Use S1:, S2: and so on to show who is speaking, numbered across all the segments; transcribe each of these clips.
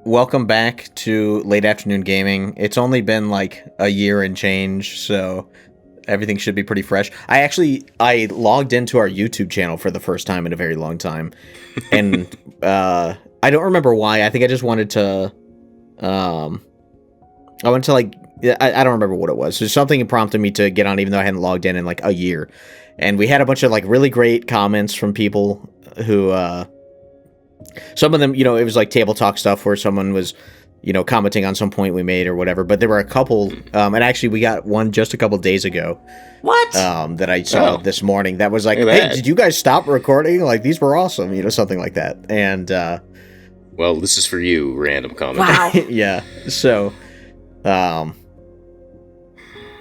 S1: welcome back to Late Afternoon Gaming. It's only been like a year and change, so everything should be pretty fresh. I logged into our YouTube channel for the first time in a very long time, and I don't remember why. I think I just wanted to, I don't remember what it was. So something prompted me to get on, even though I hadn't logged in like a year. And we had a bunch of like really great comments from people who, some of them, it was like table talk stuff where someone was, commenting on some point we made or whatever. But there were a couple, and actually we got one just a couple days ago.
S2: What?
S1: That I saw this morning. That was like, hey, did you guys stop recording? Like, these were awesome, something like that. And,
S3: well, this is for you, random comment.
S2: Wow.
S1: Yeah. So,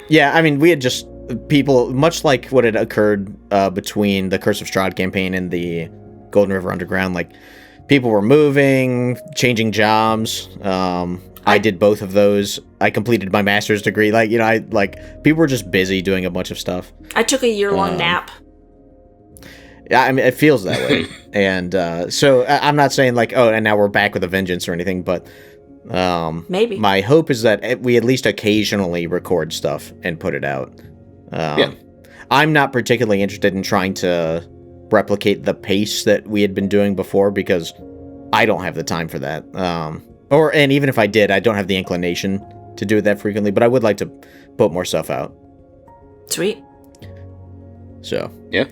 S1: yeah, I mean, we had just people, much like what had occurred between the Curse of Strahd campaign and the Golden River Underground, like, people were moving, changing jobs. I did both of those. I completed my master's degree. People were just busy doing a bunch of stuff.
S2: I took a year-long nap.
S1: Yeah, I mean, it feels that way. And so I'm not saying like, oh, and now we're back with a vengeance or anything, but
S2: maybe.
S1: My hope is that we at least occasionally record stuff and put it out.
S3: Yeah.
S1: I'm not particularly interested in trying to replicate the pace that we had been doing before because I don't have the time for that. And even if I did, I don't have the inclination to do it that frequently, but I would like to put more stuff out.
S2: Sweet.
S1: So.
S3: Yeah.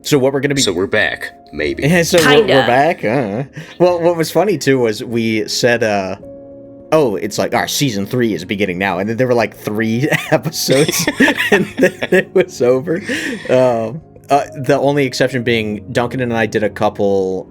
S1: So what we're going to be...
S3: So we're back, maybe.
S1: So we're back? Well, what was funny, too, was we said, it's like our season 3 is beginning now, and then there were like 3 episodes, and then it was over. The only exception being Duncan and I did a couple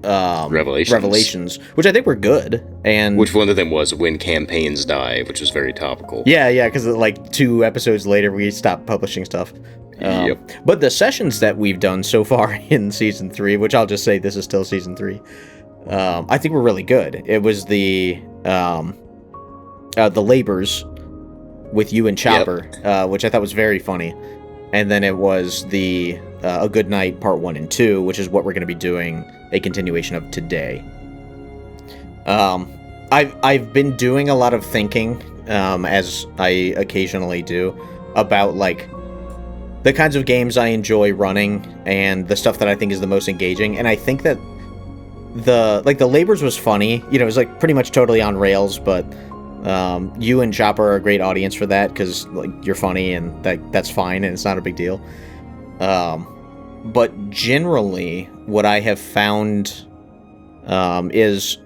S1: revelations, which I think were good. And
S3: which one of them was When Campaigns Die, which was very topical.
S1: Yeah, because like 2 episodes later, we stopped publishing stuff.
S3: Yep.
S1: But the sessions that we've done so far in season 3, which I'll just say this is still season 3, I think were really good. It was the labors with you and Chopper, which I thought was very funny. And then it was the A Good Night Part 1 and 2, which is what we're going to be doing a continuation of today. I've been doing a lot of thinking, as I occasionally do, about like the kinds of games I enjoy running and the stuff that I think is the most engaging. And I think that the labors was funny. It was like pretty much totally on rails, but you and Chopper are a great audience for that because like you're funny and that's fine and it's not a big deal. But generally, what I have found is,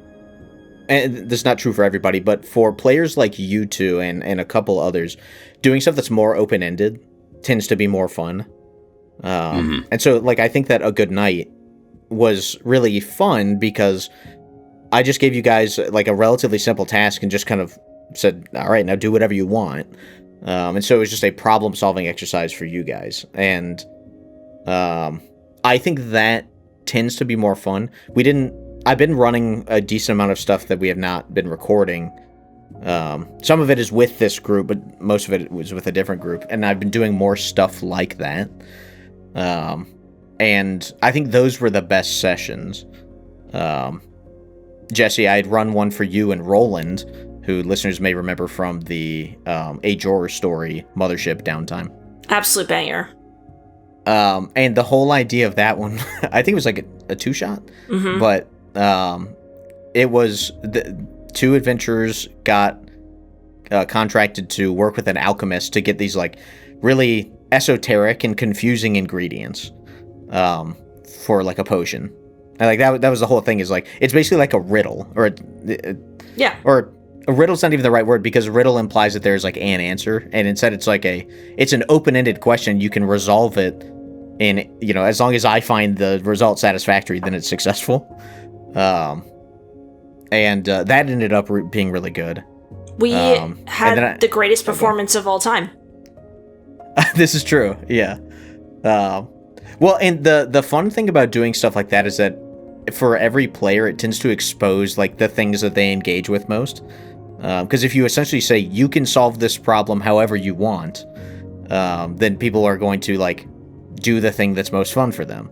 S1: and this is not true for everybody, but for players like you two and a couple others, doing stuff that's more open-ended tends to be more fun. And so, like, I think that A Good Night was really fun because I just gave you guys like a relatively simple task and just kind of said, all right, now do whatever you want. And so it was just a problem solving exercise for you guys. And I think that tends to be more fun. I've been running a decent amount of stuff that we have not been recording. Some of it is with this group, but most of it was with a different group. And I've been doing more stuff like that. And I think those were the best sessions. Jesse, I had run one for you and Roland, who listeners may remember from the Age Horror Story Mothership downtime.
S2: Absolute banger.
S1: And the whole idea of that one, I think it was like a 2-shot, but it was the 2 adventurers got contracted to work with an alchemist to get these like really esoteric and confusing ingredients for like a potion. And like that was the whole thing, is like it's basically like a riddle or or a riddle's not even the right word because a riddle implies that there's like an answer, and instead it's an open-ended question. You can resolve it in, as long as I find the result satisfactory, then it's successful. And that ended up being really good.
S2: We had the greatest performance of all time.
S1: This is true, yeah. Well, and the fun thing about doing stuff like that is that for every player, it tends to expose like the things that they engage with most. Because if you essentially say you can solve this problem however you want, then people are going to like do the thing that's most fun for them.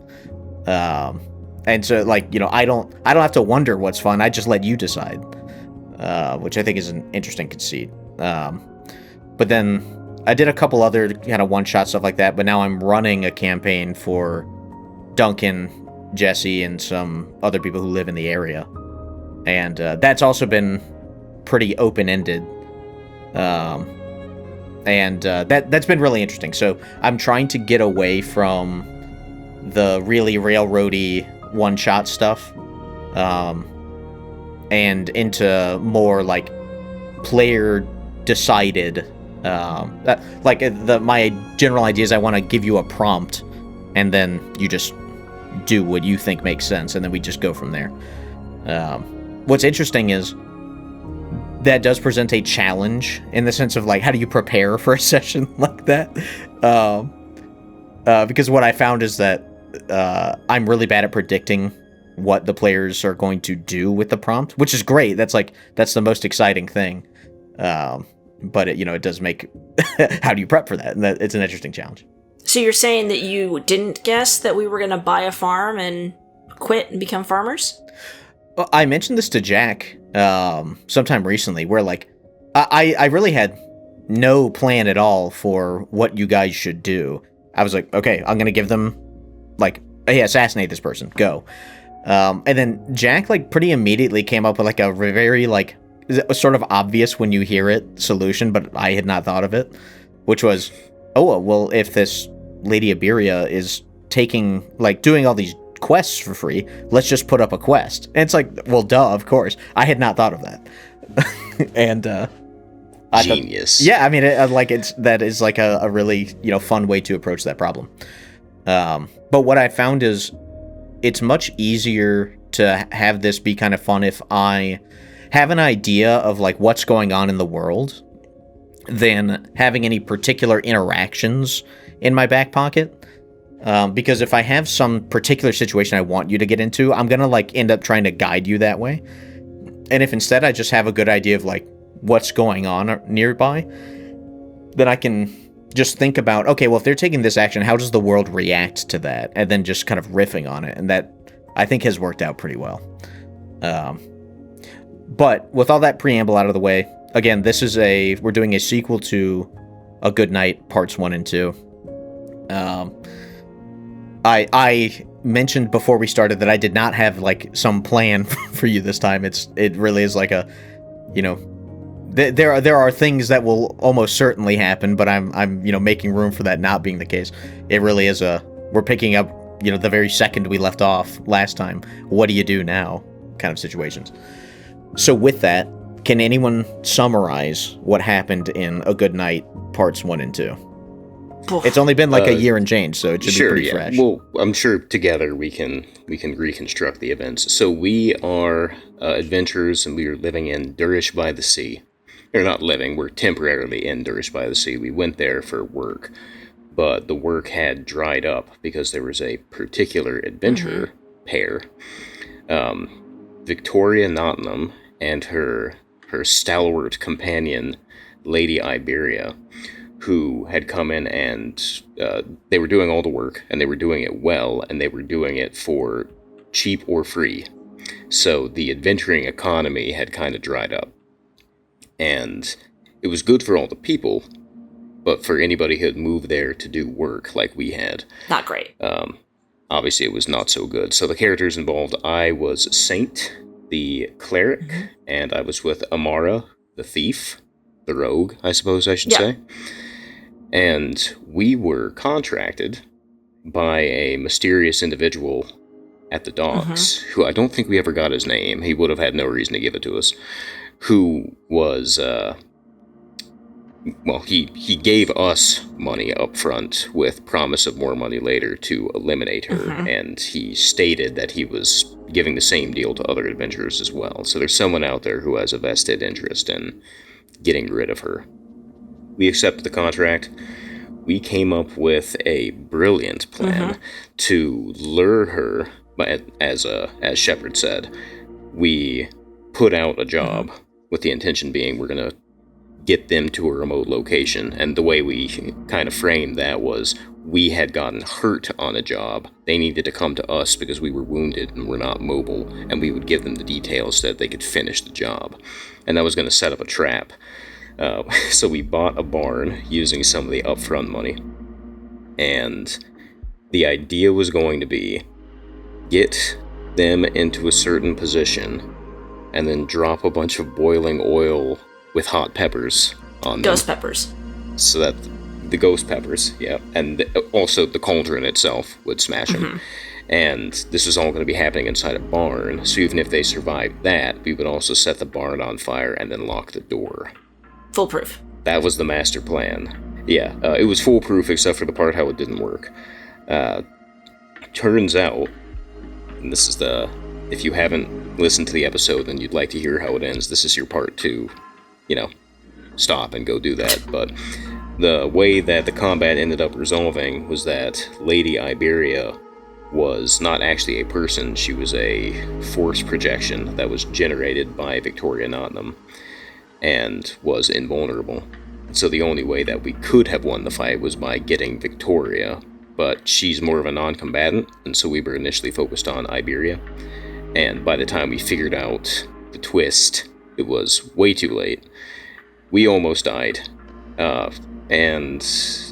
S1: And so, like, I don't have to wonder what's fun. I just let you decide, which I think is an interesting conceit. But then I did a couple other kind of one-shot stuff like that, but now I'm running a campaign for Duncan, Jesse, and some other people who live in the area. And that's also been pretty open-ended. And that's been really interesting. So I'm trying to get away from the really railroady one-shot stuff, and into more like player-decided. My general idea is I want to give you a prompt, and then you just do what you think makes sense, and then we just go from there. What's interesting is that does present a challenge in the sense of, like, how do you prepare for a session like that? Because what I found is that I'm really bad at predicting what the players are going to do with the prompt, which is great. That's the most exciting thing. But it does make how do you prep for that? And it's an interesting challenge.
S2: So you're saying that you didn't guess that we were going to buy a farm and quit and become farmers?
S1: Well, I mentioned this to Jack sometime recently, where like I really had no plan at all for what you guys should do. I was like, okay, I'm gonna give them like, hey, assassinate this person, go. And then Jack like pretty immediately came up with like a very like sort of obvious when you hear it solution, but I had not thought of it, which was, oh well, if this Lady Iberia is doing all these quests for free, let's just put up a quest. And it's like, well, duh, of course. I had not thought of that. And
S3: genius.
S1: Yeah, I mean, that is like a really fun way to approach that problem. But what I found is it's much easier to have this be kind of fun if I have an idea of like what's going on in the world than having any particular interactions in my back pocket. Because if I have some particular situation I want you to get into, I'm gonna like end up trying to guide you that way. And if instead I just have a good idea of like what's going on nearby, then I can just think about, okay, well, if they're taking this action, how does the world react to that? And then just kind of riffing on it. And that, I think, has worked out pretty well. But with all that preamble out of the way, again, we're doing a sequel to A Good Night, Parts 1 and 2. I mentioned before we started that I did not have like some plan for you this time. It really is like a, there are things that will almost certainly happen, but I'm making room for that not being the case. It really is we're picking up the very second we left off last time. What do you do now? Kind of situations. So with that, can anyone summarize what happened in A Good Night, Parts 1 and 2? It's only been like a year and change, so it should be pretty fresh.
S3: Well, I'm sure together we can reconstruct the events. So we are adventurers, and we are living in Durish by the sea. Or not living, we're temporarily in Durish by the sea. We went there for work, but the work had dried up because there was a particular adventurer pair, Victoria Nottingham and her stalwart companion, Lady Iberia, who had come in and they were doing all the work, and they were doing it well, and they were doing it for cheap or free. So the adventuring economy had kind of dried up. And it was good for all the people, but for anybody who had moved there to do work like we had,
S2: not great.
S3: Obviously it was not so good. So the characters involved, I was Saint, the cleric, and I was with Amara, the thief, the rogue, I suppose I should say. And we were contracted by a mysterious individual at the docks, who I don't think we ever got his name. He would have had no reason to give it to us. Who was, he gave us money up front with promise of more money later to eliminate her, and he stated that he was giving the same deal to other adventurers as well. So there's someone out there who has a vested interest in getting rid of her. We accepted the contract. We came up with a brilliant plan to lure her, as Shepard said. We put out a job with the intention being we're going to get them to a remote location. And the way we kind of framed that was we had gotten hurt on a job, they needed to come to us because we were wounded and were not mobile, and we would give them the details so that they could finish the job. And that was going to set up a trap. So we bought a barn using some of the upfront money, and the idea was going to be get them into a certain position and then drop a bunch of boiling oil with hot peppers on them.
S2: Ghost peppers.
S3: So that the ghost peppers, yeah, and also the cauldron itself would smash them. And this was all going to be happening inside a barn, so even if they survived that, we would also set the barn on fire and then lock the door.
S2: Foolproof.
S3: That was the master plan. Yeah, it was foolproof except for the part how it didn't work. Turns out, and this is if you haven't listened to the episode and you'd like to hear how it ends, this is your part to, stop and go do that. But the way that the combat ended up resolving was that Lady Iberia was not actually a person, she was a force projection that was generated by Victoria Nottingham and was invulnerable. So the only way that we could have won the fight was by getting Victoria, but she's more of a non-combatant, and so we were initially focused on Iberia. And by the time we figured out the twist, it was way too late. We almost died. And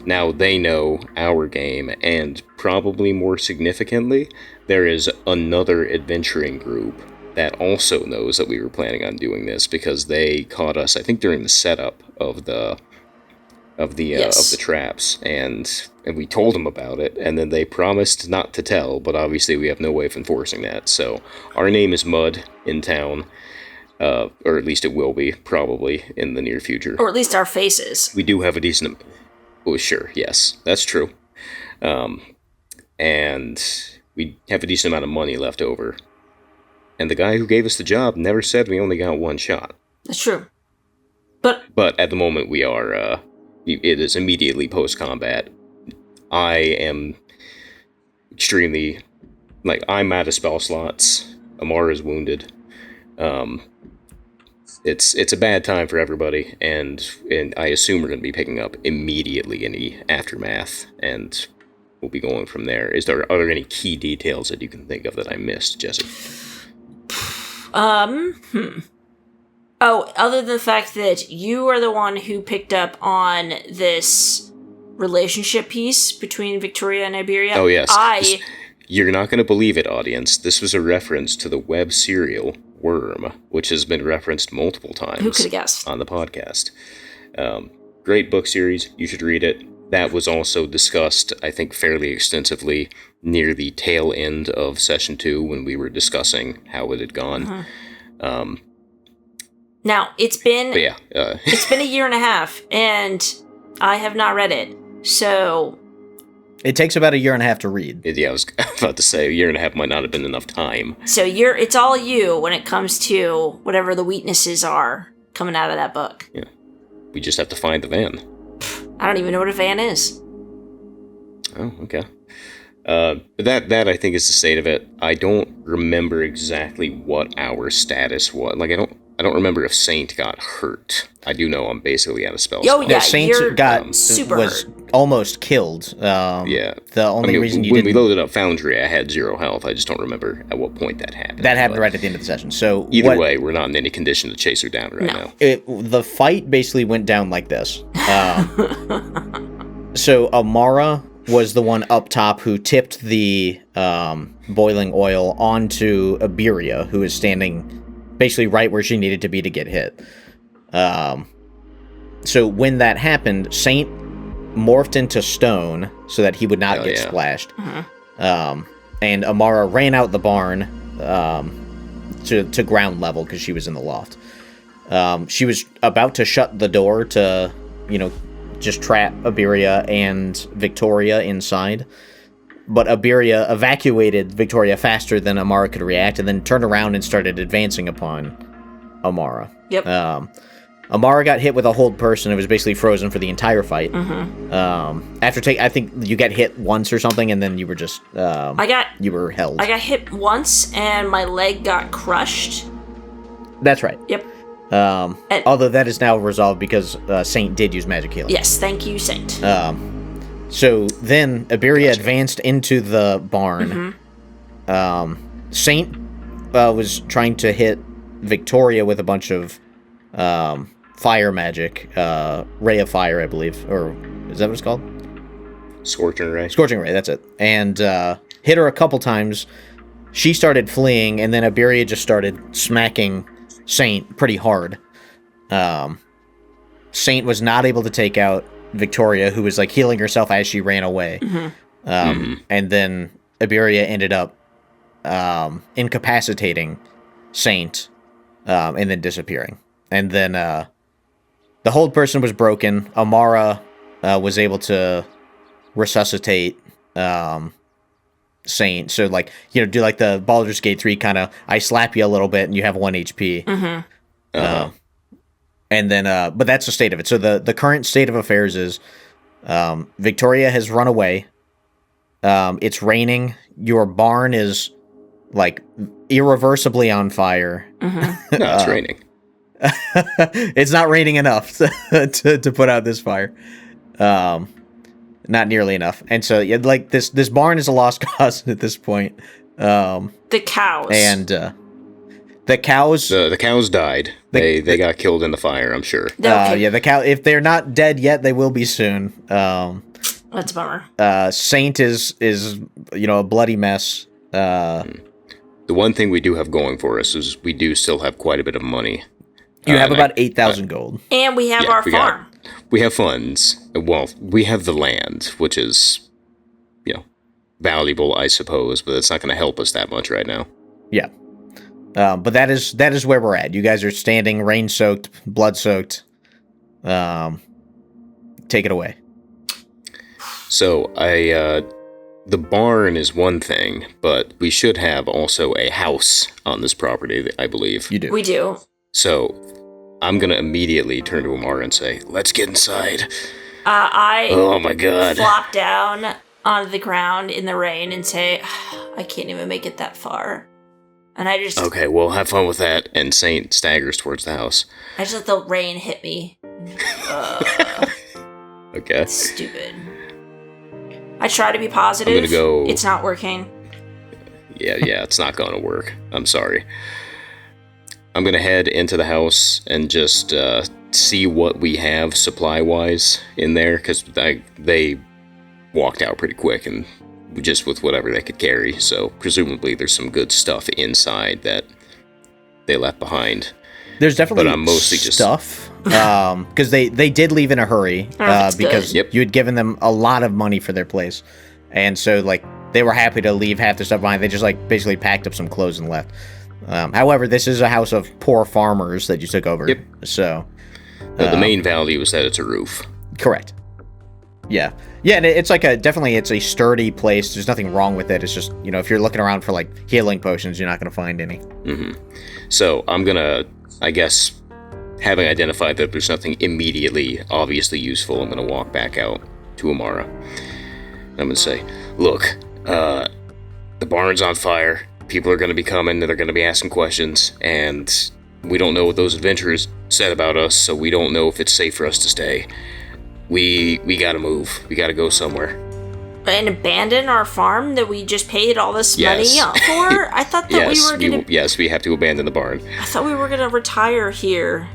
S3: now they know our game, and probably more significantly, there is another adventuring group that also knows that we were planning on doing this, because they caught us, I think, during the setup of the traps, and we told them about it, and then they promised not to tell, but obviously we have no way of enforcing that. So our name is Mud in town. Or at least it will be, probably, in the near future.
S2: Or at least our faces.
S3: We do have a decent... Oh, sure, yes, that's true. And we have a decent amount of money left over. And the guy who gave us the job never said we only got one shot.
S2: That's true. But
S3: at the moment we are, it is immediately post-combat. I am extremely... I'm out of spell slots. Amara's wounded. It's a bad time for everybody, and I assume we're going to be picking up immediately any aftermath, and we'll be going from there. Are there any key details that you can think of that I missed, Jesse?
S2: Oh, other than the fact that you are the one who picked up on this relationship piece between Victoria and Iberia.
S3: Oh, yes. You're not going to believe it, audience. This was a reference to the web serial Worm, which has been referenced multiple times.
S2: Who could have guessed?
S3: On the podcast. Great book series. You should read it. That was also discussed, I think, fairly extensively near the tail end of Session 2 when we were discussing how it had gone.
S2: Now, it's been...
S3: But yeah.
S2: It's been a year and a half, and I have not read it, so...
S1: It takes about a year and a half to read.
S3: Yeah, I was about to say, a year and a half might not have been enough time.
S2: So it's all you when it comes to whatever the weaknesses are coming out of that book.
S3: Yeah. We just have to find the van.
S2: I don't even know what a van is.
S3: Oh, okay. That I think is the state of it. I don't remember exactly what our status was. I don't remember if Saint got hurt. I do know I'm basically out of spells.
S2: Oh yeah,
S1: Saint was
S2: hurt.
S1: Almost killed.
S3: Yeah.
S1: The only reason you
S3: when
S1: didn't...
S3: we loaded up Foundry, I had 0 health. I just don't remember at what point that happened.
S1: That happened right at the end of the session. So
S3: either way, we're not in any condition to chase her down right now.
S1: The fight basically went down like this. So Amara was the one up top who tipped the boiling oil onto Iberia, who is standing basically right where she needed to be to get hit. So when that happened, Saint morphed into stone so that he would not get splashed. And Amara ran out the barn to ground level because she was in the loft. She was about to shut the door to, just trap Iberia and Victoria inside. But Iberia evacuated Victoria faster than Amara could react, and then turned around and started advancing upon Amara.
S2: Yep.
S1: Amara got hit with a hold person and was basically frozen for the entire fight. I think you got hit once or something, and then you were just you were held.
S2: I got hit once, and my leg got crushed.
S1: That's right.
S2: Yep.
S1: Although that is now resolved because Saint did use magic healing.
S2: Yes, thank you, Saint.
S1: So then Iberia advanced into the barn. Saint was trying to hit Victoria with a bunch of fire magic, ray of fire, I believe, or is that what it's called?
S3: Scorching Ray.
S1: Scorching Ray, that's it. And hit her a couple times. She started fleeing, and then Iberia just started smacking Saint pretty hard. Saint was not able to take out Victoria, who was like healing herself as she ran away. And then Iberia ended up incapacitating Saint and then disappearing. And then the hold person was broken. Amara was able to resuscitate Saint. So, like, you know, do like the Baldur's Gate 3 kind of, I slap you a little bit and you have 1 HP. And then, but that's the state of it. So the current state of affairs is Victoria has run away. It's raining. Your barn is, like, irreversibly on fire.
S3: No, it's raining.
S1: It's not raining enough to put out this fire. Not nearly enough. And so, yeah, like, this barn is a lost cause at this point.
S2: The cows.
S1: And the cows...
S3: The cows died. They got killed in the fire, I'm sure.
S2: Okay.
S1: Yeah, the cow... If they're not dead yet, they will be soon.
S2: That's a bummer.
S1: Saint is, you know, a bloody mess.
S3: The one thing we do have going for us is we do still have quite a bit of money.
S1: You have about 8,000 gold.
S2: And we have our farm.
S3: We have funds. Well, we have the land, which is, you know, valuable, I suppose, but it's not going to help us that much right now.
S1: Yeah. But that is where we're at. You guys are standing, rain-soaked, blood-soaked. Take it away.
S3: So, the barn is one thing, but we should have also a house on this property, I believe.
S1: You do.
S2: We do.
S3: So, I'm going to immediately turn to Amara and say, let's get inside.
S2: Oh
S3: my God.
S2: Flop down onto the ground in the rain and say, I can't even make it that far. And I just...
S3: Okay, well, have fun with that. And Saint staggers towards the house.
S2: I just let the rain hit me.
S3: Okay.
S2: Stupid. I try to be positive.
S3: I'm gonna go...
S2: It's not working.
S3: Yeah, it's not going to work. I'm sorry. I'm going to head into the house and just see what we have supply-wise in there, because they walked out pretty quick and just with whatever they could carry, so presumably there's some good stuff inside that they left behind.
S1: There's definitely
S3: but I'm mostly
S1: stuff, because they did leave in a hurry, because you had given them a lot of money for their place, and so, like, they were happy to leave half their stuff behind. They just, like, basically packed up some clothes and left. However, this is a house of poor farmers that you took over.
S3: Yep.
S1: So
S3: the main value is that it's a roof.
S1: Correct. Yeah, and it's like it's a sturdy place. There's nothing wrong with it. It's just, you know, if you're looking around for, like, healing potions, you're not going to find any.
S3: So I'm gonna, I guess, having identified that there's nothing immediately obviously useful, I'm gonna walk back out to Amara. I'm gonna say, look, the barn's on fire. People are going to be coming, they're going to be asking questions, and we don't know what those adventurers said about us, so we don't know if it's safe for us to stay. We gotta move. We gotta go somewhere.
S2: And abandon our farm that we just paid all this money for? I thought that we were going to...
S3: Yes, we have to abandon the barn.
S2: I thought we were going to retire here.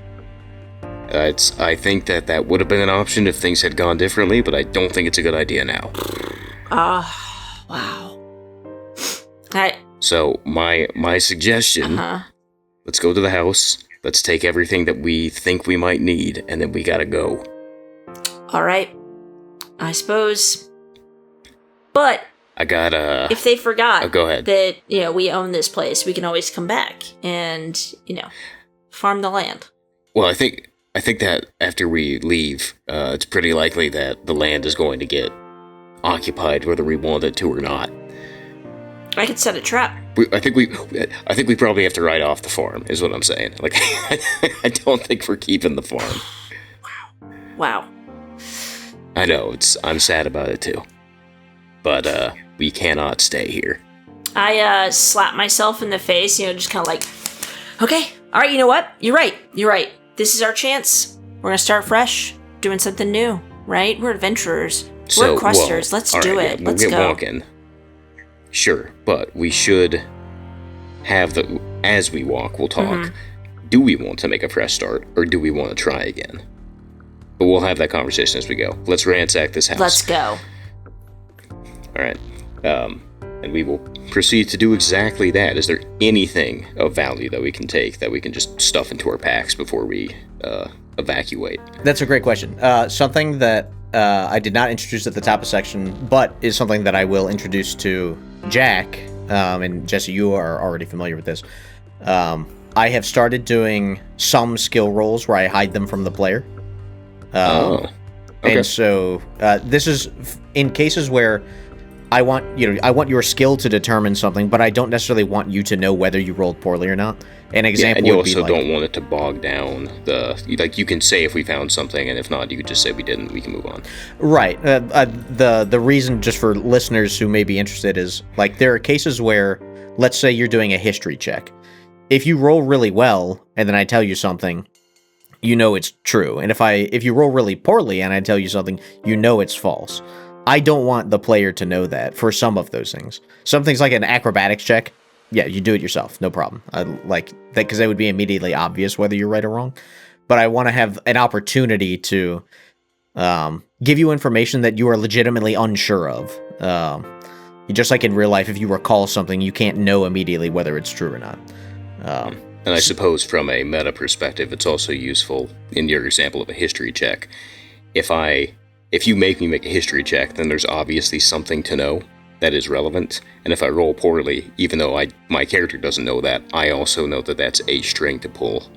S3: I think that would have been an option if things had gone differently, but I don't think it's a good idea now.
S2: Wow.
S3: So, my suggestion, let's go to the house, let's take everything that we think we might need, and then we gotta go.
S2: All right. I suppose. But
S3: I gotta...
S2: If they forgot
S3: go ahead.
S2: that, you know, we own this place, we can always come back and, you know, farm the land.
S3: Well, I think that after we leave, it's pretty likely that the land is going to get occupied whether we want it to or not.
S2: I could set a trap.
S3: I think we probably have to ride off the farm, is what I'm saying. Like, I don't think we're keeping the farm.
S2: Wow.
S3: I know, I'm sad about it too. But, we cannot stay here.
S2: I, slap myself in the face, you know, just kind of like, okay, all right, you know what? You're right. This is our chance. We're gonna start fresh, doing something new, right? We're adventurers.
S3: So,
S2: we're questers. Let's do
S3: right,
S2: it.
S3: We'll
S2: Let's
S3: get
S2: go.
S3: walking. Sure, but we should have as we walk, we'll talk.
S2: Mm-hmm.
S3: Do we want to make a fresh start, or do we want to try again? But we'll have that conversation as we go. Let's ransack this house.
S2: Let's go.
S3: All right. And we will proceed to do exactly that. Is there anything of value that we can take that we can just stuff into our packs before we evacuate?
S1: That's a great question. Something that I did not introduce at the top of section, but is something that I will introduce to Jack, and Jesse, you are already familiar with this. I have started doing some skill rolls where I hide them from the player.
S3: Okay.
S1: And so this is in cases where I want your skill to determine something, but I don't necessarily want you to know whether you rolled poorly or not. An example
S3: and you
S1: would be
S3: also
S1: like,
S3: don't want it to bog down you can say if we found something, and if not, you could just say we didn't. We can move on.
S1: Right. The reason, just for listeners who may be interested, is like there are cases where, let's say you're doing a history check. If you roll really well, and then I tell you something, you know it's true. And if you roll really poorly and I tell you something, you know it's false. I don't want the player to know that for some of those things. Some things like an acrobatics check, yeah, you do it yourself, no problem. I like that because it would be immediately obvious whether you're right or wrong. But I want to have an opportunity to give you information that you are legitimately unsure of. Just like in real life, if you recall something, you can't know immediately whether it's true or not.
S3: And I suppose from a meta perspective, it's also useful in your example of a history check. If you make me make a history check, then there's obviously something to know that is relevant. And if I roll poorly, even though my character doesn't know that, I also know that that's a string to pull.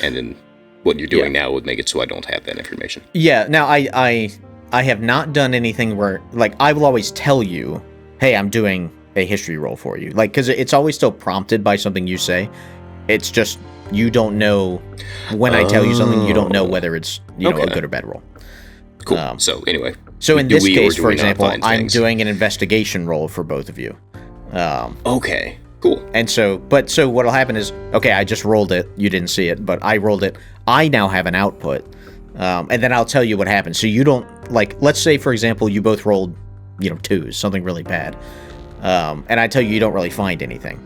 S3: And then what you're doing now would make it so I don't have that information.
S1: Yeah. Now I have not done anything where, like, I will always tell you, hey, I'm doing a history roll for you. Like, because it's always still prompted by something you say. It's just you don't know when I tell you something, you don't know whether it's a good or bad roll.
S3: Cool. So anyway.
S1: So in this case, for example, I'm doing an investigation roll for both of you.
S3: Okay. Cool.
S1: And so what'll happen is, okay, I just rolled it. You didn't see it, but I rolled it. I now have an output. And then I'll tell you what happened. So you don't, like, let's say, for example, you both rolled, 2s, something really bad. And I tell you don't really find anything.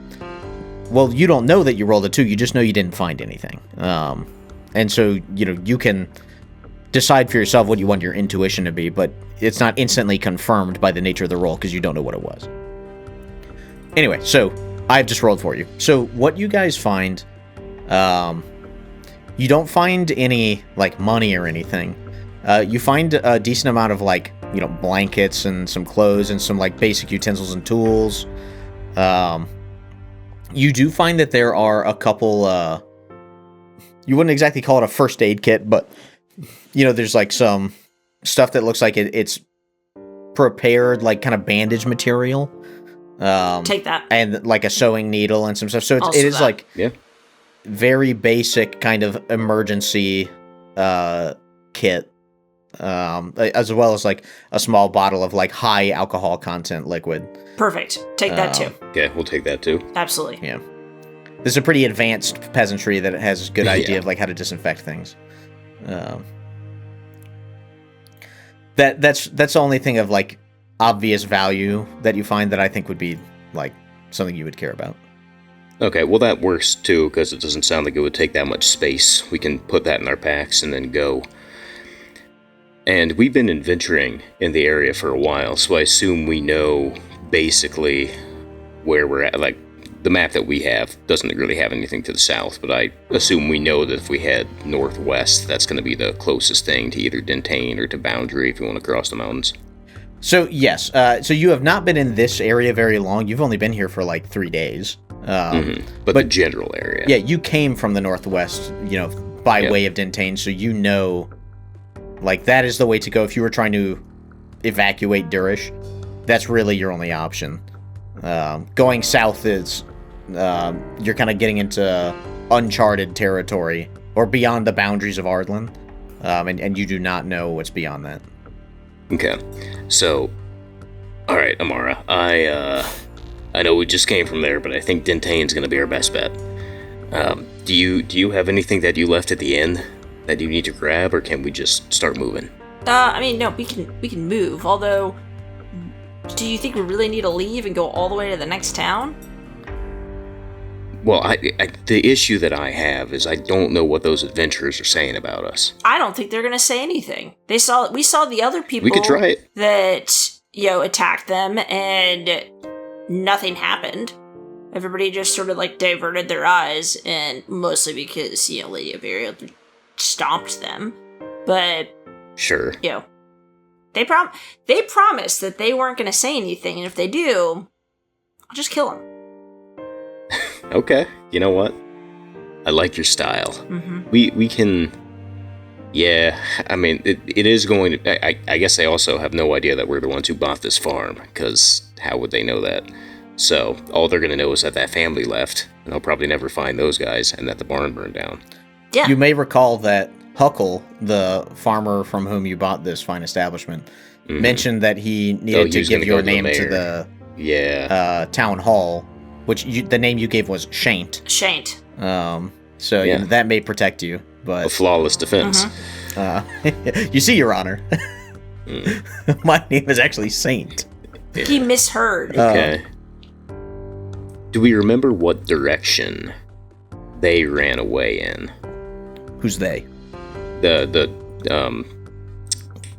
S1: Well, you don't know that you rolled a 2, you just know you didn't find anything. And so, you can decide for yourself what you want your intuition to be, but it's not instantly confirmed by the nature of the roll because you don't know what it was. Anyway, so I've just rolled for you. So what you guys find, you don't find any, like, money or anything. You find a decent amount of, like, blankets and some clothes and some, like, basic utensils and tools. You do find that there are a couple, you wouldn't exactly call it a first aid kit, but, there's, like, some stuff that looks like it's prepared, like, kind of bandage material.
S2: Take that.
S1: And, like, a sewing needle and some stuff. So it is, like, very basic kind of emergency kit. As well as, like, a small bottle of, like, high alcohol content liquid.
S2: Perfect. Take that too.
S3: Okay, we'll take that too.
S2: Absolutely.
S1: Yeah. This is a pretty advanced peasantry that has a good idea of, like, how to disinfect things. That's the only thing of, like, obvious value that you find that I think would be, like, something you would care about.
S3: Okay, well that works too, because it doesn't sound like it would take that much space. We can put that in our packs and then go. And we've been adventuring in the area for a while, so I assume we know basically where we're at. Like, the map that we have doesn't really have anything to the south, but I assume we know that if we head northwest, that's going to be the closest thing to either Dintain or to Boundary if you want to cross the mountains.
S1: So, yes. So you have not been in this area very long. You've only been here for, like, 3 days.
S3: But the general area.
S1: Yeah, you came from the northwest, by way of Dintain, so you know, like, that is the way to go. If you were trying to evacuate Durish, that's really your only option. Going south is, you're kind of getting into uncharted territory, or beyond the boundaries of Ardlan, and you do not know what's beyond that.
S3: Okay, so, alright, Amara, I know we just came from there, but I think Dintain's gonna be our best bet. Do you have anything that you left at the inn that you need to grab, or can we just start moving?
S2: I mean, no, we can move. Although, do you think we really need to leave and go all the way to the next town?
S3: Well, the issue that I have is I don't know what those adventurers are saying about us.
S2: I don't think they're gonna say anything. We saw the other people.
S3: We could try it.
S2: That attacked them, and nothing happened. Everybody just sort of like diverted their eyes, and mostly because Lady Iberia stomped them. But
S3: sure,
S2: they promised that they weren't going to say anything, and if they do, I'll just kill them.
S3: Okay, you know what? I like your style.
S2: Mm-hmm.
S3: We can. Yeah, I mean, it is going to... I guess they also have no idea that we're the ones who bought this farm, because how would they know that? So, all they're going to know is that family left, and they'll probably never find those guys, and that the barn burned down.
S2: Yeah.
S1: You may recall that Huckle, the farmer from whom you bought this fine establishment, mentioned that he needed to give your name to the town hall, which the name you gave was Shaint.
S2: Shaint.
S1: So that may protect you, but...
S3: A flawless defense.
S1: You see, Your Honor. My name is actually Saint.
S2: He misheard.
S3: Okay. Do we remember what direction they ran away in?
S1: Who's they?
S3: The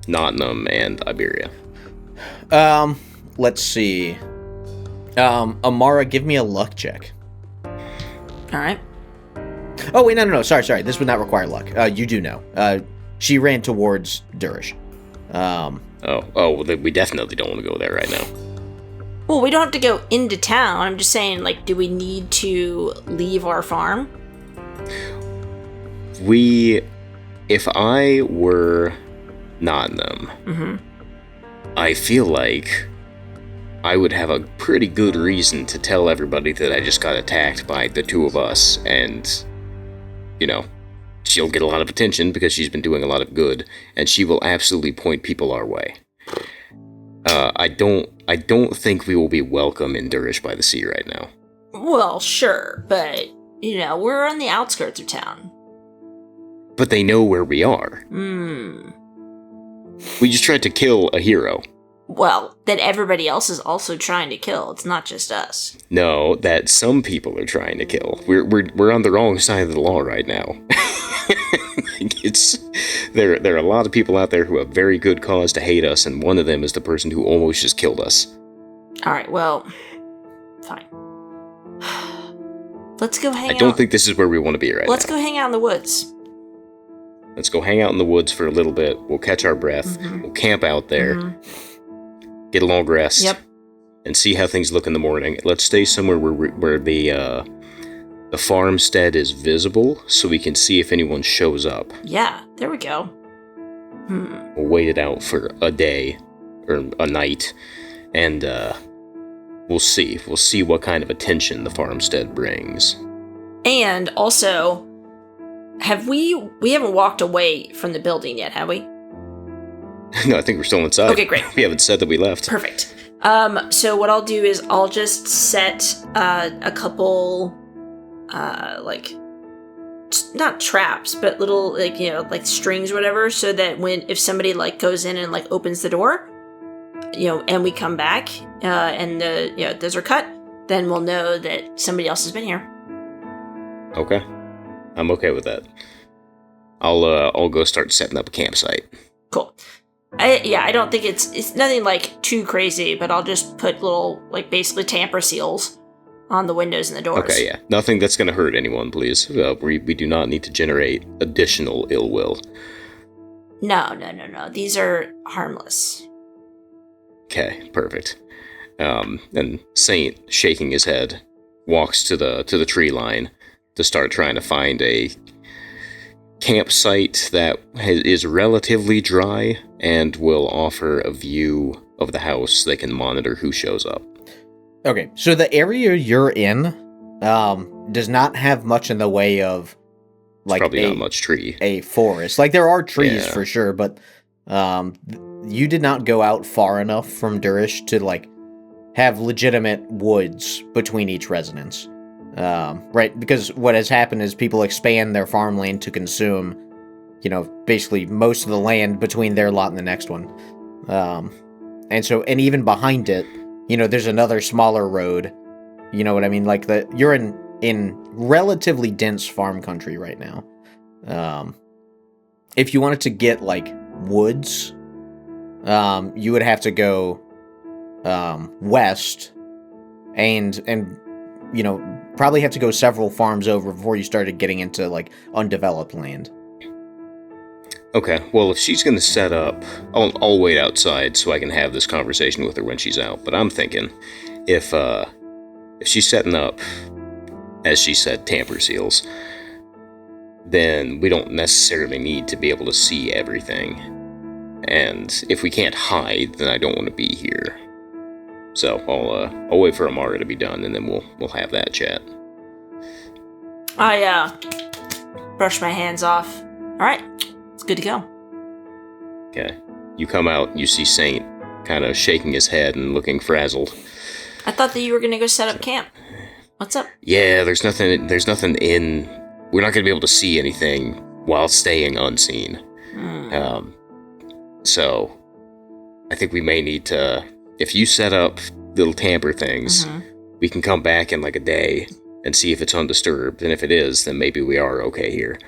S3: Nottingham and Iberia.
S1: Let's see. Amara, give me a luck check.
S2: All right.
S1: Oh, wait, no. Sorry. This would not require luck. You do know. She ran towards Durish.
S3: Well, we definitely don't want to go there right now.
S2: Well, we don't have to go into town. I'm just saying, like, do we need to leave our farm?
S3: If I were Nottingham, I feel like I would have a pretty good reason to tell everybody that I just got attacked by the two of us, and, she'll get a lot of attention because she's been doing a lot of good, and she will absolutely point people our way. I don't think we will be welcome in Durish by the Sea right now.
S2: Well, sure, but, we're on the outskirts of town.
S3: But they know where we are. We just tried to kill a hero.
S2: Well, that everybody else is also trying to kill. It's not just us.
S3: No, that some people are trying to kill. We're on the wrong side of the law right now. There are a lot of people out there who have very good cause to hate us, and one of them is the person who almost just killed us.
S2: All right, well, fine. Let's go hang out.
S3: I don't think this is where we want to be right now.
S2: Let's go hang out in the woods.
S3: Let's go hang out in the woods for a little bit. We'll catch our breath. We'll camp out there. Get a long rest.
S2: Yep.
S3: And see how things look in the morning. Let's stay somewhere where the farmstead is visible, so we can see if anyone shows up.
S2: Yeah, there we go.
S3: We'll wait it out for a day or a night, and we'll see. We'll see what kind of attention the farmstead brings.
S2: And also, we haven't walked away from the building yet, have we?
S3: No, I think we're still inside.
S2: Okay, great.
S3: We haven't said that we left.
S2: Perfect. So what I'll do is I'll just set a couple, not traps, but little, like strings or whatever, so that if somebody, goes in and, opens the door, and we come back, and those are cut, then we'll know that somebody else has been here.
S3: Okay. I'm okay with that. I'll go start setting up a campsite.
S2: Cool. I don't think it's nothing too crazy, but I'll just put little basically tamper seals on the windows and the doors.
S3: Okay, yeah. Nothing that's gonna hurt anyone, please. We do not need to generate additional ill will.
S2: No. These are harmless.
S3: Okay, perfect. And Saint, shaking his head, walks to the tree line to start trying to find a campsite that is relatively dry and will offer a view of the house. They can monitor who shows up.
S1: Okay, so the area you're in does not have much in the way of
S3: probably not much tree.
S1: A forest. There are trees for sure, but you did not go out far enough from Durish to have legitimate woods between each residence. Right, because what has happened is people expand their farmland to consume basically most of the land between their lot and the next one. And even behind it, there's another smaller road. You know what I mean? Like you're in relatively dense farm country right now. If you wanted to get like woods, you would have to go west and probably have to go several farms over before you started getting into like undeveloped land.
S3: Okay, well, if she's gonna set up, I'll wait outside so I can have this conversation with her when she's out. But I'm thinking, if she's setting up, as she said, tamper seals, then we don't necessarily need to be able to see everything. And if we can't hide, then I don't want to be here. So I'll wait for Amara to be done, and then we'll have that chat.
S2: I brush my hands off. All right, it's good to go.
S3: Okay, you come out, you see Saint kind of shaking his head and looking frazzled.
S2: I thought that you were gonna go set up camp. What's up?
S3: Yeah, there's nothing in. We're not gonna be able to see anything while staying unseen. So I think we may need to. If you set up little tamper things, we can come back in like a day and see if it's undisturbed. And if it is, then maybe we are okay here.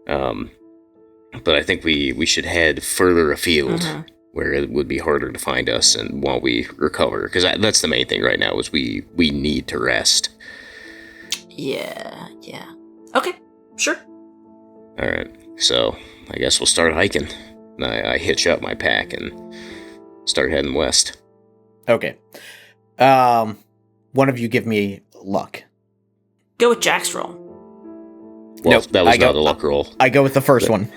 S3: But I think we should head further afield where it would be harder to find us and while we recover. Because that's the main thing right now is we need to rest.
S2: Yeah. Okay, sure.
S3: All right, so I guess we'll start hiking. And I hitch up my pack and start heading west.
S1: Okay. One of you give me luck.
S2: Go with Jack's roll.
S3: Well,
S1: Nope,
S3: that was not a luck roll.
S1: I go with the first one.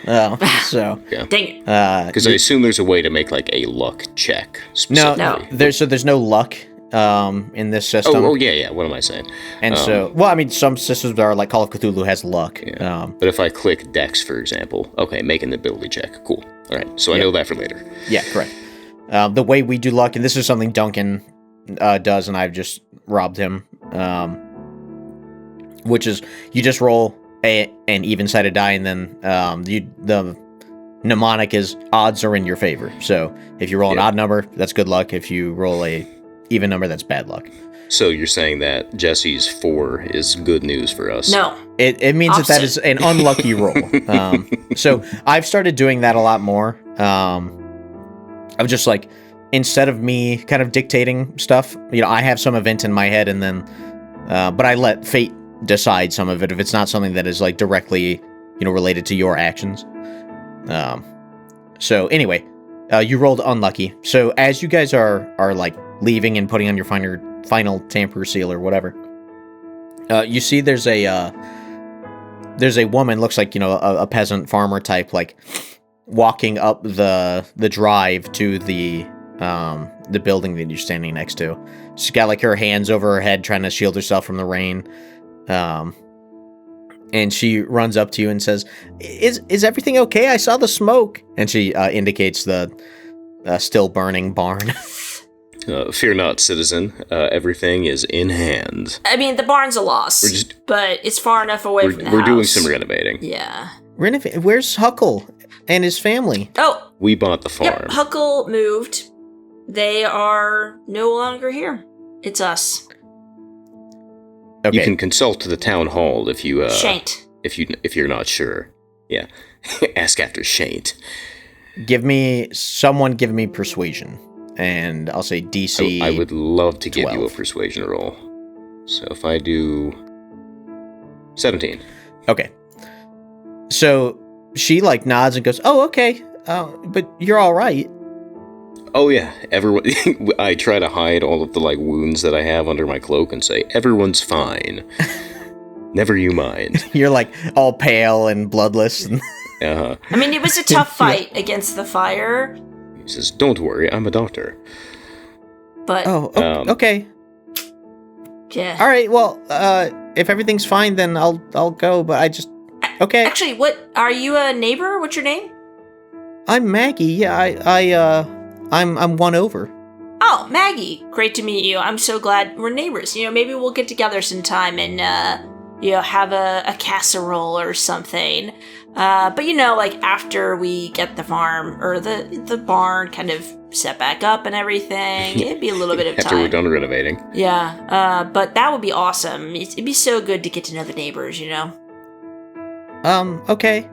S1: So
S3: Yeah.
S2: Dang it.
S3: Because I assume there's a way to make like a luck check.
S1: No. There's no luck in this system.
S3: Oh yeah. What am I saying?
S1: And some systems are like Call of Cthulhu has luck.
S3: Yeah. But if I click Dex, for example, okay, make an ability check. Cool. All right, so I know that for later.
S1: Yeah, correct. The way we do luck, and this is something Duncan does, and I've just robbed him, which is you just roll an even-sided die, and then the mnemonic is odds are in your favor. So if you roll an odd number, that's good luck. If you roll a even number, that's bad luck.
S3: So you're saying that Jesse's 4 is good news for us?
S2: No.
S1: It means that is an unlucky roll. So I've started doing that a lot more. I'm just like, instead of me kind of dictating stuff, I have some event in my head and then, but I let fate decide some of it if it's not something that is like directly, related to your actions. So anyway, you rolled unlucky. So as you guys are like leaving and putting on your final tamper seal or whatever, you see there's a woman, looks like a peasant farmer type, like walking up the drive to the building that you're standing next to. She's got like her hands over her head trying to shield herself from the rain, and she runs up to you and says, is everything okay? I saw the smoke. And she indicates the still burning barn.
S3: Fear not, citizen. Everything is in hand.
S2: I mean, the barn's a loss, but it's far enough away from the house.
S3: We're doing some renovating.
S2: Yeah.
S1: Where's Huckle and his family?
S2: Oh!
S3: We bought the farm.
S2: Yep, Huckle moved. They are no longer here. It's us.
S1: Okay.
S3: You can consult the town hall if you
S2: Shaint.
S3: if you're not sure. Yeah. Ask after Shaint.
S1: Give me persuasion. And I'll say DC.
S3: I would love to
S1: 12.
S3: give you a persuasion roll. So if I do 17.
S1: Okay. So she like nods and goes, "Oh, okay. But you're all right."
S3: Oh yeah, everyone. I try to hide all of the like wounds that I have under my cloak and say everyone's fine. Never you mind.
S1: You're like all pale and bloodless.
S3: Uh-huh.
S2: I mean, it was a tough fight against the fire.
S3: He says, "Don't worry, I'm a doctor."
S2: But
S1: okay.
S2: Yeah.
S1: All right. Well, if everything's fine, then I'll go. But I just okay.
S2: Actually, what are you a neighbor? What's your name?
S1: I'm Maggie. Yeah, I'm one over.
S2: Oh, Maggie. Great to meet you. I'm so glad we're neighbors. Maybe we'll get together sometime and have a casserole or something. But like after we get the farm or the barn kind of set back up and everything, it'd be a little bit of time.
S3: After we're done renovating.
S2: Yeah. But that would be awesome. It'd be so good to get to know the neighbors,
S1: Okay.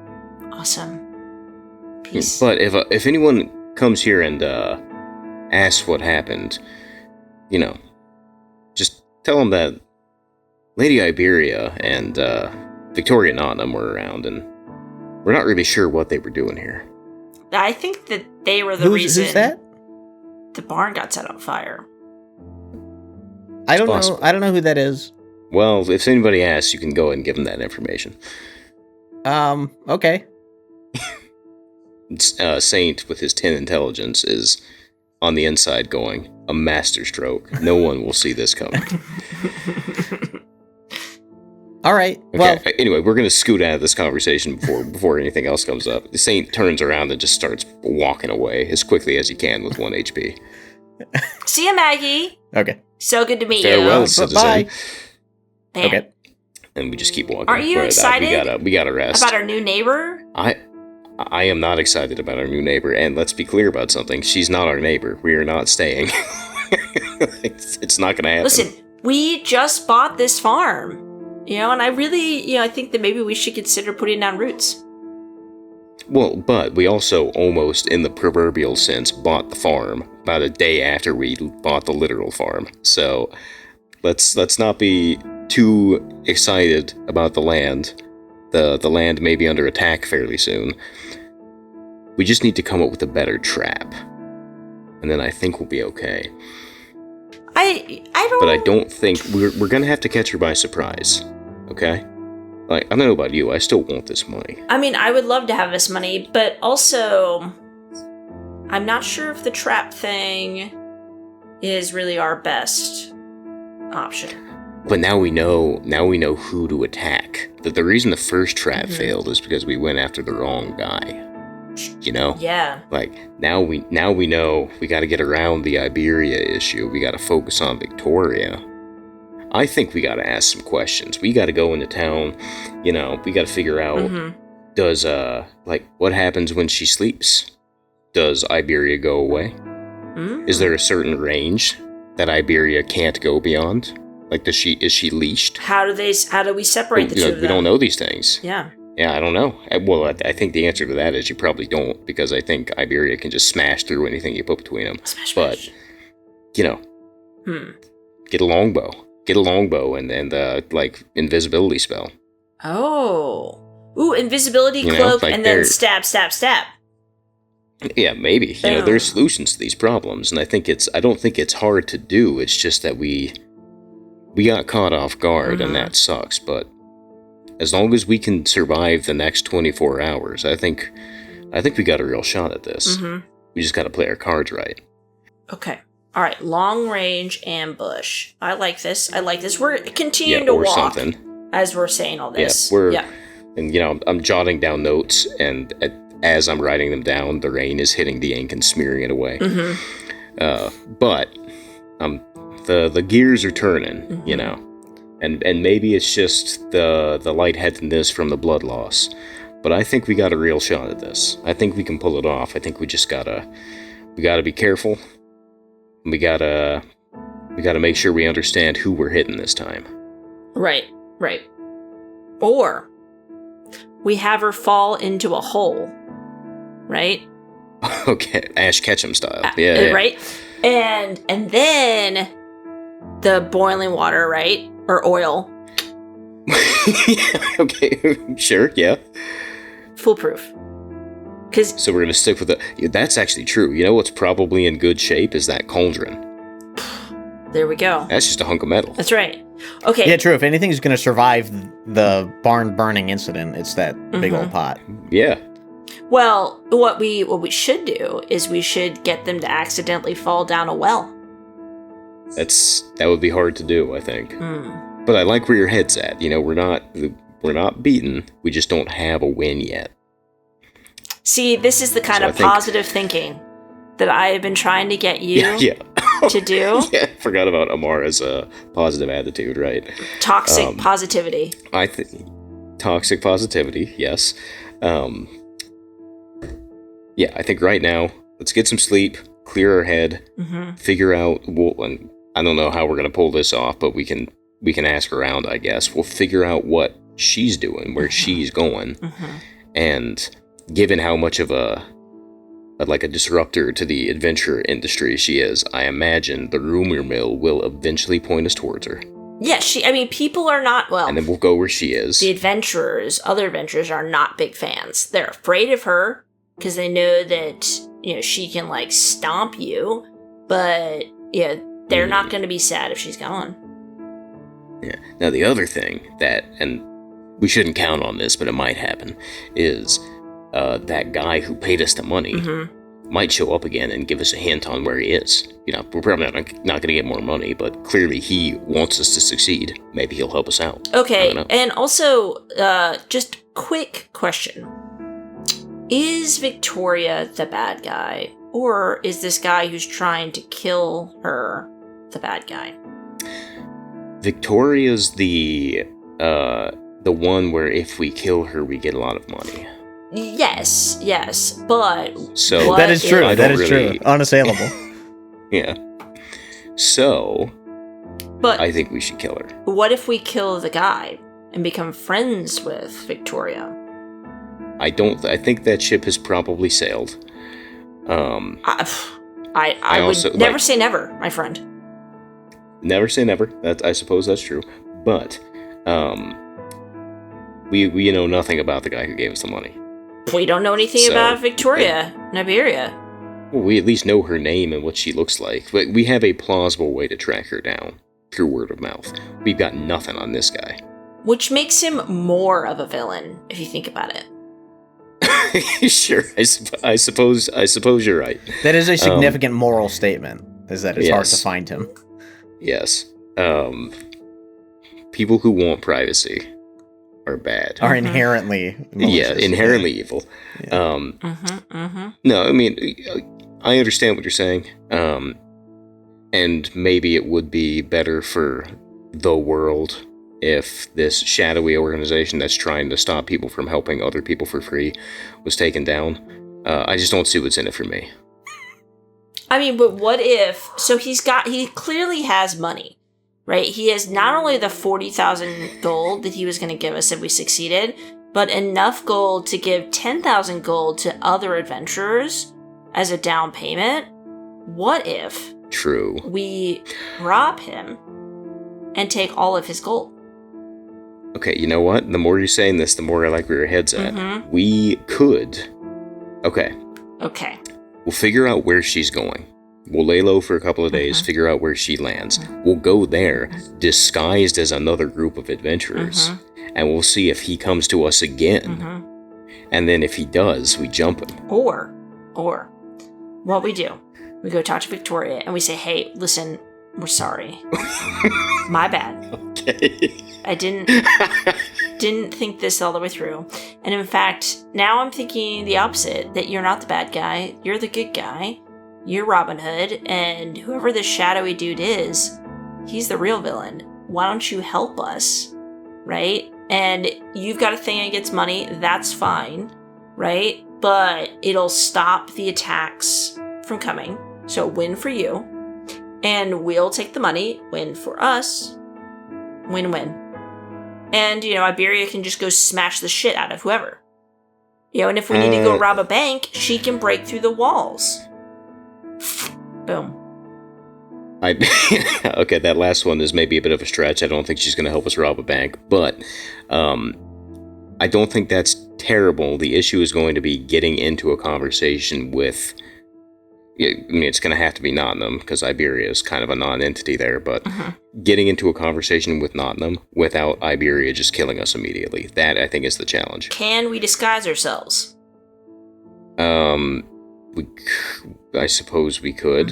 S2: Awesome. Peace.
S3: But if anyone comes here and asks what happened, just tell them that Lady Iberia and Victoria Nottingham were around, and we're not really sure what they were doing here.
S2: I think that they were the reason
S1: Who's that?
S2: the barn got set on fire.
S1: I don't know. I don't know who that is.
S3: Well, if anybody asks, you can go and give them that information.
S1: Okay.
S3: Saint, with his 10 intelligence, is on the inside going, a masterstroke. No one will see this coming.
S1: All right.
S3: Okay,
S1: Well,
S3: anyway, we're going to scoot out of this conversation before anything else comes up. The Saint turns around and just starts walking away as quickly as he can with 1 HP.
S2: See ya, Maggie.
S1: okay.
S2: So good to meet
S3: Farewell,
S2: you.
S3: citizen.
S1: Bye.
S2: Man,
S1: Okay.
S3: And we just keep walking.
S2: Aren't you
S3: Right,
S2: excited
S3: we gotta rest.
S2: about our new neighbor?
S3: I am not excited about our new neighbor, and let's be clear about something. She's not our neighbor. We are not staying. It's not gonna happen.
S2: Listen, we just bought this farm. And I really, I think that maybe we should consider putting down roots.
S3: Well, but we also almost, in the proverbial sense, bought the farm about a day after we bought the literal farm. So let's not be too excited about the land. The land may be under attack fairly soon. We just need to come up with a better trap, and then I think we'll be okay.
S2: I don't.
S3: But I don't think we're gonna have to catch her by surprise. Okay? Like, I don't know about you, I still want this money.
S2: I mean, I would love to have this money, but also, I'm not sure if the trap thing is really our best option.
S3: But now we know who to attack. That the reason the first trap failed is because we went after the wrong guy.
S2: Yeah.
S3: Like, now we know we gotta get around the Iberia issue. We gotta focus on Victoria. I think we gotta ask some questions. We gotta go into town, we gotta figure out, does, what happens when she sleeps? Does Iberia go away? Is there a certain range that Iberia can't go beyond? Like, is she leashed?
S2: How do we separate the two of them?
S3: We don't know these things.
S2: Yeah.
S3: Yeah, I don't know. Well, I think the answer to that is you probably don't, because I think Iberia can just smash through anything you put between them. But, get a longbow. Get a longbow and invisibility spell.
S2: Oh. Ooh, invisibility cloak and then stab, stab, stab.
S3: Yeah, maybe. There's solutions to these problems, and I don't think it's hard to do. It's just that we got caught off guard, and that sucks, but as long as we can survive the next 24 hours, I think we got a real shot at this. We just got to play our cards right.
S2: Okay. All right. Long range ambush. I like this. We're continuing to walk
S3: something.
S2: As we're saying all this.
S3: And I'm jotting down notes, and as I'm writing them down, the rain is hitting the ink and smearing it away. But the gears are turning, and maybe it's just the lightheadedness from the blood loss. But I think we got a real shot at this. I think we can pull it off. I think we just gotta be careful. We gotta make sure we understand who we're hitting this time.
S2: Right. Or we have her fall into a hole, right?
S3: Okay, Ash Ketchum style. Yeah.
S2: Right? And then the boiling water, right? Or oil.
S3: Okay, sure, yeah.
S2: Foolproof.
S3: So we're going to stick with that's actually true. You know what's probably in good shape is that cauldron.
S2: There we go.
S3: That's just a hunk of metal.
S2: That's right. Okay.
S1: Yeah, true. If anything's going to survive the barn burning incident, it's that big old pot.
S3: Yeah.
S2: Well, what we should do is we should get them to accidentally fall down a well.
S3: That would be hard to do, I think. But I like where your head's at. We're not beaten. We just don't have a win yet.
S2: See, this is the kind of positive thinking that I have been trying to get you to do.
S3: Yeah, I forgot about Amara's positive attitude, right?
S2: Toxic positivity.
S3: Toxic positivity, yes. Yeah, I think right now, let's get some sleep, clear our head, figure out. And I don't know how we're gonna pull this off, but we can ask around. I guess we'll figure out what she's doing, where she's going, and given how much of a disruptor to the adventure industry she is, I imagine the rumor mill will eventually point us towards her.
S2: Yeah, people are not, well...
S3: And then we'll go where she is.
S2: The other adventurers are not big fans. They're afraid of her, because they know that, she can, stomp you, but, they're not going to be sad if she's gone.
S3: Yeah. Now, the other thing and we shouldn't count on this, but it might happen, is that guy who paid us the money might show up again and give us a hint on where he is. We're probably not going to get more money, but clearly he wants us to succeed. Maybe he'll help us out.
S2: Okay, and also, just quick question. Is Victoria the bad guy, or is this guy who's trying to kill her the bad guy?
S3: Victoria's the one where if we kill her, we get a lot of money.
S2: Yes, but...
S3: So
S1: that is true, true. Unassailable.
S3: Yeah. So,
S2: but
S3: I think we should kill her.
S2: What if we kill the guy and become friends with Victoria?
S3: I think that ship has probably sailed.
S2: I would never say never, my friend.
S3: Never say never. I suppose that's true. But, we know nothing about the guy who gave us the money.
S2: We don't know anything about Victoria and Iberia.
S3: Well, we at least know her name and what she looks like. We have a plausible way to track her down through word of mouth. We've got nothing on this guy.
S2: Which makes him more of a villain, if you think about it.
S3: Sure, I suppose you're right.
S1: That is a significant moral statement, is that it's hard to find him.
S3: Yes. People who want privacy are bad.
S1: Are inherently malicious.
S3: Yeah, inherently evil. Yeah. No, I mean, I understand what you're saying. And maybe it would be better for the world if this shadowy organization that's trying to stop people from helping other people for free was taken down. I just don't see what's in it for me.
S2: I mean, but what if... So he clearly has money, right? He has not only the 40,000 gold that he was going to give us if we succeeded, but enough gold to give 10,000 gold to other adventurers as a down payment. What if...
S3: True.
S2: We rob him and take all of his gold?
S3: Okay, you know what? The more you're saying this, the more I like where your head's at. We could... Okay. We'll figure out where she's going. We'll lay low for a couple of days, figure out where she lands. We'll go there, disguised as another group of adventurers, and we'll see if he comes to us again. And then if he does, we jump him.
S2: Or, what we do, we go talk to Victoria, and we say, hey, listen, we're sorry. My bad.
S3: Okay.
S2: I didn't think this all the way through. And in fact, now I'm thinking the opposite, that you're not the bad guy, you're the good guy, you're Robin Hood, and whoever this shadowy dude is, he's the real villain. Why don't you help us, right? And you've got a thing against money, that's fine, right? But it'll stop the attacks from coming, so win for you, and we'll take the money, win for us, win-win. And, Iberia can just go smash the shit out of whoever. And if we need to go rob a bank, she can break through the walls. Boom.
S3: Okay, that last one is maybe a bit of a stretch. I don't think she's going to help us rob a bank, but I don't think that's terrible. The issue is going to be getting into a conversation with... I mean, it's going to have to be Nottingham, because Iberia is kind of a non-entity there, but getting into a conversation with Nottingham without Iberia just killing us immediately, that, I think, is the challenge.
S2: Can we disguise ourselves?
S3: I suppose we could.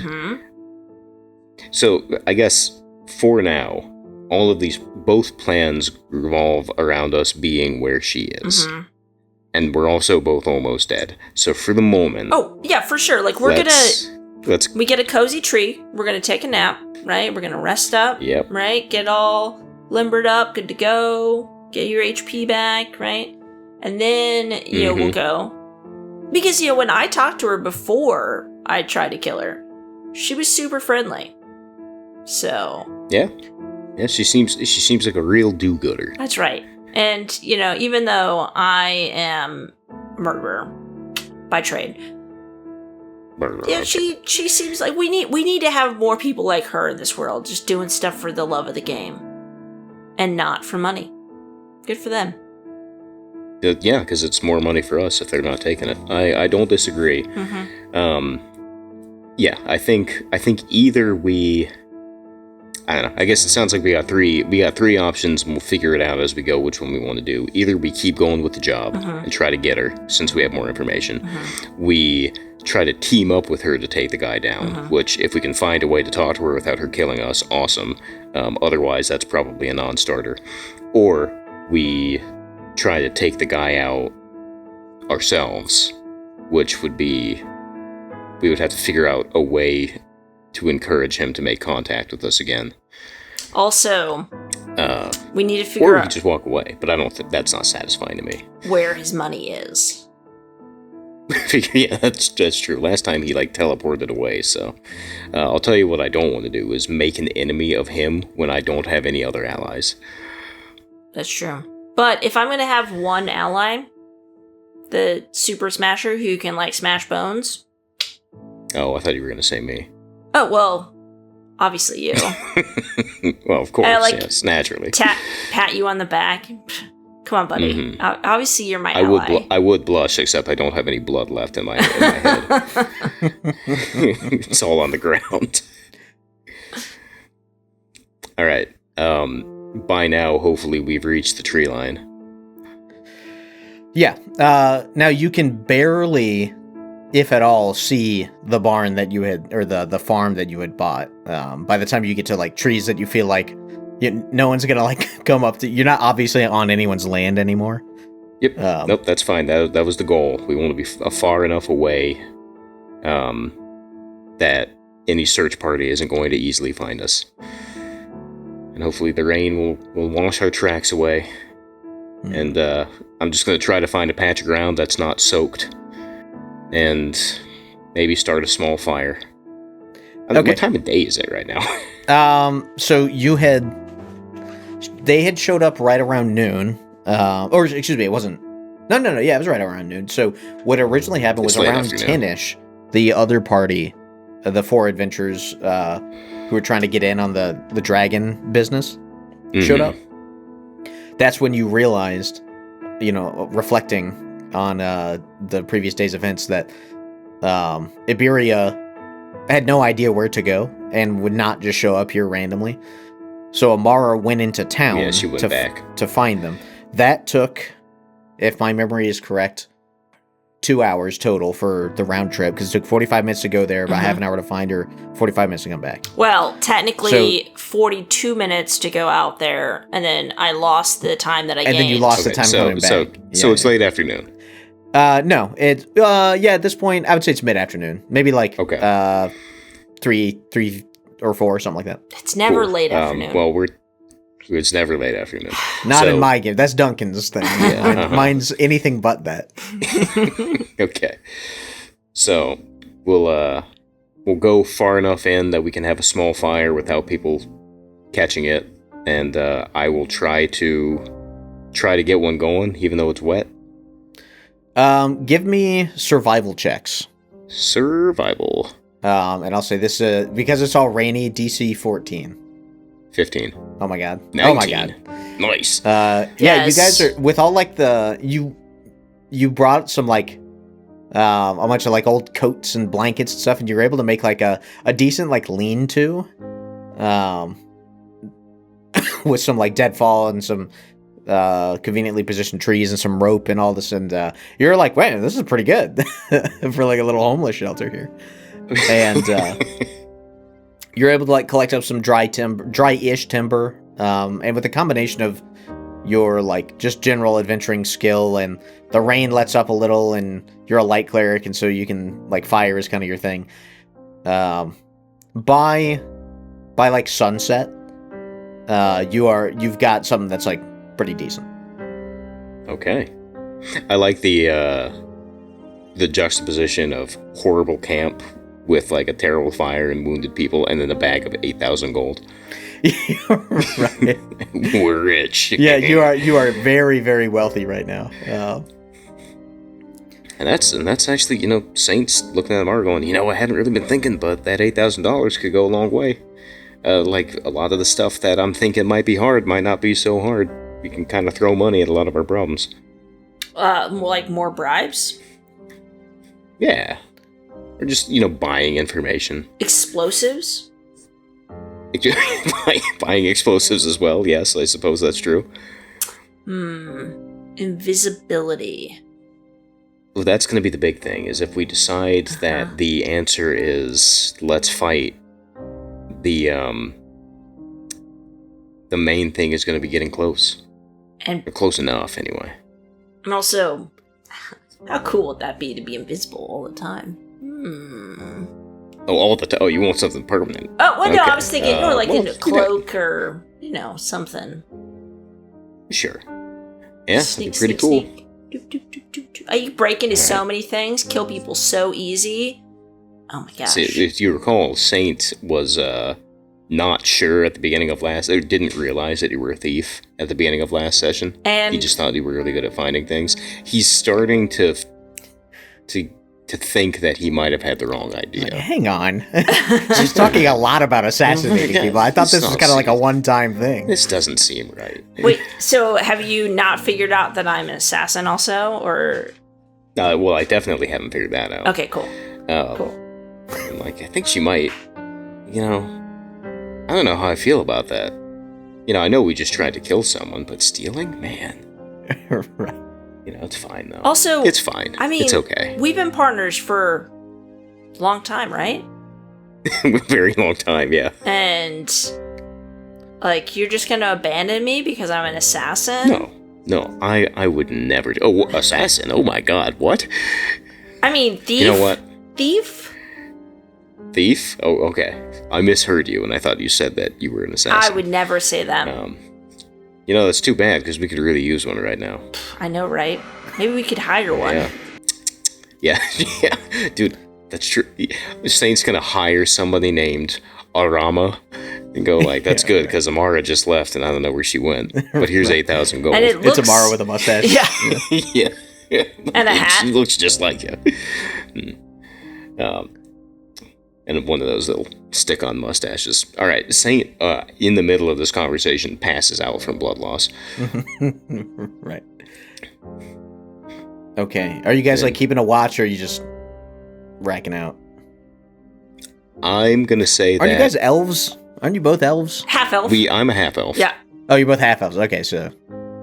S3: So, I guess, for now, all of these, both plans revolve around us being where she is. And we're also both almost dead. So for the moment...
S2: Oh, yeah, for sure. Like, we get a cozy tree. We're gonna take a nap, right? We're gonna rest up, right? Get all limbered up, good to go. Get your HP back, right? And then, we'll go. Because, when I talked to her before I tried to kill her, she was super friendly. So.
S3: Yeah. Yeah, she seems like a real do-gooder.
S2: That's right. And, even though I am a murderer by trade, she seems like we need to have more people like her in this world, just doing stuff for the love of the game. And not for money. Good for them.
S3: Yeah, because it's more money for us if they're not taking it. I don't disagree. Yeah, I think either we, I don't know. I guess it sounds like we got three options, and we'll figure it out as we go which one we want to do. Either we keep going with the job and try to get her since we have more information. We try to team up with her to take the guy down. Which, if we can find a way to talk to her without her killing us, awesome. Otherwise, that's probably a non-starter. Or we try to take the guy out ourselves, which would be, we would have to figure out a way to encourage him to make contact with us again.
S2: Also, we need to figure out...
S3: Or we could just walk away, but I don't think that's not satisfying to me.
S2: Where his money is.
S3: Yeah, that's true. Last time he, teleported away, so... I'll tell you what I don't want to do, is make an enemy of him when I don't have any other allies.
S2: That's true. But if I'm going to have one ally, the Super Smasher who can, smash bones...
S3: Oh, I thought you were going to say me.
S2: Oh, well, obviously you.
S3: Well, of course, yes, naturally.
S2: Pat you on the back. Come on, buddy. Obviously, you're my ally.
S3: I would blush, except I don't have any blood left in my head. It's all on the ground. All right. By now, hopefully, we've reached the tree line.
S1: Yeah. Now you can barely, if at all, see the barn that you had, or the farm that you had bought. By the time you get to trees that you feel like no one's gonna come up to, you're not obviously on anyone's land anymore.
S3: Yep. Nope, that's fine. That was the goal. We want to be far enough away that any search party isn't going to easily find us. And hopefully the rain will wash our tracks away. And I'm just going to try to find a patch of ground that's not soaked. And maybe start a small fire. Okay. What time of day is it right now?
S1: So they had showed up right around noon. Or excuse me, it wasn't. No, yeah, it was right around noon. So what originally happened was around 10-ish, the other party, the four adventurers who were trying to get in on the dragon business, showed up. That's when you realized, reflecting on the previous day's events, that Iberia had no idea where to go and would not just show up here randomly. So Amara went into town to find them. That took, if my memory is correct, 2 hours total for the round trip, because it took 45 minutes to go there, about half an hour to find her, 45 minutes to come back.
S2: Well, technically 42 minutes to go out there, and then I lost the time that I gained.
S1: And then you lost the time coming back.
S3: So it's late afternoon.
S1: No, it's at this point I would say it's mid-afternoon, maybe 3 or 4 or something like that.
S2: It's never late afternoon.
S3: It's never late afternoon.
S1: Not in my game. That's Duncan's thing. Yeah. Mine's anything but that.
S3: Okay. So we'll go far enough in that we can have a small fire without people catching it, and I will try to get one going, even though it's wet.
S1: Give me survival checks.
S3: Survival.
S1: And I'll say this because it's all rainy. DC 14.
S3: 15.
S1: Oh my god.
S3: 19.
S1: Oh my god.
S3: Nice.
S1: Yeah, yes. You guys are with all you brought some a bunch of old coats and blankets and stuff, and you were able to make a decent lean-to with some deadfall and some conveniently positioned trees and some rope and all this, and you're like, wait, this is pretty good for a little homeless shelter here. And you're able to collect up some dry-ish timber, and with a combination of your just general adventuring skill, and the rain lets up a little, and you're a light cleric, and so you can fire is kind of your thing. By sunset, you've got something that's pretty decent.
S3: Okay. I like the juxtaposition of horrible camp with like a terrible fire and wounded people, and then a bag of 8,000 gold.
S1: Right.
S3: We're rich.
S1: Yeah, you are very, very wealthy right now.
S3: And that's actually, Saints looking at Amara going, I hadn't really been thinking, but that $8,000 could go a long way. Like a lot of the stuff that I'm thinking might be hard might not be so hard. We can kind of throw money at a lot of our problems.
S2: Like more bribes?
S3: Yeah. Or just, buying information.
S2: Explosives?
S3: Buying explosives as well, yes, I suppose that's true.
S2: Invisibility.
S3: Well, that's going to be the big thing, is if we decide that the answer is let's fight, the main thing is going to be getting close. Or close enough, anyway.
S2: And also, how cool would that be to be invisible all the time?
S3: Oh, all the time? Oh, you want something permanent?
S2: Oh, well, no, I was thinking more like in a cloak
S3: yeah.
S2: or, something.
S3: Sure. Yeah,
S2: Sneak,
S3: that'd be pretty
S2: sneak,
S3: cool.
S2: Sneak. You break into so many things, kill people so easy. Oh my gosh.
S3: See, if you recall, Saint was not sure at the beginning of or didn't realize that you were a thief at the beginning of last session.
S2: And
S3: he just thought you were really good at finding things. He's starting to think that he might have had the wrong idea.
S1: Hang on. She's talking a lot about assassinating people. I thought this was kind of like a one-time thing.
S3: This doesn't seem right.
S2: Wait, so have you not figured out that I'm an assassin also, or?
S3: Well, I definitely haven't figured that out.
S2: Okay, cool.
S3: Cool. I think she might, I don't know how I feel about that. I know we just tried to kill someone, but stealing? Man.
S1: Right.
S3: It's fine, though.
S2: Also,
S3: it's fine.
S2: I mean,
S3: it's okay.
S2: We've been partners for a long time, right?
S3: Very long time, yeah.
S2: And, you're just gonna abandon me because I'm an assassin?
S3: No, I would never. Oh, assassin? Oh my god, what?
S2: I mean, thief?
S3: You know what?
S2: Thief?
S3: Thief? Oh, okay. I misheard you, and I thought you said that you were an assassin.
S2: I would never say that.
S3: That's too bad, because we could really use one right now.
S2: I know, right? Maybe we could hire one.
S3: Yeah, dude, that's true. Saint's gonna hire somebody named Arama and go that's good, because Amara just left, and I don't know where she went. But here's 8,000 gold.
S2: And
S1: it's Amara with a mustache.
S3: Yeah.
S2: And a hat.
S3: She looks just like you. And one of those little stick-on mustaches. All right, Saint, in the middle of this conversation, passes out from blood loss.
S1: Right. Okay. Are you guys keeping a watch, or are you just racking out?
S3: I'm gonna say
S1: Aren't you guys elves? Aren't you both elves?
S2: Half elf.
S3: I'm a half elf.
S2: Yeah.
S1: Oh, you're both half elves. Okay, so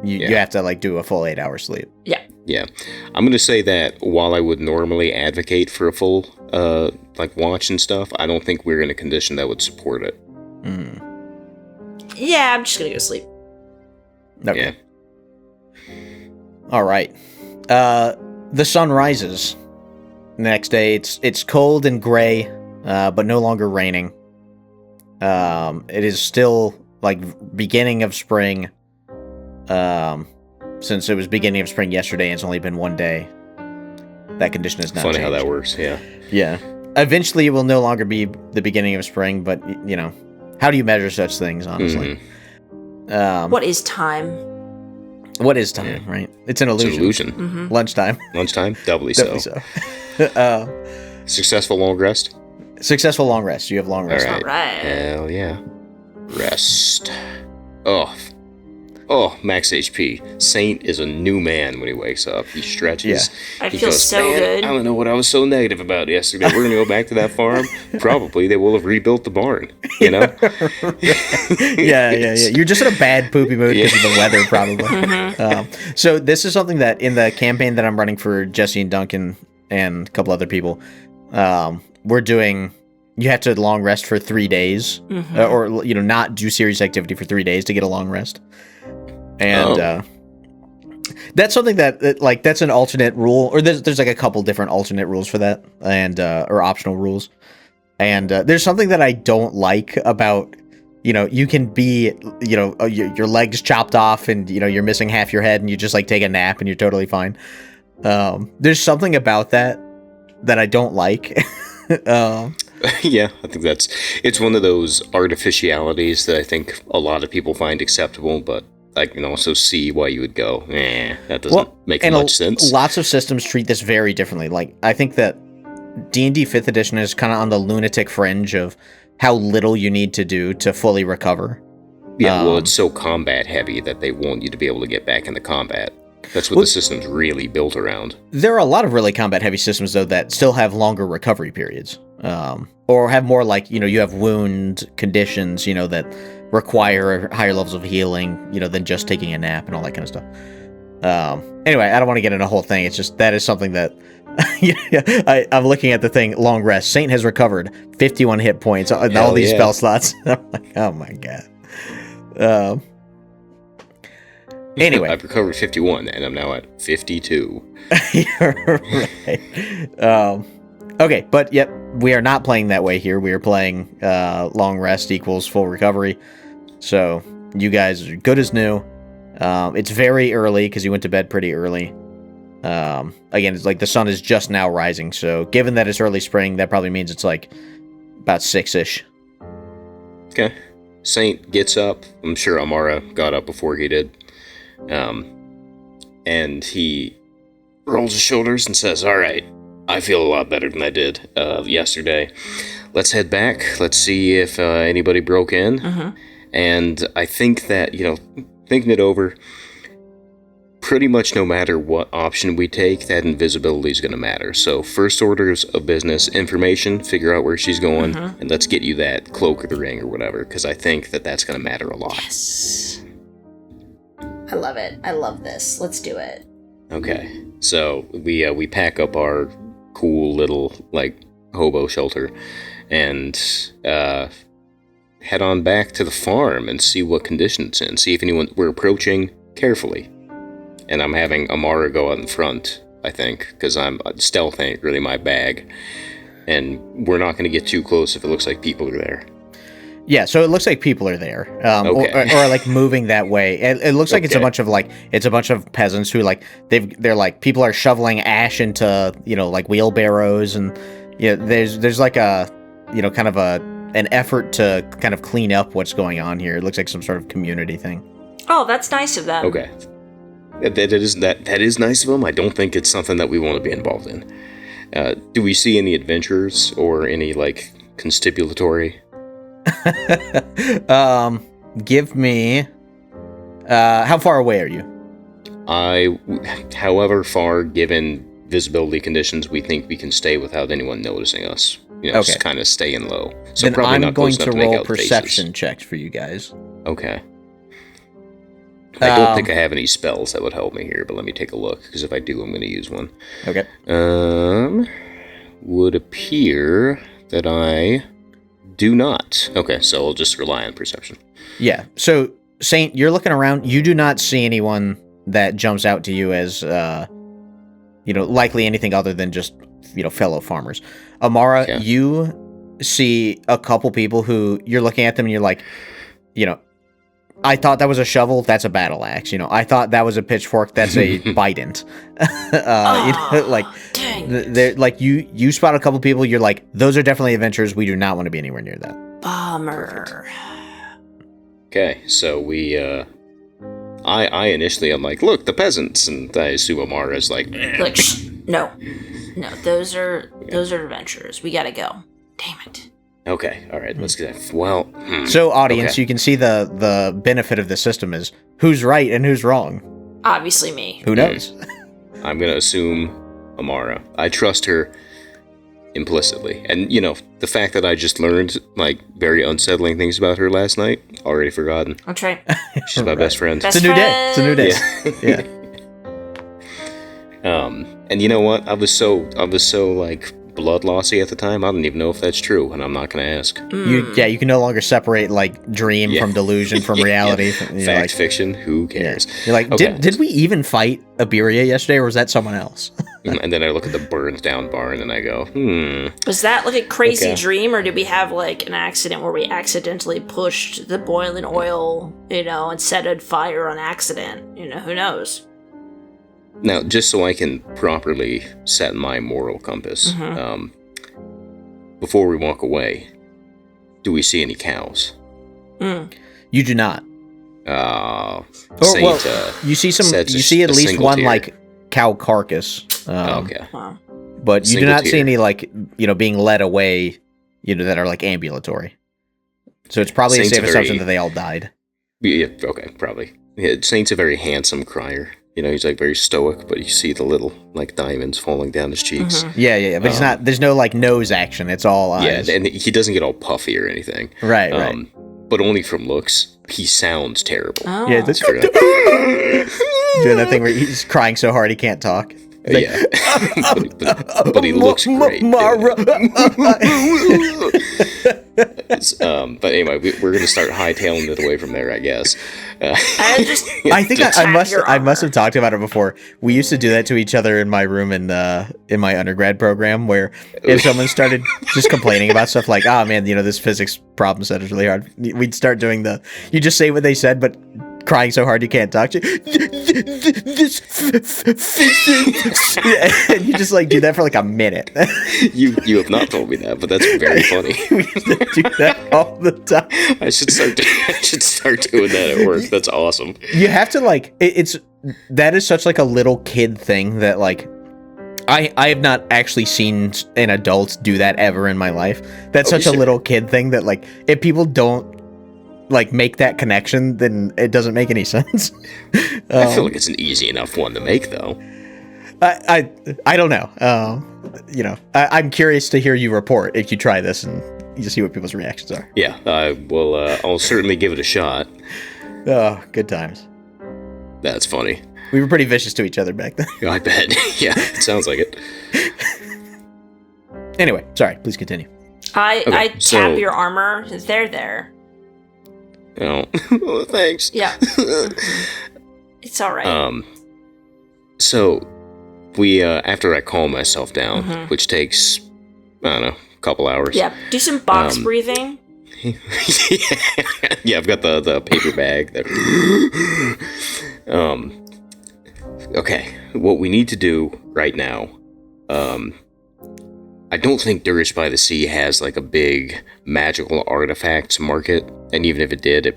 S1: you have to do a full 8-hour sleep.
S2: Yeah.
S3: Yeah. I'm gonna say that while I would normally advocate for a full watch and stuff, I don't think we're in a condition that would support it.
S2: Yeah, I'm just gonna go sleep.
S1: Okay. Yeah. All right. The sun rises. The next day, it's cold and gray, but no longer raining. It is still beginning of spring. Since it was beginning of spring yesterday, it's only been one day. That condition is not
S3: funny
S1: changed.
S3: How that works. Yeah.
S1: Yeah. Eventually, it will no longer be the beginning of spring, but how do you measure such things? Honestly.
S2: What is time?
S1: What is time? Right. It's an illusion.
S3: It's an illusion.
S2: Mm-hmm.
S1: Lunchtime.
S3: Doubly
S1: so.
S3: Successful long rest.
S1: Successful long rest. You have long rest.
S2: All right.
S3: Hell yeah. Rest. Oh, max HP. Saint is a new man when he wakes up. He stretches.
S2: Yeah. I feel so good.
S3: I don't know what I was so negative about yesterday. We're going to go back to that farm. Probably they will have rebuilt the barn,
S1: Yeah. You're just in a bad poopy mood because of the weather, probably. So this is something that in the campaign that I'm running for Jesse and Duncan and a couple other people, we're doing... You have to long rest for 3 days, or not do serious activity for 3 days to get a long rest. And that's something that that's an alternate rule, or there's a couple different alternate rules for that, and or optional rules. And there's something that I don't like about you can be, your legs chopped off and, you're missing half your head and you just like take a nap and you're totally fine. There's something about that I don't like.
S3: Yeah, I think it's one of those artificialities that I think a lot of people find acceptable, but I can also see why you would go, that doesn't make much sense.
S1: Lots of systems treat this very differently. Like, I think that D&D 5th edition is kind of on the lunatic fringe of how little you need to do to fully recover.
S3: Yeah, well, it's so combat heavy that they want you to be able to get back into combat. That's what the system's really built around.
S1: There are a lot of really combat-heavy systems, though, that still have longer recovery periods. Or have more, like, you have wound conditions, that require higher levels of healing, than just taking a nap and all that kind of stuff. Anyway, I don't want to get into a whole thing. It's just, that is something that... I'm looking at the thing, long rest. Saint has recovered 51 hit points on all these spell slots. I'm like, oh my god. Anyway,
S3: I've recovered 51, and I'm now at 52.
S1: Right. Okay, but yep, we are not playing that way here. We are playing long rest equals full recovery. So you guys are good as new. It's very early because you went to bed pretty early. Again, it's like the sun is just now rising. So given that it's early spring, that probably means it's like about 6-ish.
S3: Okay. Saint gets up. I'm sure Amara got up before he did. And he rolls his shoulders and says, all right, I feel a lot better than I did yesterday. Let's head back. Let's see if anybody broke in.
S2: Mm-hmm.
S3: And I think that, thinking it over, pretty much no matter what option we take, that invisibility is going to matter. So first orders of business, information, figure out where she's going, and let's get you that cloak or the ring or whatever, because I think that that's going to matter a lot.
S2: Yes. I love it. I love this. Let's do it.
S3: Okay, so we pack up our cool little, like, hobo shelter and head on back to the farm and see what condition it's in. See if we're approaching carefully. And I'm having Amara go out in front, I think, because stealth ain't really my bag. And we're not going to get too close if it looks like people are there.
S1: Yeah, so it looks like people are there,
S3: Okay.
S1: or like moving that way. It looks like it's a bunch of peasants who like they're like people are shoveling ash into like wheelbarrows, and there's like a kind of an effort to kind of clean up what's going on here. It looks like some sort of community thing.
S2: Oh, that's nice of them.
S3: Okay, that is nice of them. I don't think it's something that we want to be involved in. Do we see any adventures or any like constipulatory?
S1: Give me how far away are you?
S3: However far, given visibility conditions, we think we can stay without anyone noticing us. Just kind of staying low. So
S1: then
S3: probably
S1: I'm
S3: not
S1: going
S3: close enough
S1: to
S3: make
S1: roll
S3: out
S1: perception
S3: faces.
S1: checks for you guys.
S3: Okay. I don't think I have any spells that would help me here, but let me take a look, because if I do, I'm going to use one.
S1: Okay.
S3: Would appear that I do not. Okay, so I'll just rely on perception.
S1: Yeah. So, Saint, you're looking around. You do not see anyone that jumps out to you as, likely anything other than just, fellow farmers. Amara, you see a couple people who you're looking at them and you're like, I thought that was a shovel. That's a battle axe. I thought that was a pitchfork. That's a bident. They're like you spot a couple people. You're like, those are definitely adventurers. We do not want to be anywhere near that.
S2: Bummer.
S3: Okay, so we, I initially I'm like, look, the peasants, and I assume Amara's like,
S2: like, no, those are adventurers. We gotta go. Damn it.
S3: Okay, all right, let's get. Well,
S1: so audience, you can see the benefit of the system is who's right and who's wrong.
S2: Obviously, me.
S1: Who knows?
S3: I'm gonna assume Amara. I trust her implicitly, and the fact that I just learned like very unsettling things about her last night, already forgotten.
S2: That's right.
S3: She's my best friend.
S1: It's a new day. It's a new day. Yeah.
S3: And you know what? I was so like blood lossy at the time. I don't even know if that's true, and I'm not going to ask.
S1: You can no longer separate like dream from delusion from reality.
S3: Yeah. Fact, fiction, who cares?
S1: Yeah. You're like, did we even fight Iberia yesterday, or was that someone else?
S3: And then I look at the burned down barn and I go,
S2: Was that like a crazy dream, or did we have like an accident where we accidentally pushed the boiling oil, and set a fire on accident? Who knows?
S3: Now, just so I can properly set my moral compass, before we walk away, do we see any cows?
S1: You do not. You see some. You see at least one
S3: tier.
S1: like cow carcass.
S3: Okay.
S2: Wow.
S1: But you do not see any like being led away, that are like ambulatory. So it's probably a safe assumption that they all died.
S3: Yeah. Okay. Probably. Yeah, Saint's a very handsome crier. He's like very stoic, but you see the little like diamonds falling down his cheeks.
S1: Yeah. But he's not. There's no like nose action. It's all eyes.
S3: Yeah, and he doesn't get all puffy or anything.
S1: Right.
S3: But only from looks. He sounds terrible.
S2: Oh.
S1: Yeah, that's doing that thing where he's crying so hard he can't talk. Like,
S3: but he looks great. But anyway, we're going to start hightailing it away from there, I guess.
S1: I think I must have talked about it before. We used to do that to each other in my room in my undergrad program, where if someone started just complaining about stuff like, oh man, this physics problem set is really hard, we'd start doing you just say what they said, but crying so hard you can't talk to this physics. And you just like do that for like a minute.
S3: You have not told me that, but that's very funny.
S1: We used to do that all the time.
S3: I should start doing that at work. That's awesome.
S1: You have to like that is such like a little kid thing that like I have not actually seen an adult do that ever in my life. That's such a little kid thing that like if people don't like make that connection, then it doesn't make any sense.
S3: I feel like it's an easy enough one to make, though.
S1: I don't know. I'm curious to hear you report if you try this and you see what people's reactions are.
S3: Yeah, I'll certainly give it a shot.
S1: Oh, good times.
S3: That's funny.
S1: We were pretty vicious to each other back then.
S3: I bet. Yeah, it sounds like it.
S1: Anyway, sorry. Please continue.
S2: I tap your armor. They're there.
S3: Oh, thanks.
S2: Yeah. It's all right.
S3: So we after I calm myself down, which takes I don't know, a couple hours.
S2: Yeah. Do some box breathing.
S3: Yeah, I've got the paper bag there. Okay, what we need to do right now, I don't think Durish by the Sea has like a big magical artifacts market, and even if it did,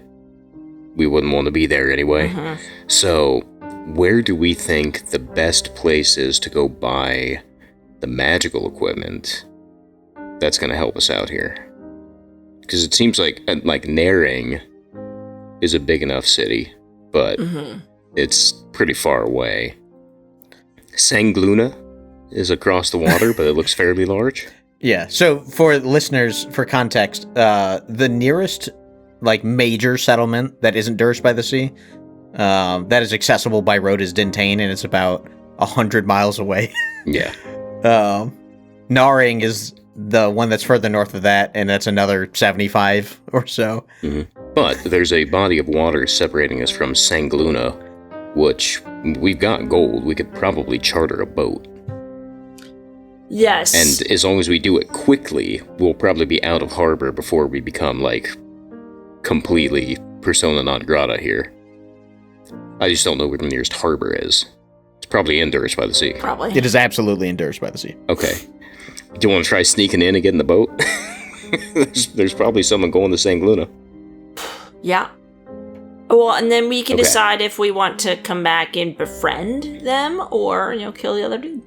S3: we wouldn't want to be there anyway. So, where do we think the best place is to go buy the magical equipment that's going to help us out here? Because it seems like Naring is a big enough city, but it's pretty far away. Sangluna is across the water, but it looks fairly large.
S1: Yeah, so for listeners, for context, the nearest like major settlement that isn't Durish by the Sea, that is accessible by road is Dintain, and it's about 100 miles away.
S3: Yeah.
S1: Naring is the one that's further north of that, and that's another 75 or so.
S3: But there's a body of water separating us from Sangluna, which we've got gold. We could probably charter a boat.
S2: Yes.
S3: And as long as we do it quickly, we'll probably be out of harbor before we become, like, completely persona non grata here. I just don't know where the nearest harbor is. It's probably in Durish by the Sea.
S2: Probably.
S1: It is absolutely in Durish by the Sea.
S3: Okay. Do you want to try sneaking in and get in the boat? there's probably someone going to Sangluna.
S2: Yeah. Well, and then we can decide if we want to come back and befriend them or, kill the other dude.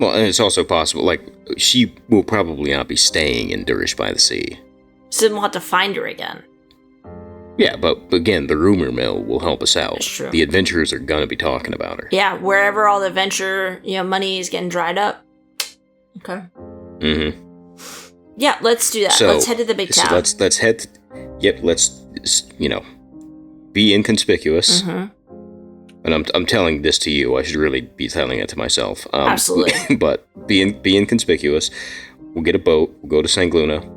S3: Well, and it's also possible, like, she will probably not be staying in Durish by the Sea.
S2: So then we'll have to find her again.
S3: Yeah, but again, the rumor mill will help us out.
S2: That's true.
S3: The adventurers are gonna be talking about her.
S2: Yeah, wherever all the venture, money is getting dried up. Okay. Yeah, let's do that.
S3: So,
S2: let's head to the big town.
S3: Let's head. Let's be inconspicuous. and I'm telling this to you. I should really be telling it to myself.
S2: Absolutely.
S3: But be inconspicuous. We'll get a boat. We'll go to Sangluna.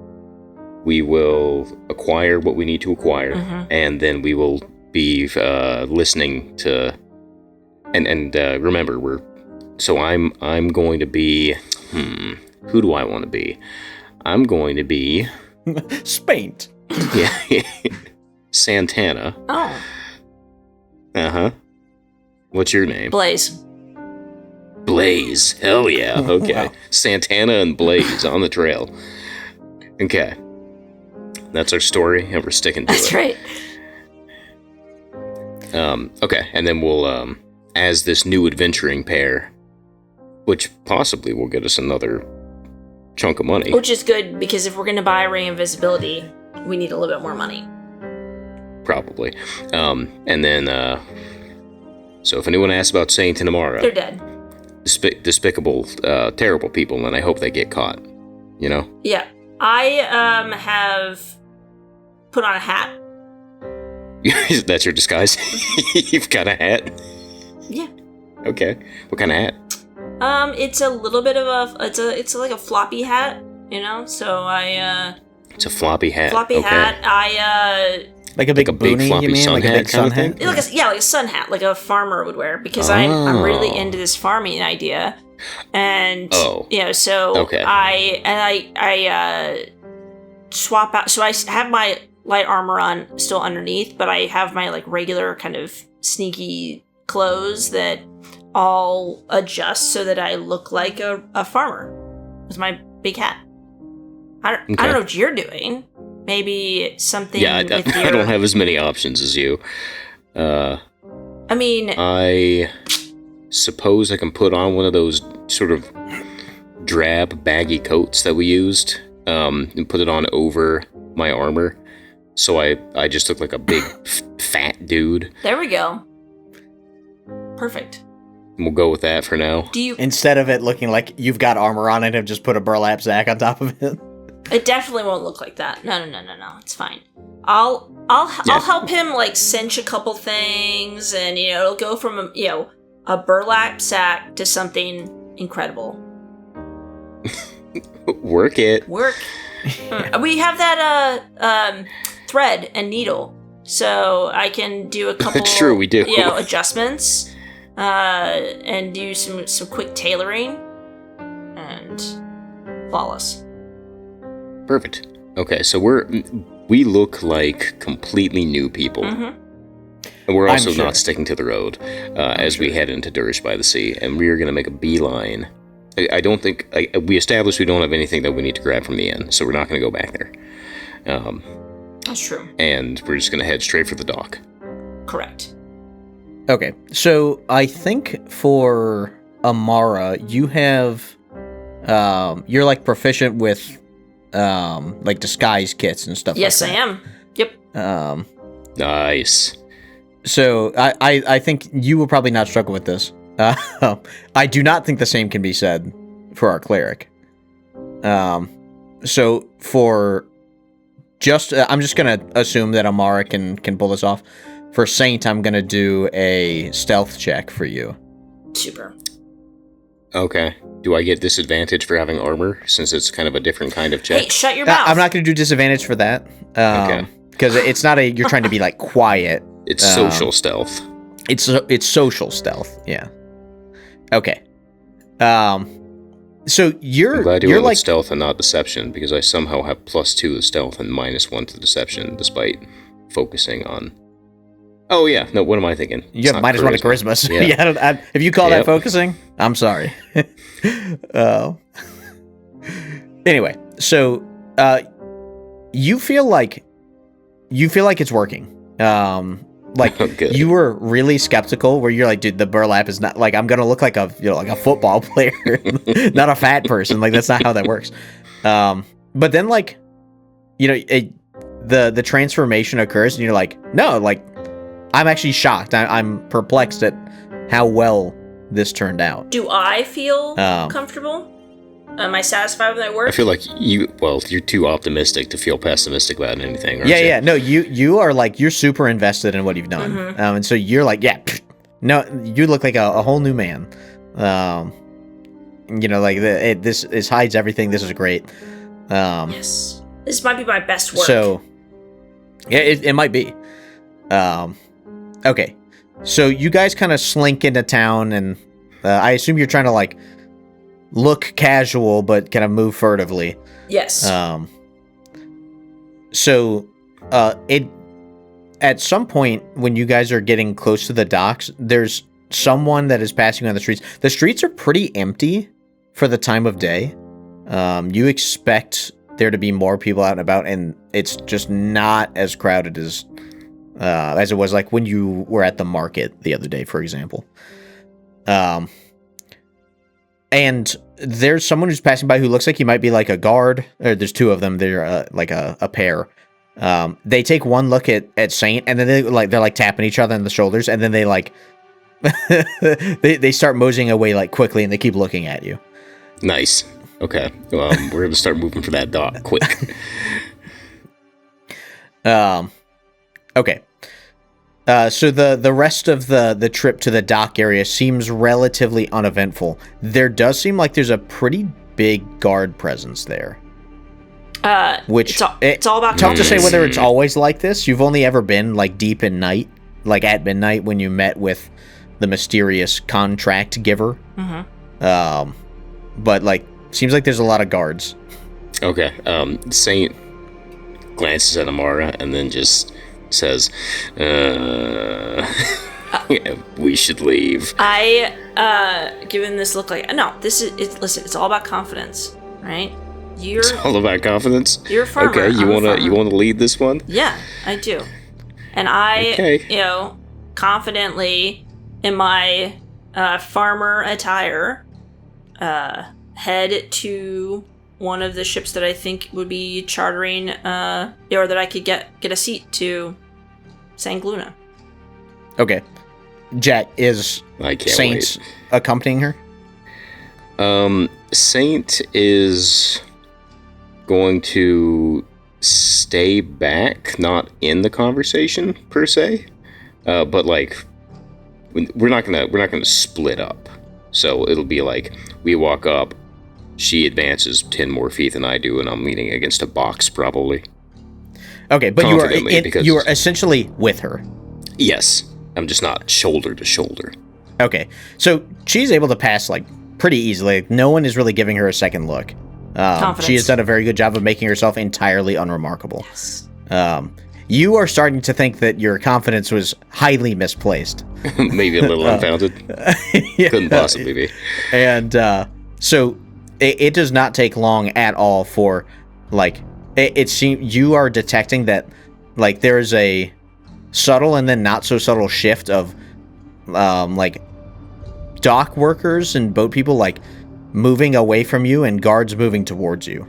S3: We will acquire what we need to acquire, and then we will be listening to. And remember, I'm going to be. Who do I want to be? I'm going to be
S1: Spaint.
S3: Yeah, Santana.
S2: Oh.
S3: What's your name?
S2: Blaze.
S3: Blaze. Hell yeah. Okay.
S1: Wow.
S3: Santana and Blaze on the trail. Okay. That's our story, and we're sticking to
S2: That's
S3: it.
S2: right.
S3: Okay, and then we'll, as this new adventuring pair, which possibly will get us another chunk of money.
S2: Which is good, because if we're going to buy a ring of invisibility, we need a little bit more money.
S3: Probably. And then, so if anyone asks about Saint and Amara,
S2: They're dead.
S3: Despicable, terrible people, and I hope they get caught. You know?
S2: Yeah. I have put on a hat.
S3: That's your disguise? You've got a hat?
S2: Yeah.
S3: Okay. What kind of hat?
S2: It's a little bit of it's like a floppy hat, you know? So
S3: It's a floppy hat.
S2: floppy hat. I
S1: Like a big boonie,
S3: floppy
S1: you mean?
S3: sun
S1: Like a
S3: hat
S1: big
S3: kind of
S1: sun
S3: thing?
S1: hat?
S2: like a sun hat, like a farmer would wear, because I'm really into this farming idea. And you know, so
S3: Okay.
S2: I swap out. So I have my light armor on still underneath, but I have my like regular kind of sneaky clothes that all adjust so that I look like a farmer with my big hat. I don't know what you're doing. Maybe something.
S3: Yeah,
S2: with
S3: I don't have as many options as you.
S2: I mean,
S3: I suppose I can put on one of those sort of drab, baggy coats that we used, and put it on over my armor, so I just look like a big, fat dude.
S2: there we go. Perfect.
S3: We'll go with that for now.
S2: Do you?
S1: Instead of it looking like you've got armor on it and just put a burlap sack on top of it.
S2: It definitely won't look like that. No. It's fine. I'll help him like cinch a couple things, and you know, it'll go from a burlap sack to something incredible.
S3: Work it.
S2: Work. We have that thread and needle, so I can do a couple.
S3: That's true, we do.
S2: Adjustments, and do some quick tailoring, and flawless.
S3: Perfect. Okay, so we look like completely new people. And we're also not sticking to the road as we head into Durish by the Sea, and we are going to make a beeline. I don't think... we established we don't have anything that we need to grab from the inn, so we're not going to go back there.
S2: That's true.
S3: And we're just going to head straight for the dock.
S2: Correct.
S1: Okay, so I think for Amara, you have... you're like proficient with like disguise kits and stuff
S2: Yes,
S1: like that.
S2: I am. Yep.
S3: Nice.
S1: So I think you will probably not struggle with this. I do not think the same can be said for our cleric. So for just I'm just gonna assume that Amara can pull this off. For Saint, I'm gonna do a stealth check for you.
S2: Super.
S3: Okay. Do I get disadvantage for having armor, since it's kind of a different kind of check?
S2: Hey, shut your mouth.
S1: I'm not gonna do disadvantage for that.
S3: Okay.
S1: Because it's not you're trying to be like quiet.
S3: It's social stealth.
S1: It's social stealth. Yeah. Okay. So
S3: I'm glad you
S1: you're
S3: went
S1: like
S3: with stealth and not deception, because I somehow have +2 to stealth and -1 to deception, despite focusing on... Oh, yeah. No, what am I thinking?
S1: you have -1 to charisma. So
S3: Yeah.
S1: If you call that focusing, I'm sorry. Anyway, so you feel like it's working. Like
S3: Good.
S1: you were really skeptical, where you're like, dude, the burlap is not like I'm gonna look like a like a football player, not a fat person. Like that's not how that works. But then like, the transformation occurs, and you're like, no, like I'm actually shocked. I'm perplexed at how well this turned out.
S2: Do I feel comfortable? Am I satisfied with my work?
S3: I feel like you're too optimistic to feel pessimistic about anything. Aren't you?
S1: Yeah. No, you are like, you're super invested in what you've done. And so you're like, yeah, No, you look like a whole new man. Like this hides everything. This is great.
S2: Yes, this might be my best work.
S1: So, yeah, it might be. Okay, so you guys kind of slink into town, and I assume you're trying to like look casual, but kind of move furtively.
S2: Yes.
S1: So, at some point when you guys are getting close to the docks, there's someone that is passing on the streets. The streets are pretty empty for the time of day. You expect there to be more people out and about, and it's just not as crowded as it was like when you were at the market the other day, for example. And there's someone who's passing by who looks like he might be like a guard. Or there's two of them. They're like a pair. They take one look at Saint, and then they're like tapping each other on the shoulders, and then they like they start moseying away like quickly, and they keep looking at you.
S3: Nice. Okay. We're gonna start moving for that dock quick.
S1: Okay. So the rest of the trip to the dock area seems relatively uneventful. There does seem like there's a pretty big guard presence there. Which
S2: it's all about
S1: tough to say whether it's always like this. You've only ever been like deep in night, like at midnight when you met with the mysterious contract giver. Mm-hmm. But like seems like there's a lot of guards.
S3: Okay. Saint glances at Amara and then just says, we should leave.
S2: I give him this look like, no, listen, it's all about confidence, right?
S3: It's all about confidence?
S2: You're a farmer.
S3: Okay, you wanna lead this one?
S2: Yeah, I do. And I, confidently in my farmer attire, head to one of the ships that I think would be chartering, or that I could get a seat to Sangluna.
S1: Okay. Jack, is Saint accompanying her?
S3: Saint is going to stay back, not in the conversation per se, but like we're not gonna split up. So it'll be like we walk up, she advances 10 more feet than I do, and I'm leaning against a box probably. Okay, but
S1: you are essentially with her.
S3: Yes, I'm just not shoulder to shoulder.
S1: Okay, so she's able to pass like pretty easily. No one is really giving her a second look. She has done a very good job of making herself entirely unremarkable.
S2: Yes.
S1: You are starting to think that your confidence was highly misplaced.
S3: Maybe a little unfounded. Yeah. Couldn't possibly be.
S1: And so it does not take long at all for, like, it seems you are detecting that, like, there is a subtle and then not so subtle shift of, like, dock workers and boat people, like, moving away from you and guards moving towards you.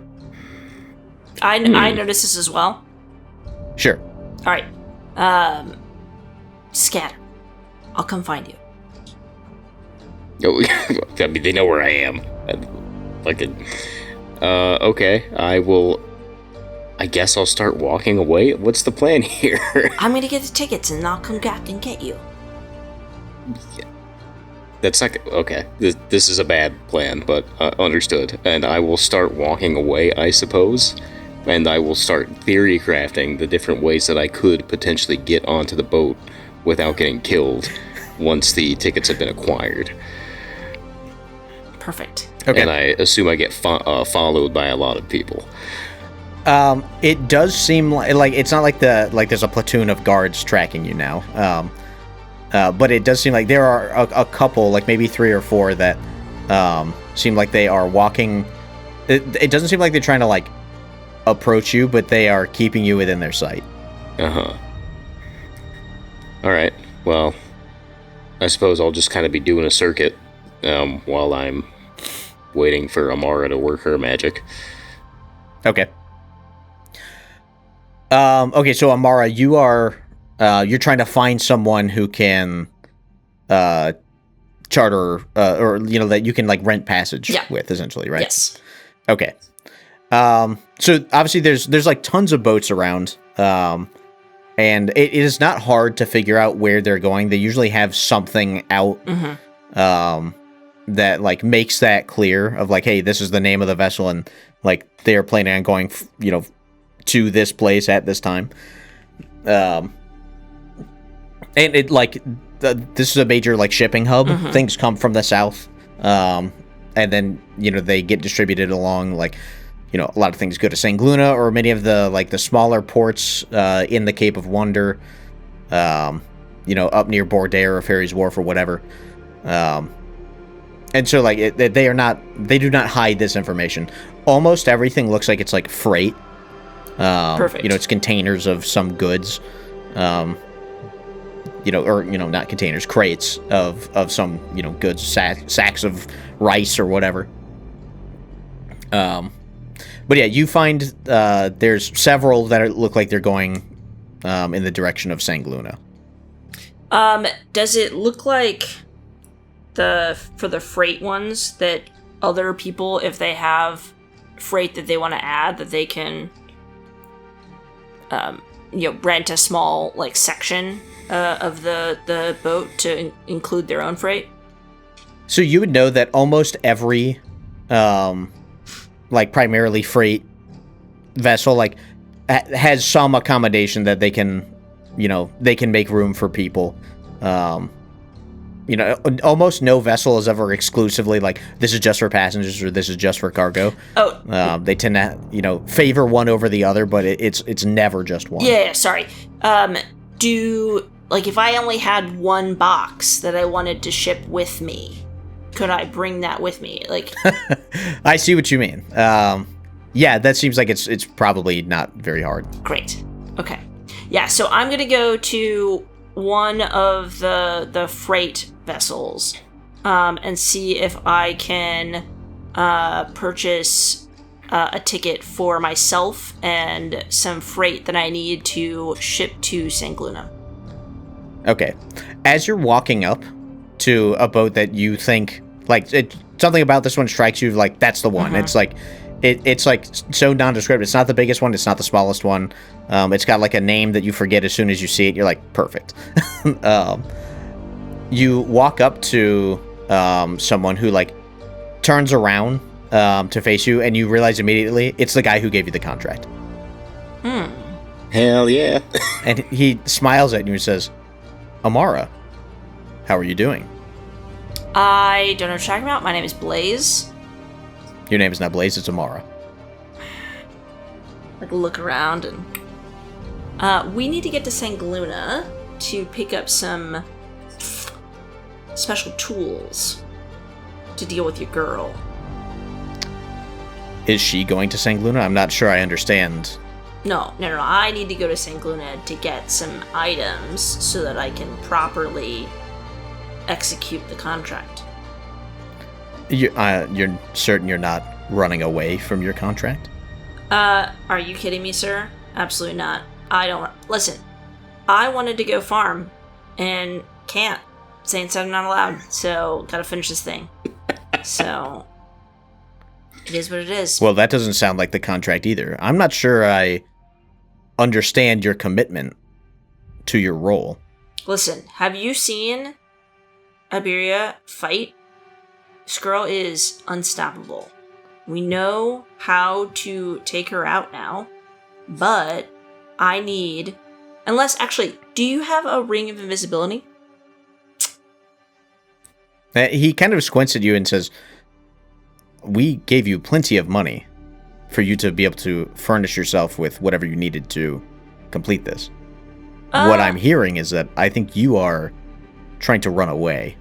S2: I notice this as well.
S1: Sure.
S2: All right. Scatter. I'll come find you.
S3: I mean, they know where I am. Okay, I will. I guess I'll start walking away. What's the plan here?
S2: I'm gonna get the tickets and I'll come back and get you.
S3: Yeah. That's not okay. This is a bad plan, but understood. And I will start walking away, I suppose. And I will start theory crafting the different ways that I could potentially get onto the boat without getting killed once the tickets have been acquired.
S2: Perfect.
S3: Okay. And I assume I get followed by a lot of people.
S1: It does seem like it's not like there's a platoon of guards tracking you now. But it does seem like there are a couple, like maybe 3 or 4 that seem like they are walking. It doesn't seem like they're trying to like approach you, but they are keeping you within their sight.
S3: Uh-huh. All right. Well, I suppose I'll just kind of be doing a circuit while I'm waiting for Amara to work her magic.
S1: Okay. Okay, so Amara, you are you're trying to find someone who can charter or that you can like rent passage with, essentially, right?
S2: Yes.
S1: Okay. So obviously there's like tons of boats around, and and it is not hard to figure out where they're going. They usually have something out that like makes that clear of like, hey, this is the name of the vessel, and like they're planning on going, to this place at this time. And it like this is a major like shipping hub. Things come from the south, and then they get distributed along like. A lot of things go to Sangluna or many of the like the smaller ports in the Cape of Wonder, up near Bordeaux or Ferry's Wharf or whatever. And so like they do not hide this information. Almost everything looks like it's like freight.
S2: Perfect.
S1: It's containers of some goods. Not containers, crates of some goods, sacks of rice or whatever. But yeah, you find there's several that look like they're going in the direction of Sangluna.
S2: Does it look like for the freight ones that other people, if they have freight that they want to add, that they can, rent a small like section of the boat to include their own freight?
S1: So you would know that almost every like primarily freight vessel like has some accommodation that they can make room for people. Almost no vessel is ever exclusively like this is just for passengers or this is just for cargo. They tend to favor one over the other, but it's never just one.
S2: Yeah, sorry. If I only had one box that I wanted to ship with me, could I bring that with me? Like,
S1: I see what you mean. Yeah, that seems like it's probably not very hard.
S2: Great. Okay. Yeah, so I'm gonna go to one of the freight vessels, and see if I can purchase a ticket for myself and some freight that I need to ship to Sangluna.
S1: Okay. As you're walking up to a boat that you think like something about this one strikes you like that's the one. It's like it's like so nondescript. It's not the biggest one. It's not the smallest one. It's got like a name that you forget as soon as you see it. You're like perfect. You walk up to someone who like turns around to face you, and you realize immediately it's the guy who gave you the contract.
S3: Hell yeah.
S1: And he smiles at you and says, Amara, how are you doing?
S2: I don't know what you're talking about. My name is Blaze.
S1: Your name is not Blaze, it's Amara.
S2: Like, look around and... we need to get to Sangluna to pick up some special tools to deal with your girl.
S1: Is she going to Sangluna? I'm not sure I understand.
S2: No. I need to go to Sangluna to get some items so that I can properly execute the contract.
S1: You're certain you're not running away from your contract?
S2: Are you kidding me, sir? Absolutely not. Listen, I wanted to go farm and can't. Saying so I'm not allowed, so gotta finish this thing. So, it is what it is.
S1: Well, that doesn't sound like the contract either. I'm not sure I understand your commitment to your role.
S2: Listen, have you seen Iberia fight? This girl is unstoppable. We know how to take her out now, but I need... Actually, do you have a ring of invisibility?
S1: He kind of squints at you and says, we gave you plenty of money for you to be able to furnish yourself with whatever you needed to complete this. What I'm hearing is that I think you are trying to run away.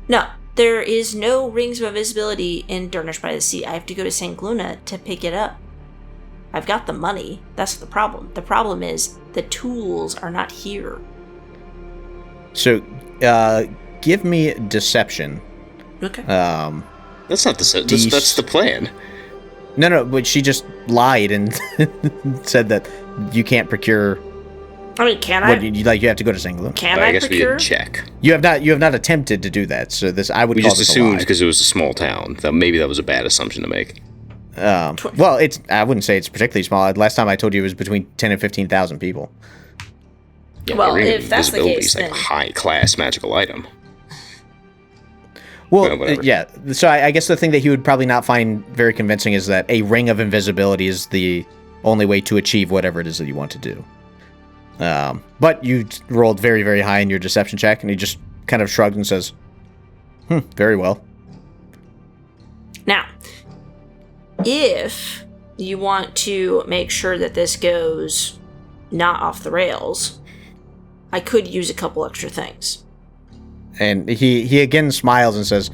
S2: No, there is no rings of invisibility in Durish by the Sea. I have to go to Sangluna to pick it up. I've got the money. That's the problem. The problem is the tools are not here.
S1: So, give me deception.
S2: Okay.
S3: That's not that's the plan.
S1: No, but she just lied and said that you can't procure.
S2: I mean, can I?
S1: You have to go to Sangluna.
S2: Can
S3: I
S2: I
S3: guess
S2: procure?
S3: we didn't check.
S1: You have not attempted to do that. So I would.
S3: We
S1: call
S3: just
S1: this
S3: assumed
S1: a lie.
S3: because it was a small town. Maybe that was a bad assumption to make.
S1: Well, I wouldn't say it's particularly small. Last time I told you it was between 10 and 15,000 people.
S3: Yeah,
S2: Well,
S3: ring of
S2: if that's the
S3: invisibility
S2: case,
S3: is like
S2: then
S3: a high-class magical item.
S1: Well,
S3: whatever.
S1: yeah. So I guess the thing that he would probably not find very convincing is that a ring of invisibility is the only way to achieve whatever it is that you want to do. But you rolled very, very high in your deception check, and he just kind of shrugged and says, very well.
S2: now, if you want to make sure that this goes not off the rails, I could use a couple extra things.
S1: And he again smiles and says,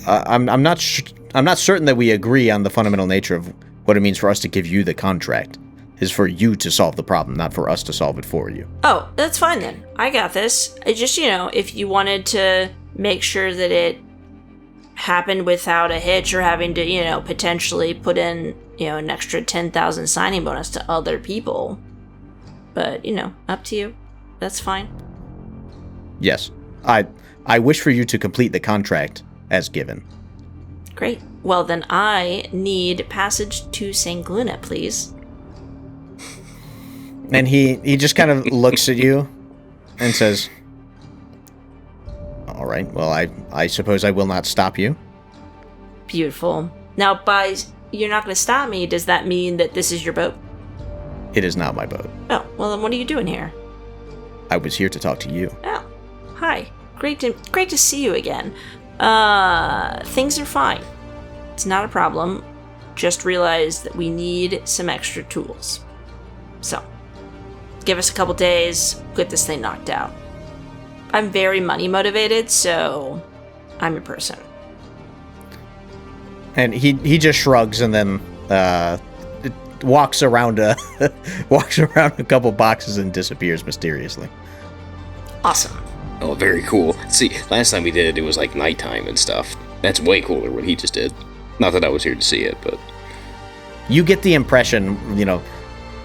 S1: I'm not certain that we agree on the fundamental nature of what it means for us to give you the contract. Is for you to solve the problem, not for us to solve it for you.
S2: Oh, that's fine then. I got this. I just, if you wanted to make sure that it happened without a hitch or having to, potentially put in, an extra 10,000 signing bonus to other people. But, up to you. That's fine.
S1: Yes. I wish for you to complete the contract as given.
S2: Great. Well, then I need passage to Sangluna, please.
S1: And he just kind of looks at you and says, all right, well, I suppose I will not stop you.
S2: Beautiful. Now, by you're not going to stop me, does that mean that this is your boat?
S1: It is not my boat.
S2: Oh, well, then what are you doing here?
S1: I was here to talk to you.
S2: Oh, hi. Great to see you again. Things are fine. It's not a problem. Just realized that we need some extra tools. So, give us a couple days, get this thing knocked out. I'm very money motivated, so I'm your person.
S1: And he just shrugs and then walks around a couple boxes and disappears mysteriously.
S2: Awesome.
S3: Oh, very cool. See, last time we did it was like nighttime and stuff. That's way cooler what he just did. Not that I was here to see it, but...
S1: You get the impression,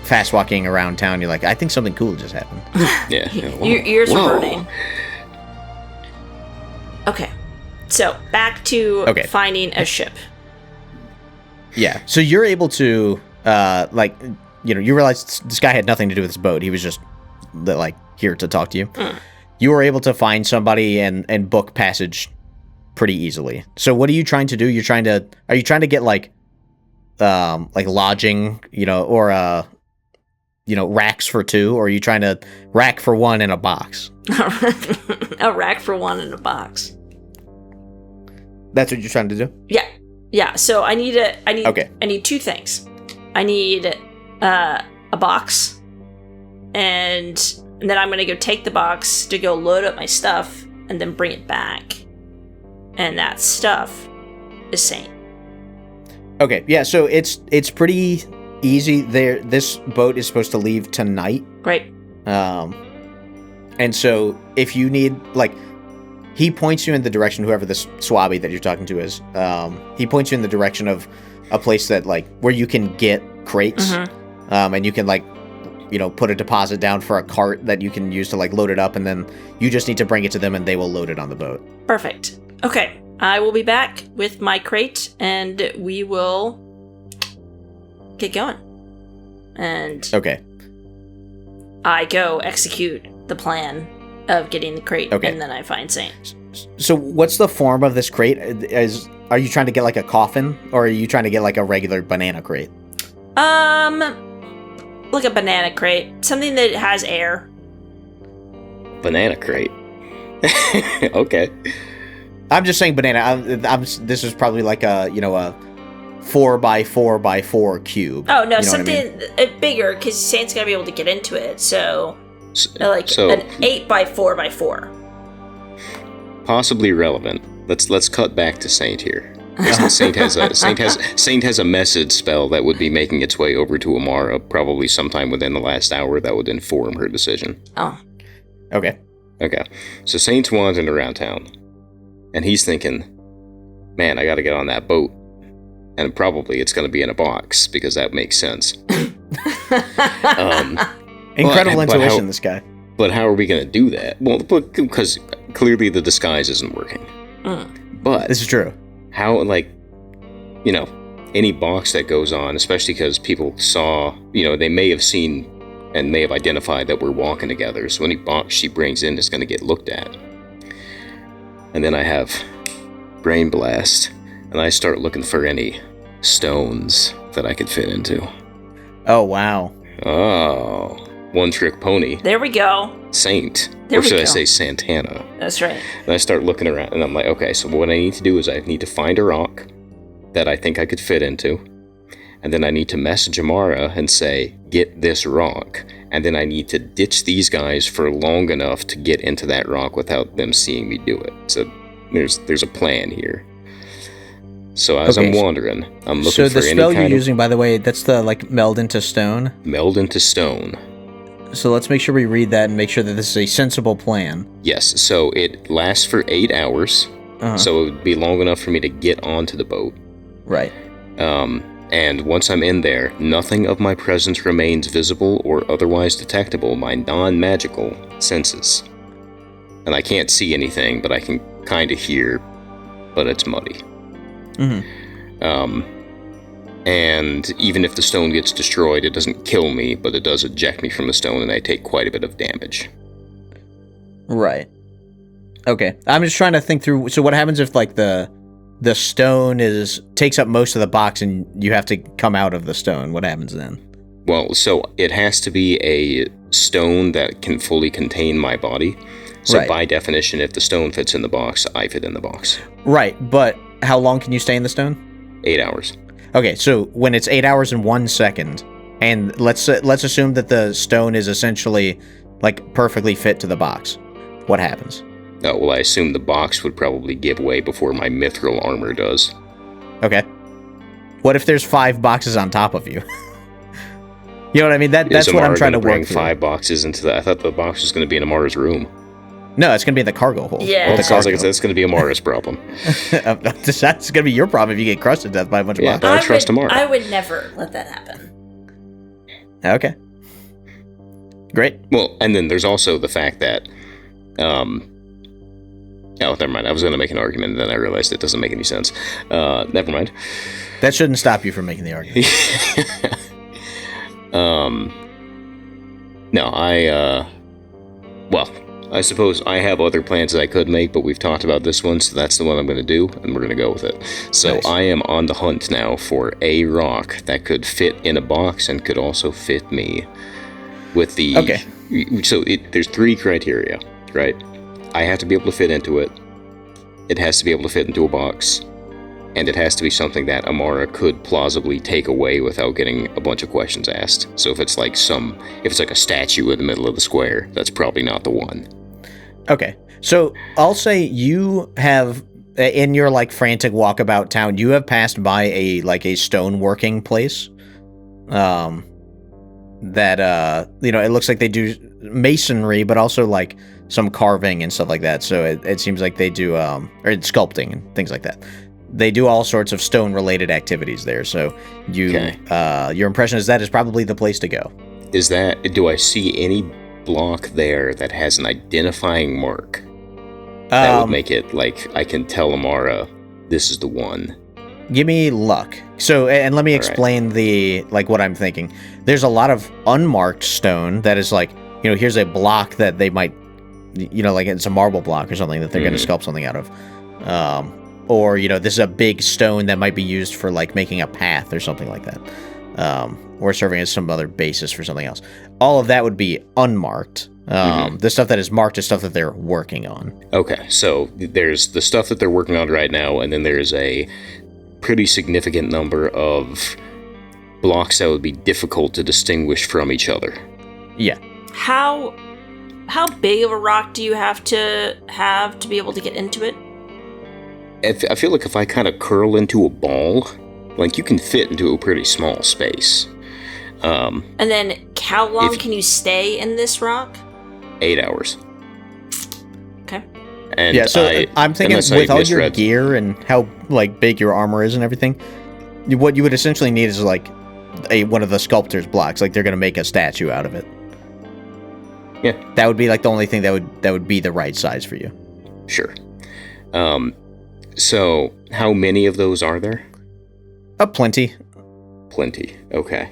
S1: fast walking around town, you're like, I think something cool just happened.
S3: Yeah.
S2: Your ears are burning. Okay. So, back to finding a ship.
S1: Yeah. So you're able to, you realize this guy had nothing to do with this boat. He was just, here to talk to you. You were able to find somebody and book passage pretty easily. So what are you trying to do? Are you trying to get, lodging, or, racks for two? Or are you trying to rack for one in a box?
S2: A rack for one in a box.
S1: That's what you're trying to do?
S2: Yeah. Yeah, so I need two things. I need a box, and then I'm gonna go take the box to go load up my stuff and then bring it back. And that stuff is Saint.
S1: Okay, yeah, so it's pretty easy. This boat is supposed to leave tonight.
S2: Right.
S1: And so if you need, he points you in the direction, whoever this swabby that you're talking to is, he points you in the direction of a place that, where you can get crates, and you can, put a deposit down for a cart that you can use to, load it up, and then you just need to bring it to them and they will load it on the boat.
S2: Perfect. Okay, I will be back with my crate, and we will get going. And
S1: okay,
S2: I go execute the plan of getting the crate, and then I find Saint.
S1: So what's the form of this crate? Are you trying to get a coffin, or are you trying to get a regular banana crate?
S2: Like a banana crate, something that has air.
S3: Banana crate. Okay.
S1: I'm just saying banana. This is probably a 4x4x4 cube.
S2: Oh no, something bigger, because Saint's gotta be able to get into it. So an 8x4x4.
S3: Possibly relevant. Let's cut back to Saint here. Saint has a message spell that would be making its way over to Amara probably sometime within the last hour that would inform her decision.
S2: Oh.
S1: Okay.
S3: So Saint's wandering around town, and he's thinking, man, I gotta get on that boat. And probably it's gonna be in a box, because that makes sense.
S1: Incredible intuition, this guy.
S3: But how are we gonna do that? Well, because clearly the disguise isn't working. But
S1: this is true.
S3: How, any box that goes on, especially because people saw, they may have seen and may have identified that we're walking together, so any box she brings in is going to get looked at. And then I have Brain Blast, and I start looking for any stones that I could fit into.
S1: Oh, wow.
S3: Oh, one trick pony.
S2: There we go.
S3: Saint.
S2: There
S3: or
S2: we
S3: should I
S2: go.
S3: say Santana?
S2: That's right.
S3: And I start looking around, and I'm like, okay, so what I need to do is I need to find a rock that I think I could fit into, and then I need to message Amara and say, get this rock, and then I need to ditch these guys for long enough to get into that rock without them seeing me do it. So there's a plan here. So as I'm wandering, I'm looking for any kind of... So the
S1: spell you're using, by the way, that's the, like, meld into stone?
S3: Meld into stone.
S1: So let's make sure we read that and make sure that this is a sensible plan.
S3: Yes, so it lasts for 8 hours, so it would be long enough for me to get onto the boat.
S1: Right.
S3: And once I'm in there, nothing of my presence remains visible or otherwise detectable by non-magical senses. And I can't see anything, but I can kind of hear, but it's muddy. And even if the stone gets destroyed, it doesn't kill me, but it does eject me from the stone, and I take quite a bit of damage.
S1: Right. Okay. I'm just trying to think through. So what happens if, like, the stone takes up most of the box and you have to come out of the stone? What happens then?
S3: Well, so it has to be a stone that can fully contain my body. So
S1: right.
S3: By definition, if the stone fits in the box, I fit in the box.
S1: Right, but how long can you stay in the stone?
S3: 8 hours.
S1: Okay, so when it's 8 hours and 1 second, and let's assume that the stone is essentially, like, perfectly fit to the box, what happens?
S3: Oh, well, I assume the box would probably give way before my mithril armor does.
S1: Okay. What if there's 5 boxes on top of you? You know what I mean? That's what I'm trying to work through.
S3: 5 boxes into that? I thought the box was going to be in Amara's room.
S1: No, it's going to be in the cargo hold.
S2: Yeah.
S3: Well, it sounds like that's going to be Amara's problem.
S1: That's going to be your problem if you get crushed to death by a bunch of boxes.
S3: Don't trust Amara.
S2: I would never let that happen.
S1: Okay. Great.
S3: Well, and then there's also the fact that... Oh, never mind. I was going to make an argument, and then I realized it doesn't make any sense. Never mind.
S1: That shouldn't stop you from making the argument.
S3: No, well, I suppose I have other plans that I could make, but we've talked about this one, so that's the one I'm going to do, and we're going to go with it. So nice. I am on the hunt now for a rock that could fit in a box and could also fit me. With the... Okay. So there's 3 criteria, right? I have to be able to fit into it. It has to be able to fit into a box. And it has to be something that Amara could plausibly take away without getting a bunch of questions asked. So if it's like a statue in the middle of the square, that's probably not the one. Okay.
S1: So I'll say you have, in your, like, frantic walkabout town, you have passed by a stoneworking place. That, it looks like they do masonry, but also, like, some carving and stuff like that. So it seems like they do, or sculpting and things like that. They do all sorts of stone-related activities there. So your impression is that is probably the place to go.
S3: Do I see any block there that has an identifying mark that would make it like I can tell Amara this is the one?
S1: Give me luck. So, and let me explain what I'm thinking. There's a lot of unmarked stone that is like, here's a block that they might, like it's a marble block or something that they're going to sculpt something out of. Or, this is a big stone that might be used for, like, making a path or something like that. Or serving as some other basis for something else. All of that would be unmarked. The stuff that is marked is stuff that they're working on.
S3: Okay, so there's the stuff that they're working on right now, and then there's a pretty significant number of blocks that would be difficult to distinguish from each other.
S1: Yeah.
S2: How big of a rock do you have to be able to get into it?
S3: I feel like if I kind of curl into a ball, like, you can fit into a pretty small space.
S2: And then how long can you stay in this rock?
S3: 8 hours.
S2: Okay.
S3: And
S1: yeah, so I'm thinking with all your gear and how, like, big your armor is and everything, what you would essentially need is, like, one of the sculptor's blocks. Like, they're going to make a statue out of it.
S3: Yeah.
S1: That would be, like, the only thing that would be the right size for you.
S3: Sure. So, how many of those are there?
S1: Plenty.
S3: Plenty, okay.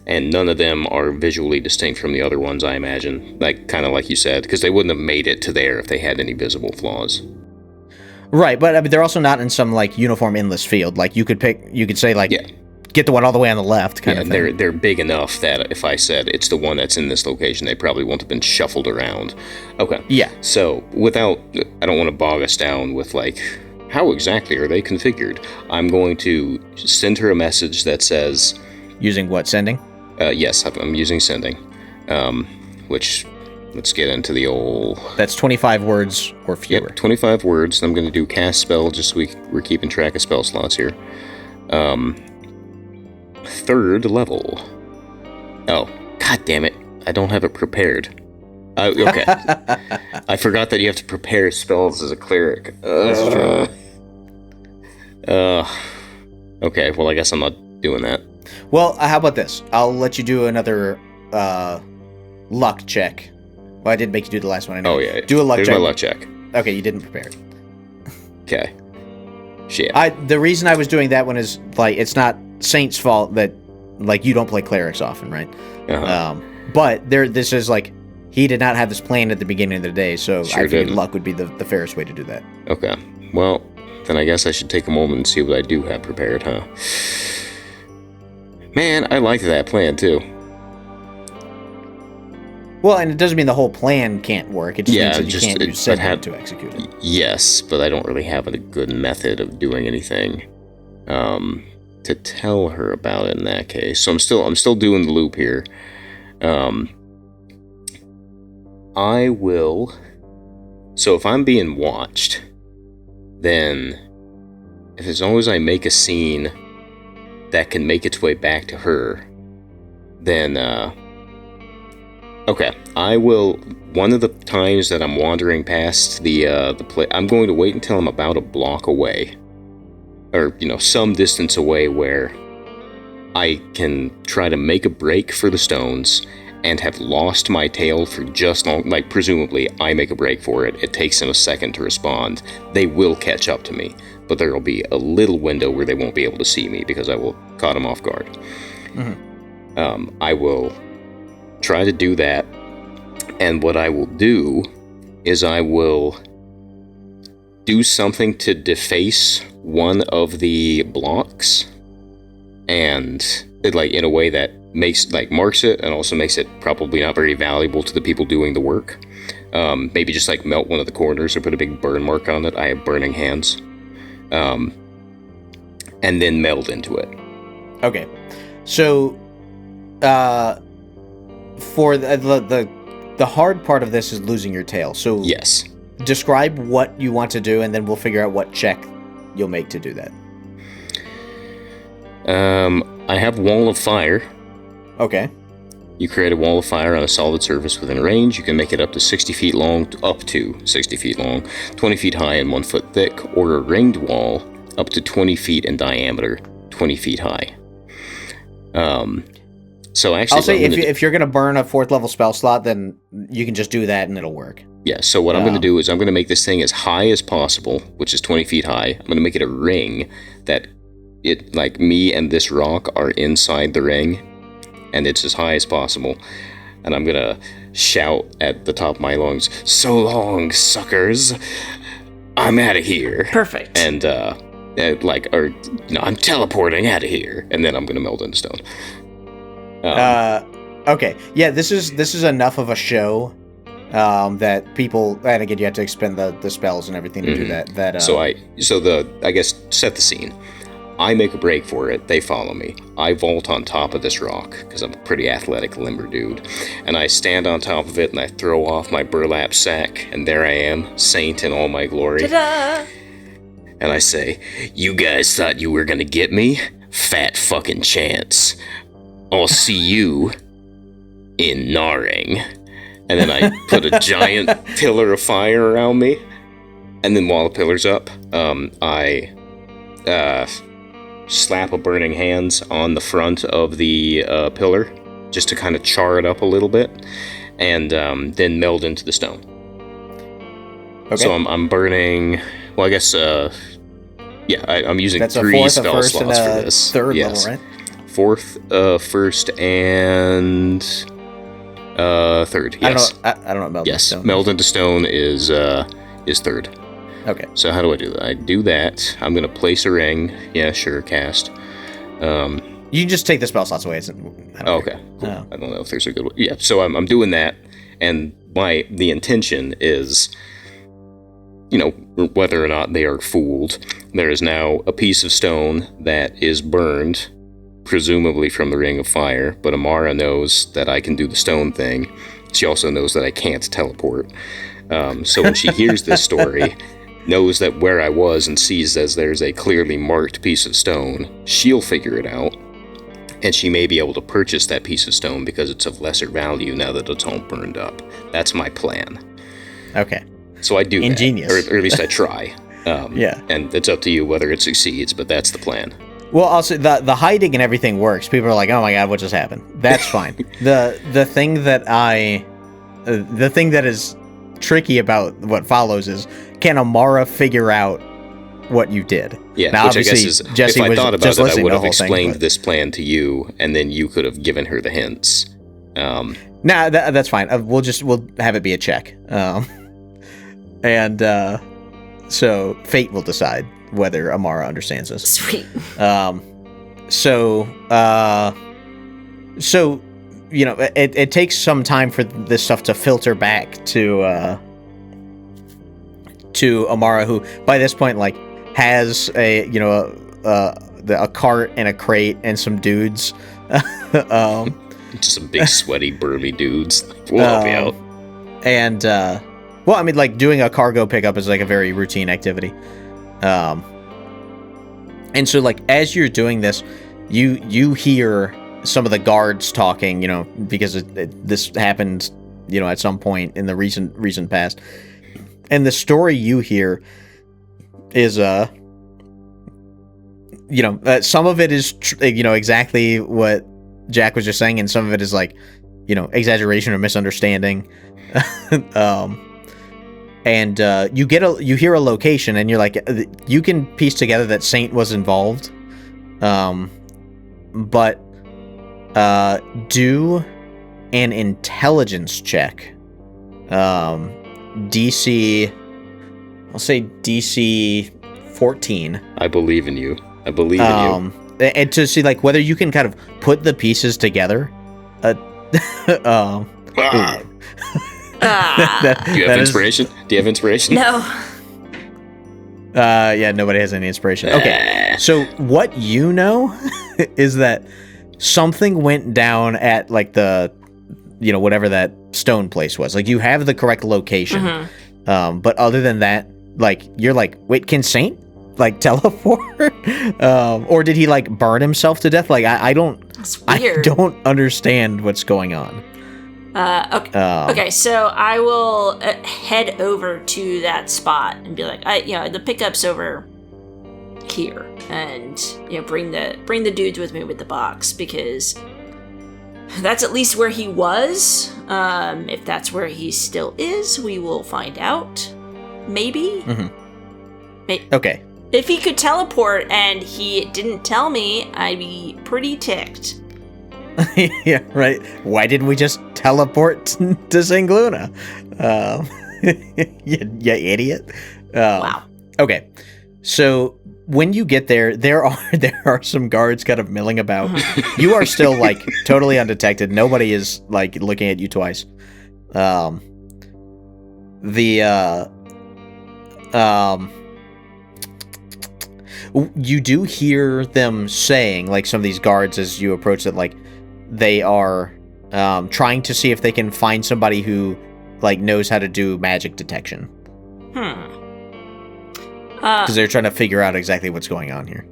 S3: and none of them are visually distinct from the other ones, I imagine. Kind of like you said, because they wouldn't have made it to there if they had any visible flaws.
S1: Right, but I mean, they're also not in some like uniform endless field. Like you could say like, get the one all the way on the left kind of thing.
S3: They're big enough that if I said it's the one that's in this location, they probably won't have been shuffled around. Okay.
S1: Yeah.
S3: So I don't want to bog us down with like, how exactly are they configured? I'm going to send her a message that says...
S1: Using what, sending?
S3: Yes, I'm using sending. Which, let's get into the old...
S1: That's 25 words or fewer.
S3: Yep, 25 words. I'm going to do cast spell, just so we're keeping track of spell slots here. 3rd level. Oh, god damn it. I don't have it prepared. Okay. I forgot that you have to prepare spells as a cleric.
S1: That's true.
S3: Okay, well, I guess I'm not doing that.
S1: Well, how about this? I'll let you do another luck check. Well, I did make you do the last one anyway.
S3: Oh, yeah.
S1: Do a luck
S3: There's
S1: check.
S3: My luck check.
S1: Okay, you didn't prepare it.
S3: Okay. Shit.
S1: The reason I was doing that one is, like, it's not Saint's fault that, like, you don't play clerics often, right?
S3: Uh-huh.
S1: But this is, like, he did not have this plan at the beginning of the day, so
S3: Sure
S1: I figured
S3: didn't.
S1: luck would be the fairest way to do that.
S3: Okay. Well, then I guess I should take a moment and see what I do have prepared, huh? Man, I like that plan, too.
S1: Well, and it doesn't mean the whole plan can't work. It just means that you can't use
S3: it
S1: sending to execute it.
S3: Yes, but I don't really have a good method of doing anything to tell her about it in that case. So I'm still doing the loop here. I will... So if I'm being watched, then as long as I make a scene that can make its way back to her, then, okay, I will... One of the times that I'm wandering past the place, I'm going to wait until I'm about a block away, or, some distance away where I can try to make a break for the stones and have lost my tail for just long, like, presumably I make a break for it. It takes them a second to respond. They will catch up to me, but there will be a little window where they won't be able to see me because I will caught them off guard. Mm-hmm. I will try to do that, and what I will do is I will do something to deface one of the blocks, and in a way that marks it and also makes it probably not very valuable to the people doing the work. Maybe just melt one of the corners or put a big burn mark on it. I have burning hands. And then meld into it.
S1: Okay. So, for the hard part of this is losing your tail. So
S3: yes.
S1: Describe what you want to do, and then we'll figure out what check you'll make to do that.
S3: I have Wall of Fire.
S1: Okay.
S3: You create a wall of fire on a solid surface within range. You can make it up to 60 feet long, 20 feet high and 1 foot thick, or a ringed wall up to 20 feet in diameter, 20 feet high. So actually,
S1: I'll say if you're going to burn a 4th level spell slot, then you can just do that and it'll work.
S3: Yeah, so what I'm going to do is I'm going to make this thing as high as possible, which is 20 feet high. I'm going to make it a ring that me and this rock are inside the ring, and it's as high as possible. And I'm going to shout at the top of my lungs, "So long, suckers. I'm out of here."
S2: Perfect.
S3: And, I'm teleporting out of here. And then I'm going to melt into stone.
S1: Okay. Yeah, this is enough of a show that people, and again, you have to expend the spells and everything to do that.
S3: So I guess set the scene. I make a break for it. They follow me. I vault on top of this rock because I'm a pretty athletic, limber dude. And I stand on top of it and I throw off my burlap sack. And there I am, Saint in all my glory.
S2: Ta-da!
S3: And I say, "You guys thought you were gonna get me? Fat fucking chance. I'll see you in Naring." And then I put a giant pillar of fire around me. And then while the pillar's up, I slap a burning hands on the front of the pillar, just to kind of char it up a little bit, and then meld into the stone. Okay. So I'm burning. Well, I guess. I'm using
S1: That's
S3: 3
S1: a 4th,
S3: spell
S1: a 1st,
S3: slots
S1: and
S3: for
S1: a
S3: this.
S1: 3rd
S3: yes.
S1: level, right?
S3: fourth, first, and third. Yes.
S1: I don't know. Meld into stone.
S3: Meld into stone is third.
S1: Okay.
S3: So how do I do that? I do that. I'm gonna place a ring. Yeah, sure. Cast.
S1: You can just take the spell slots away.
S3: Okay. Cool. I don't know if there's a good way. Yeah. So I'm doing that, and the intention is, whether or not they are fooled, there is now a piece of stone that is burned, presumably from the Ring of Fire, but Amara knows that I can do the stone thing. She also knows that I can't teleport. So when she hears this story, knows that where I was and sees as there's a clearly marked piece of stone, she'll figure it out, and she may be able to purchase that piece of stone because it's of lesser value now that it's all burned up. That's my plan.
S1: Okay.
S3: So I do
S1: Ingenious.
S3: that, or at least I try.
S1: Yeah.
S3: And it's up to you whether it succeeds, but that's the plan.
S1: Well, also the hiding and everything works. People are like, "Oh my god, what just happened?" That's fine. the thing that is tricky about what follows is, can Amara figure out what you did?
S3: Yeah,
S1: now,
S3: which I guess is,
S1: Jesse
S3: if I thought about it, I would have explained
S1: thing,
S3: this plan to you, and then you could have given her the hints.
S1: Nah, that's fine. We'll have it be a check. So fate will decide whether Amara understands this.
S2: Sweet.
S1: It takes some time for this stuff to filter back to Amara, who by this point has a cart and a crate and some dudes.
S3: Just some big sweaty burly dudes. We'll help you out.
S1: And doing a cargo pickup is a very routine activity. And so as you're doing this, you hear some of the guards talking, because this happened, at some point in the recent past. And the story you hear is, some of it is, exactly what Jack was just saying, and some of it is exaggeration or misunderstanding. And you hear a location, and you're you can piece together that Saint was involved, but do an intelligence check. DC, I'll say DC 14.
S3: I believe in you. I believe in you.
S1: And to see whether you can kind of put the pieces together.
S3: Do you have inspiration? Do you have inspiration?
S2: No.
S1: Yeah, nobody has any inspiration. Okay, so what you know is that something went down at the, whatever that stone place was. You have the correct location, but other than that, you're wait, can Saint teleport? Or did he burn himself to death? I don't.
S2: That's weird.
S1: I don't understand what's going on.
S2: Okay, so I will head over to that spot and be the pickup's over here, and bring the dudes with me with the box, because that's at least where he was. If that's where he still is, we will find out. Maybe.
S1: Okay.
S2: If he could teleport and he didn't tell me, I'd be pretty ticked.
S1: Yeah, right. Why didn't we just teleport to Sangluna? You idiot.
S2: Wow.
S1: Okay. So when you get there, there are some guards kind of milling about. You are still totally undetected. Nobody is looking at you twice. You do hear them saying, some of these guards, as you approach it, they are trying to see if they can find somebody who knows how to do magic detection. Because they're trying to figure out exactly what's going on here.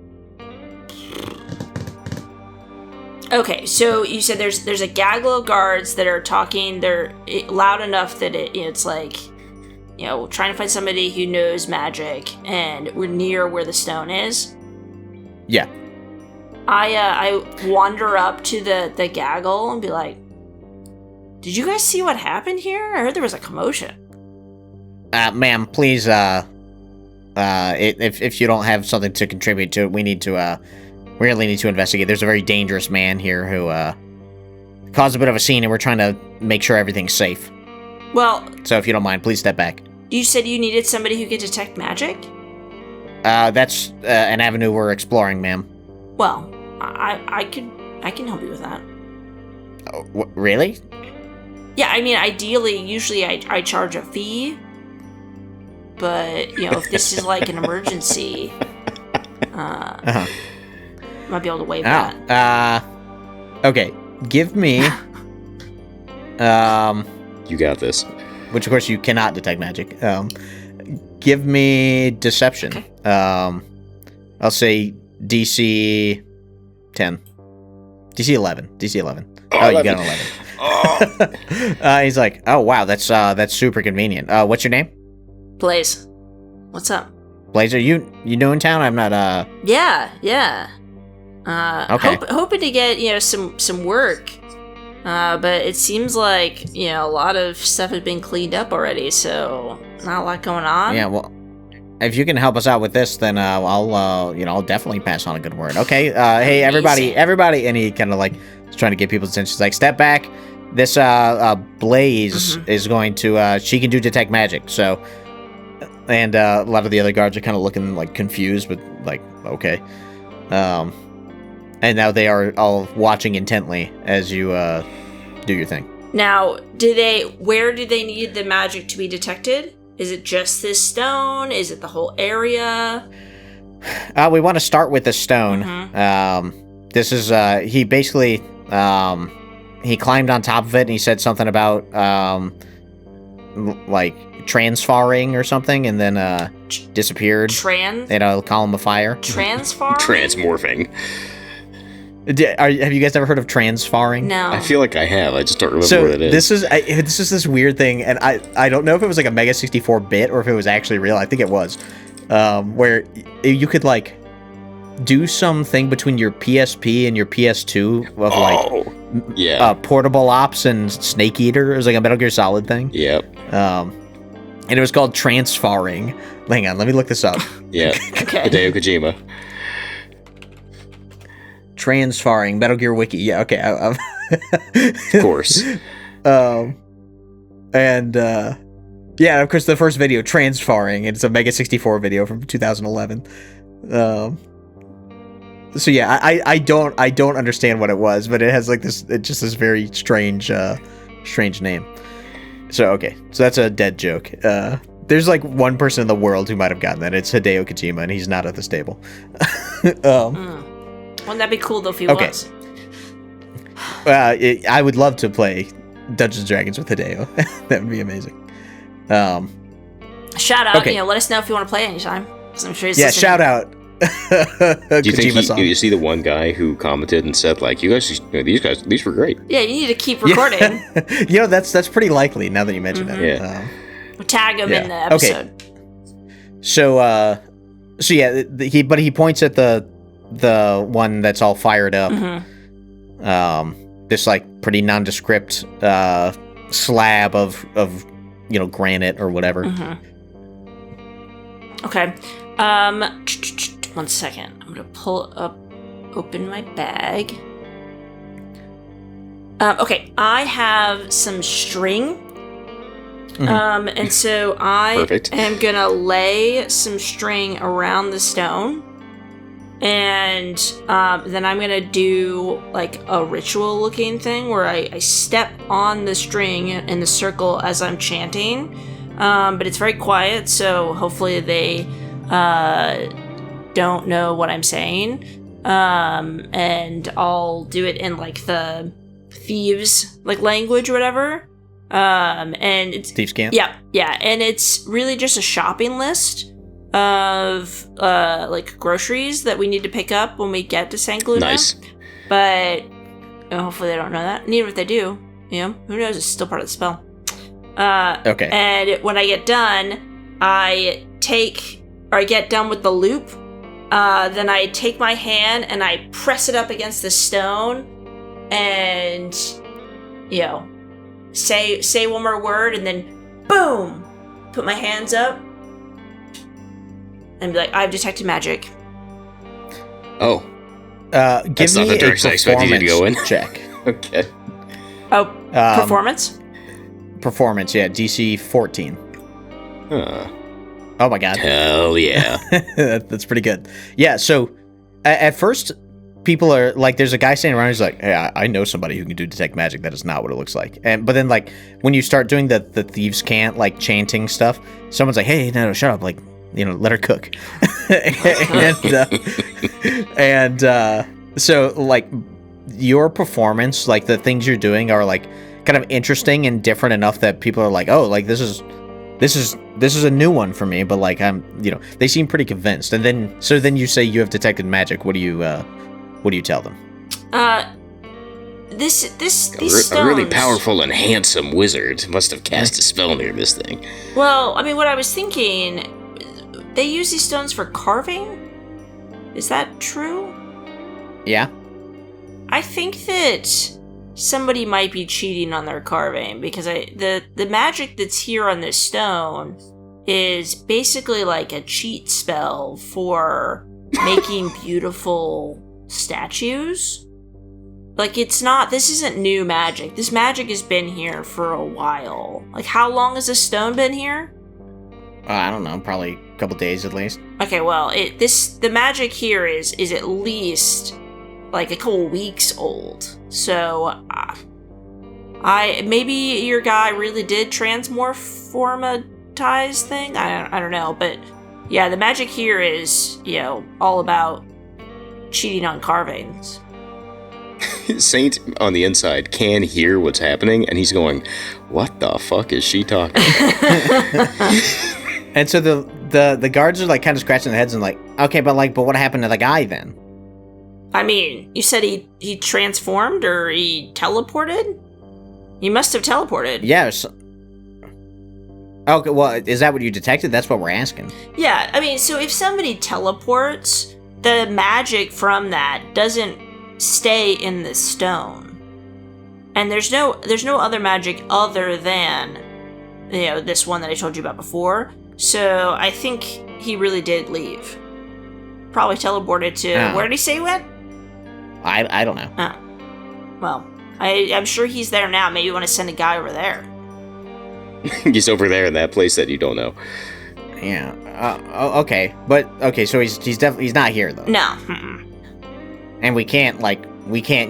S2: Okay, so you said there's a gaggle of guards that are talking. They're loud enough that it's trying to find somebody who knows magic, and we're near where the stone is.
S1: Yeah.
S2: I wander up to the gaggle and be like, "Did you guys see what happened here? I heard there was a commotion."
S1: Ma'am, please, if you don't have something to contribute to it, we need to We really need to investigate. There's a very dangerous man here who caused a bit of a scene, and we're trying to make sure everything's safe.
S2: Well,
S1: so if you don't mind, please step back.
S2: You said you needed somebody who could detect magic?
S1: That's an avenue we're exploring, ma'am.
S2: Well, I can help you with that.
S1: Oh, really?
S2: Yeah, I mean, ideally, usually I charge a fee, but if this is like an emergency, might be able to waive that.
S1: Okay. Give me.
S3: You got this.
S1: Which, of course, you cannot detect magic. Give me deception.
S2: Okay.
S1: I'll say DC 10. DC 11. DC 11. Oh, you got an 11.
S3: Oh.
S1: He's like, oh, wow, that's super convenient. What's your name?
S2: Blaze. What's up?
S1: Blaze, are you new in town? I'm not,
S2: Yeah.
S1: Okay.
S2: Hoping to get, some work. But it seems like, a lot of stuff has been cleaned up already, so not a lot going on.
S1: Yeah, well, if you can help us out with this, then I'll definitely pass on a good word. Okay, hey, everybody, and he kind of like is trying to get people's attention. He's like, step back. This Blaze is going to, she can do detect magic, so, and a lot of the other guards are kind of looking like confused, but like, okay. And now they are all watching intently as you do your thing.
S2: Now, where do they need the magic to be detected? Is it just this stone? Is it the whole area?
S1: We want to start with the stone. This is, he basically, he climbed on top of it and he said something about, like, transfarring or something, and then, disappeared. In a column of fire.
S2: Transfarring?
S3: Transmorphing.
S1: Have you guys ever heard of transfarring?
S2: No.
S3: I feel like I have. I just don't remember what it is.
S1: This is this weird thing, and I don't know if it was like a Mega 64 bit or if it was actually real. I think it was, where you could like do something between your PSP and your PS2 of Portable Ops and Snake Eater. It was like a Metal Gear Solid thing.
S3: Yep.
S1: And it was called transfarring. Hang on, let me look this up.
S3: Yeah.
S2: Okay.
S3: Hideo Kojima.
S1: Transfarring, Metal Gear Wiki. Yeah, okay.
S3: Of course.
S1: Yeah, of course, the first video, transfarring. It's a Mega 64 video from 2011. So yeah, I don't understand what it was, but it has like this very strange name. So okay, so that's a dead joke. There's like one person in the world who might have gotten that. It's Hideo Kojima, and he's not at this table.
S2: Wouldn't that be cool though if he was?
S1: I would love to play Dungeons and Dragons with Hideo. That would be amazing.
S2: Shout out, let us know if you want to play anytime. I'm sure he's listening.
S1: Shout out.
S3: Do you think you see the one guy who commented and said like, these were great?
S2: Yeah, you need to keep recording.
S1: That's pretty likely now that you mention it.
S3: Yeah.
S2: We'll tag him in the episode.
S1: Okay. So he points at the one that's all fired up. This like pretty nondescript slab of granite or whatever.
S2: Okay. 1 second. I'm gonna open my bag. Okay, I have some string. And so I am gonna lay some string around the stone. And then I'm gonna do like a ritual looking thing where I step on the string in the circle as I'm chanting. But it's very quiet, so hopefully they don't know what I'm saying. And I'll do it in like the thieves like language or whatever. And it's
S1: thieves camp.
S2: Yeah, and it's really just a shopping list of like groceries that we need to pick up when we get to St. Gluna.
S3: Nice.
S2: But hopefully they don't know that. And even if they do, who knows? It's still part of the spell.
S1: Okay.
S2: And when I get done, I get done with the loop. Then I take my hand and I press it up against the stone, and say one more word, and then boom, put my hands up, and be like, I've detected magic.
S3: Oh.
S1: Give
S3: That's not
S1: me
S3: the direction I expected you to go in.
S1: Check.
S3: Okay.
S2: Oh, performance?
S1: Performance, yeah. DC 14.
S3: Huh.
S1: Oh my god.
S3: Hell yeah.
S1: That's pretty good. Yeah, so at first, people are like, there's a guy standing around who's like, hey, I know somebody who can do detect magic. That is not what it looks like. But then, like, when you start doing the thieves can't, like, chanting stuff, someone's like, hey, no, shut up. Like, let her cook. So, like, your performance, like, the things you're doing are, like, kind of interesting and different enough that people are like, oh, like, this is a new one for me, but like they seem pretty convinced. And then you say you have detected magic. What do you tell them?
S2: These stones,
S3: A really powerful and handsome wizard must have cast a spell near this thing.
S2: Well, I mean, what I was thinking, they use these stones for carving? Is that true?
S1: Yeah.
S2: I think that somebody might be cheating on their carving, because the magic that's here on this stone is basically like a cheat spell for making beautiful statues. Like, this isn't new magic. This magic has been here for a while. Like, how long has this stone been here?
S1: I don't know, probably a couple days at least.
S2: Okay, well, the magic here is at least like a couple weeks old. So, maybe your guy really did transmorphomatize thing. I don't know, but yeah, the magic here is all about cheating on carvings.
S3: Saint on the inside can hear what's happening, and he's going, "What the fuck is she talking about?"
S1: And so the guards are like kind of scratching their heads and like, okay, but what happened to the guy then?
S2: I mean, you said he transformed or he teleported? He must have teleported.
S1: Yes. Okay, well, is that what you detected? That's what we're asking.
S2: Yeah, I mean, so if somebody teleports, the magic from that doesn't stay in the stone. And there's no other magic other than, this one that I told you about before. So I think he really did leave. Probably teleported to, where did he say he went?
S1: I don't know.
S2: Oh. Well, I'm sure he's there now. Maybe you want to send a guy over there.
S3: He's over there in that place that you don't know.
S1: Yeah. Okay. But okay, so he's definitely not here though.
S2: No.
S1: And we can't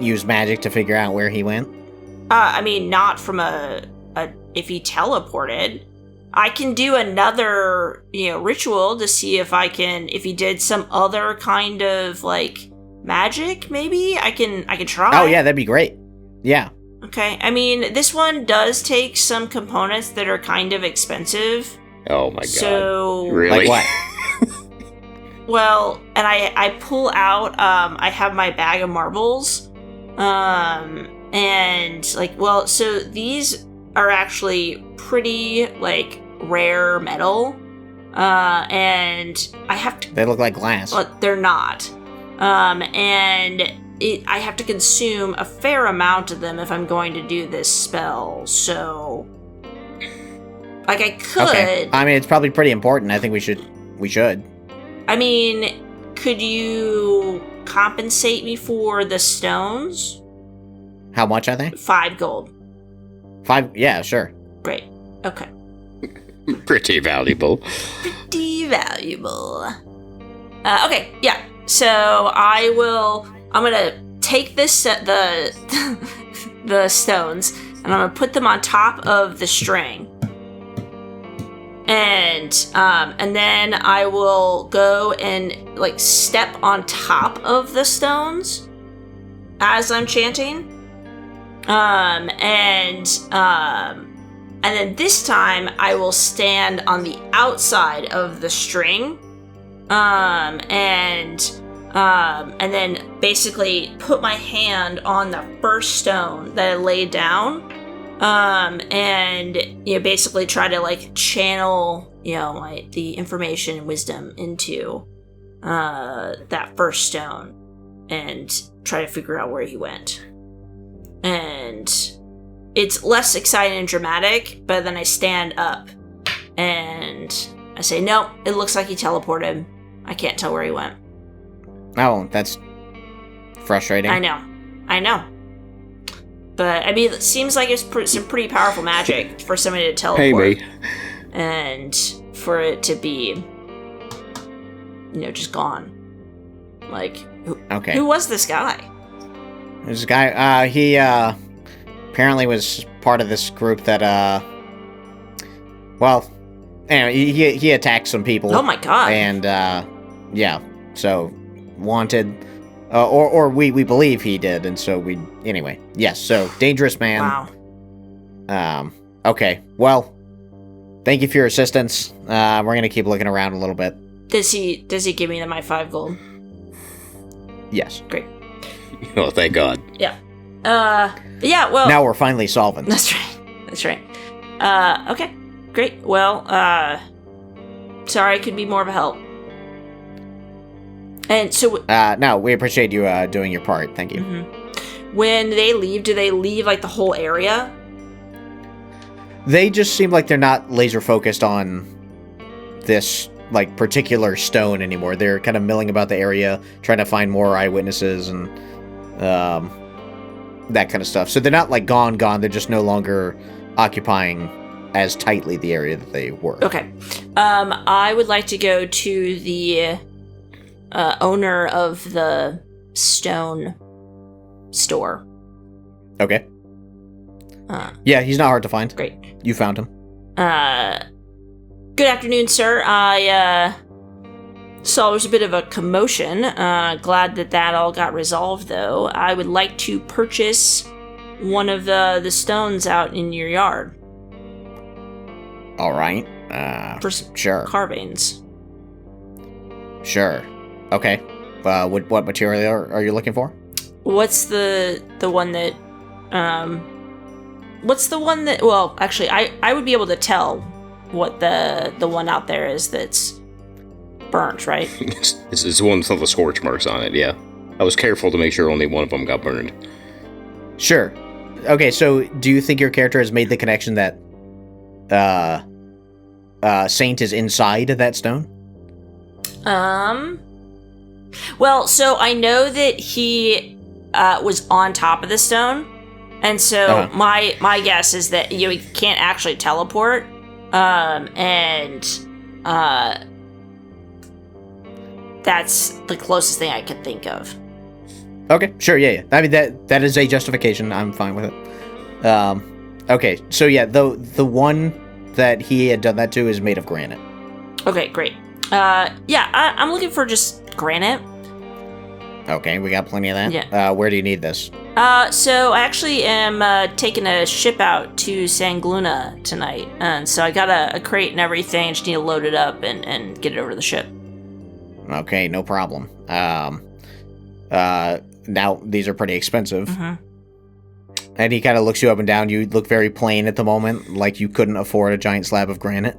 S1: use magic to figure out where he went.
S2: I mean, not from if he teleported. I can do another, ritual to see if he did some other kind of like magic. Maybe I can try.
S1: Oh yeah, that'd be great. Yeah.
S2: Okay. I mean, this one does take some components that are kind of expensive.
S3: Oh my god.
S2: So
S3: really?
S1: Like what?
S2: Well, and I pull out. I have my bag of marbles. And so these are actually pretty like rare metal. And I have to.
S1: They look like glass.
S2: Well, they're not. And I have to consume a fair amount of them if I'm going to do this spell. So, like, I could.
S1: Okay. I mean, it's probably pretty important. I think we should.
S2: I mean, could you compensate me for the stones?
S1: How much are they?
S2: 5 gold.
S1: 5? Yeah, sure.
S2: Great. Okay.
S3: Pretty valuable.
S2: Pretty valuable. Okay, yeah. So I'm gonna take the stones and I'm gonna put them on top of the string. And then I will go and like step on top of the stones as I'm chanting. And then this time I will stand on the outside of the string. And then basically put my hand on the first stone that I laid down. And basically try to like channel the information and wisdom into that first stone and try to figure out where he went. And it's less exciting and dramatic, but then I stand up and I say, no, it looks like he teleported. I can't tell where he went.
S1: Oh, that's frustrating.
S2: I know. But, I mean, it seems like it's some pretty powerful magic for somebody to teleport.
S3: Pay me.
S2: And for it to be, just gone. Like, who was this guy?
S1: This guy, he apparently was part of this group that, well, anyway, he attacked some people.
S2: Oh my god.
S1: And, yeah, so wanted, or we believe he did, and so anyway, yes, so dangerous man.
S2: Wow.
S1: Okay, well, thank you for your assistance. We're gonna keep looking around a little bit.
S2: Does he give me my 5 gold?
S1: Yes.
S2: Great.
S3: Oh, thank God.
S2: Yeah. Yeah, well...
S1: Now we're finally solvent.
S2: That's right. Okay. Great. Well, sorry I could be more of a help. And so...
S1: no, we appreciate you, doing your part. Thank you.
S2: Mm-hmm. When they leave, do they leave, like, the whole area?
S1: They just seem like they're not laser focused on this, like, particular stone anymore. They're kind of milling about the area, trying to find more eyewitnesses and, that kind of stuff. So they're not, like, gone. They're just no longer occupying as tightly the area that they were.
S2: Okay. I would like to go to the owner of the stone store.
S1: Okay. Yeah, he's not hard to find.
S2: Great.
S1: You found him.
S2: Good afternoon, sir. I saw there was a bit of a commotion. Glad that all got resolved, though. I would like to purchase one of the stones out in your yard.
S1: All right.
S2: For some
S1: sure.
S2: carvings.
S1: Sure. Okay. What material are you looking for?
S2: What's the one that... What's the one that... Well, actually, I would be able to tell what the one out there is that's burnt, right?
S3: It's the one with all the scorch marks on it, yeah. I was careful to make sure only one of them got burned.
S1: Sure. Okay, so do you think your character has made the connection that Saint is inside that stone?
S2: Well, so I know that he was on top of the stone. And so my guess is that he can't actually teleport, and that's the closest thing I could think of.
S1: Okay, sure, yeah. I mean that is a justification. I'm fine with it. Okay, so yeah, the one that he had done that to is made of granite.
S2: Okay, great. Yeah, I'm looking for just granite.
S1: Okay, we got plenty of that.
S2: Yeah.
S1: Where do you need this?
S2: So I actually am taking a ship out to Sangluna tonight, and so I got a crate and everything. Just need to load it up and get it over to the ship.
S1: Okay, no problem. Now these are pretty expensive.
S2: Mm-hmm.
S1: And he kind of looks you up and down. You look very plain at the moment, like you couldn't afford a giant slab of granite.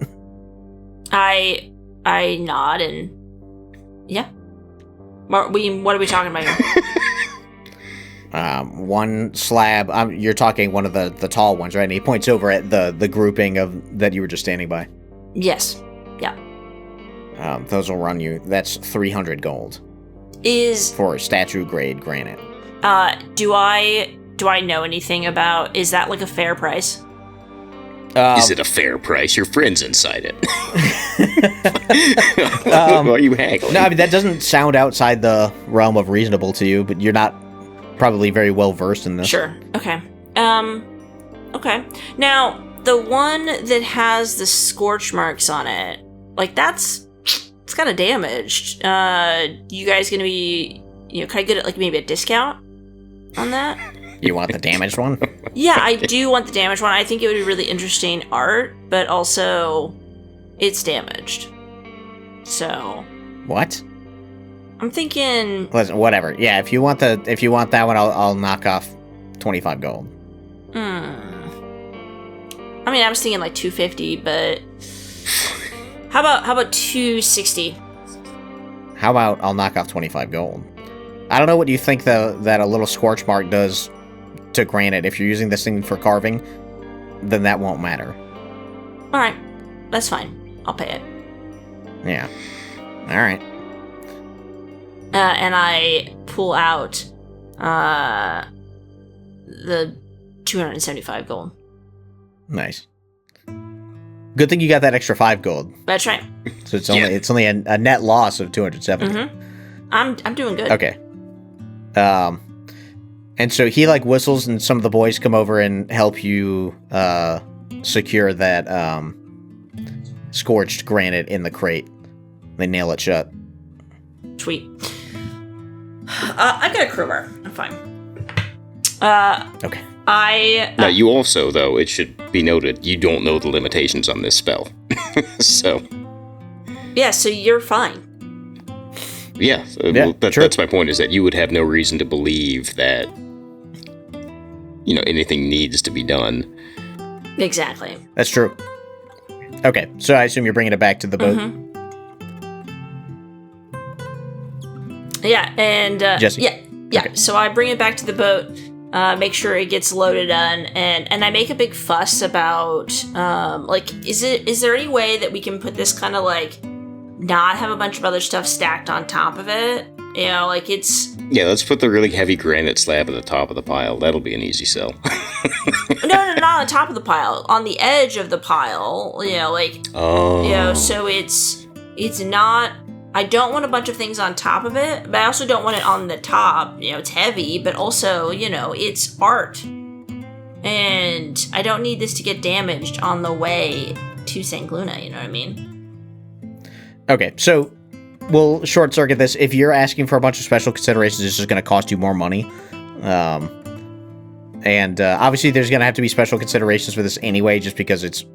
S2: I nod and yeah. What are we talking about here?
S1: One slab. You're talking one of the tall ones, right? And he points over at the grouping of that you were just standing by.
S2: Yes. Yeah.
S1: Those will run you. That's 300 gold.
S2: Is
S1: for statue grade granite.
S2: Do I know anything about? Is that like a fair price?
S3: Is it a fair price? Your friend's inside it. Why are you haggling?
S1: No, I mean that doesn't sound outside the realm of reasonable to you, but you're not probably very well versed in this.
S2: Sure. Okay. Okay. Now, the one that has the scorch marks on it, like it's kind of damaged. You guys gonna be, can I get it like maybe a discount on that?
S1: You want the damaged one?
S2: Yeah, I do want the damaged one. I think it would be really interesting art, but also it's damaged. So
S1: what?
S2: I'm thinking.
S1: Listen, whatever. Yeah, if you want that one, I'll knock off 25 gold.
S2: I mean, I was thinking like 250, but how about 260?
S1: How about I'll knock off 25 gold? I don't know what you think that a little scorch mark does to granite. If you're using this thing for carving, then that won't matter.
S2: All right, that's fine. I'll pay it.
S1: Yeah. All right.
S2: And I pull out The 275 gold.
S1: Nice. Good thing you got that extra 5 gold.
S2: That's right.
S1: So it's only a net loss of 270.
S2: I'm doing good.
S1: Okay. And so he like whistles, and some of the boys come over and help you secure that scorched granite in the crate. They nail it shut.
S2: Sweet. I've got a crowbar. I'm fine.
S1: Okay.
S3: Now, you also, though, it should be noted, you don't know the limitations on this spell. So.
S2: Yeah, so you're fine.
S3: Yeah, that's my point, is that you would have no reason to believe that, anything needs to be done.
S2: Exactly.
S1: That's true. Okay, so I assume you're bringing it back to the boat?
S2: Yeah, and...
S1: Jesse?
S2: Yeah. Okay. So I bring it back to the boat, make sure it gets loaded on, and I make a big fuss about, is there any way that we can put this kind of, not have a bunch of other stuff stacked on top of it? It's...
S3: Yeah, let's put the really heavy granite slab at the top of the pile. That'll be an easy sell.
S2: No, not on the top of the pile. On the edge of the pile,
S3: Oh.
S2: So it's not... I don't want a bunch of things on top of it, but I also don't want it on the top. It's heavy, but also, it's art. And I don't need this to get damaged on the way to Sangluna, you know what I mean?
S1: Okay, so we'll short circuit this. If you're asking for a bunch of special considerations, this is going to cost you more money. And obviously there's going to have to be special considerations for this anyway, just because it's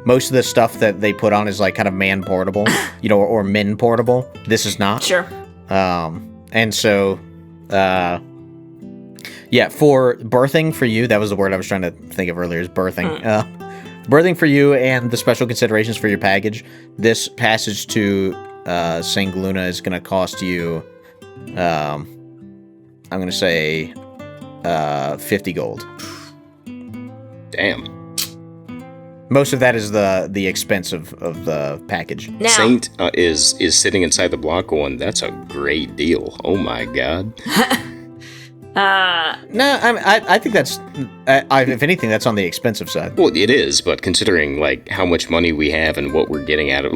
S1: most of the stuff that they put on is kind of man portable, or min portable. This is not.
S2: Sure.
S1: And so, for birthing for you, that was the word I was trying to think of earlier, is birthing. Birthing for you and the special considerations for your package, this passage to Sangluna is going to cost you, I'm going to say, 50 gold.
S3: Damn.
S1: Most of that is the expense of the package.
S2: Now,
S3: Saint is sitting inside the block going, that's a great deal. Oh my god.
S1: No, I think that's, if anything, that's on the expensive side.
S3: Well, it is, but considering how much money we have and what we're getting out of,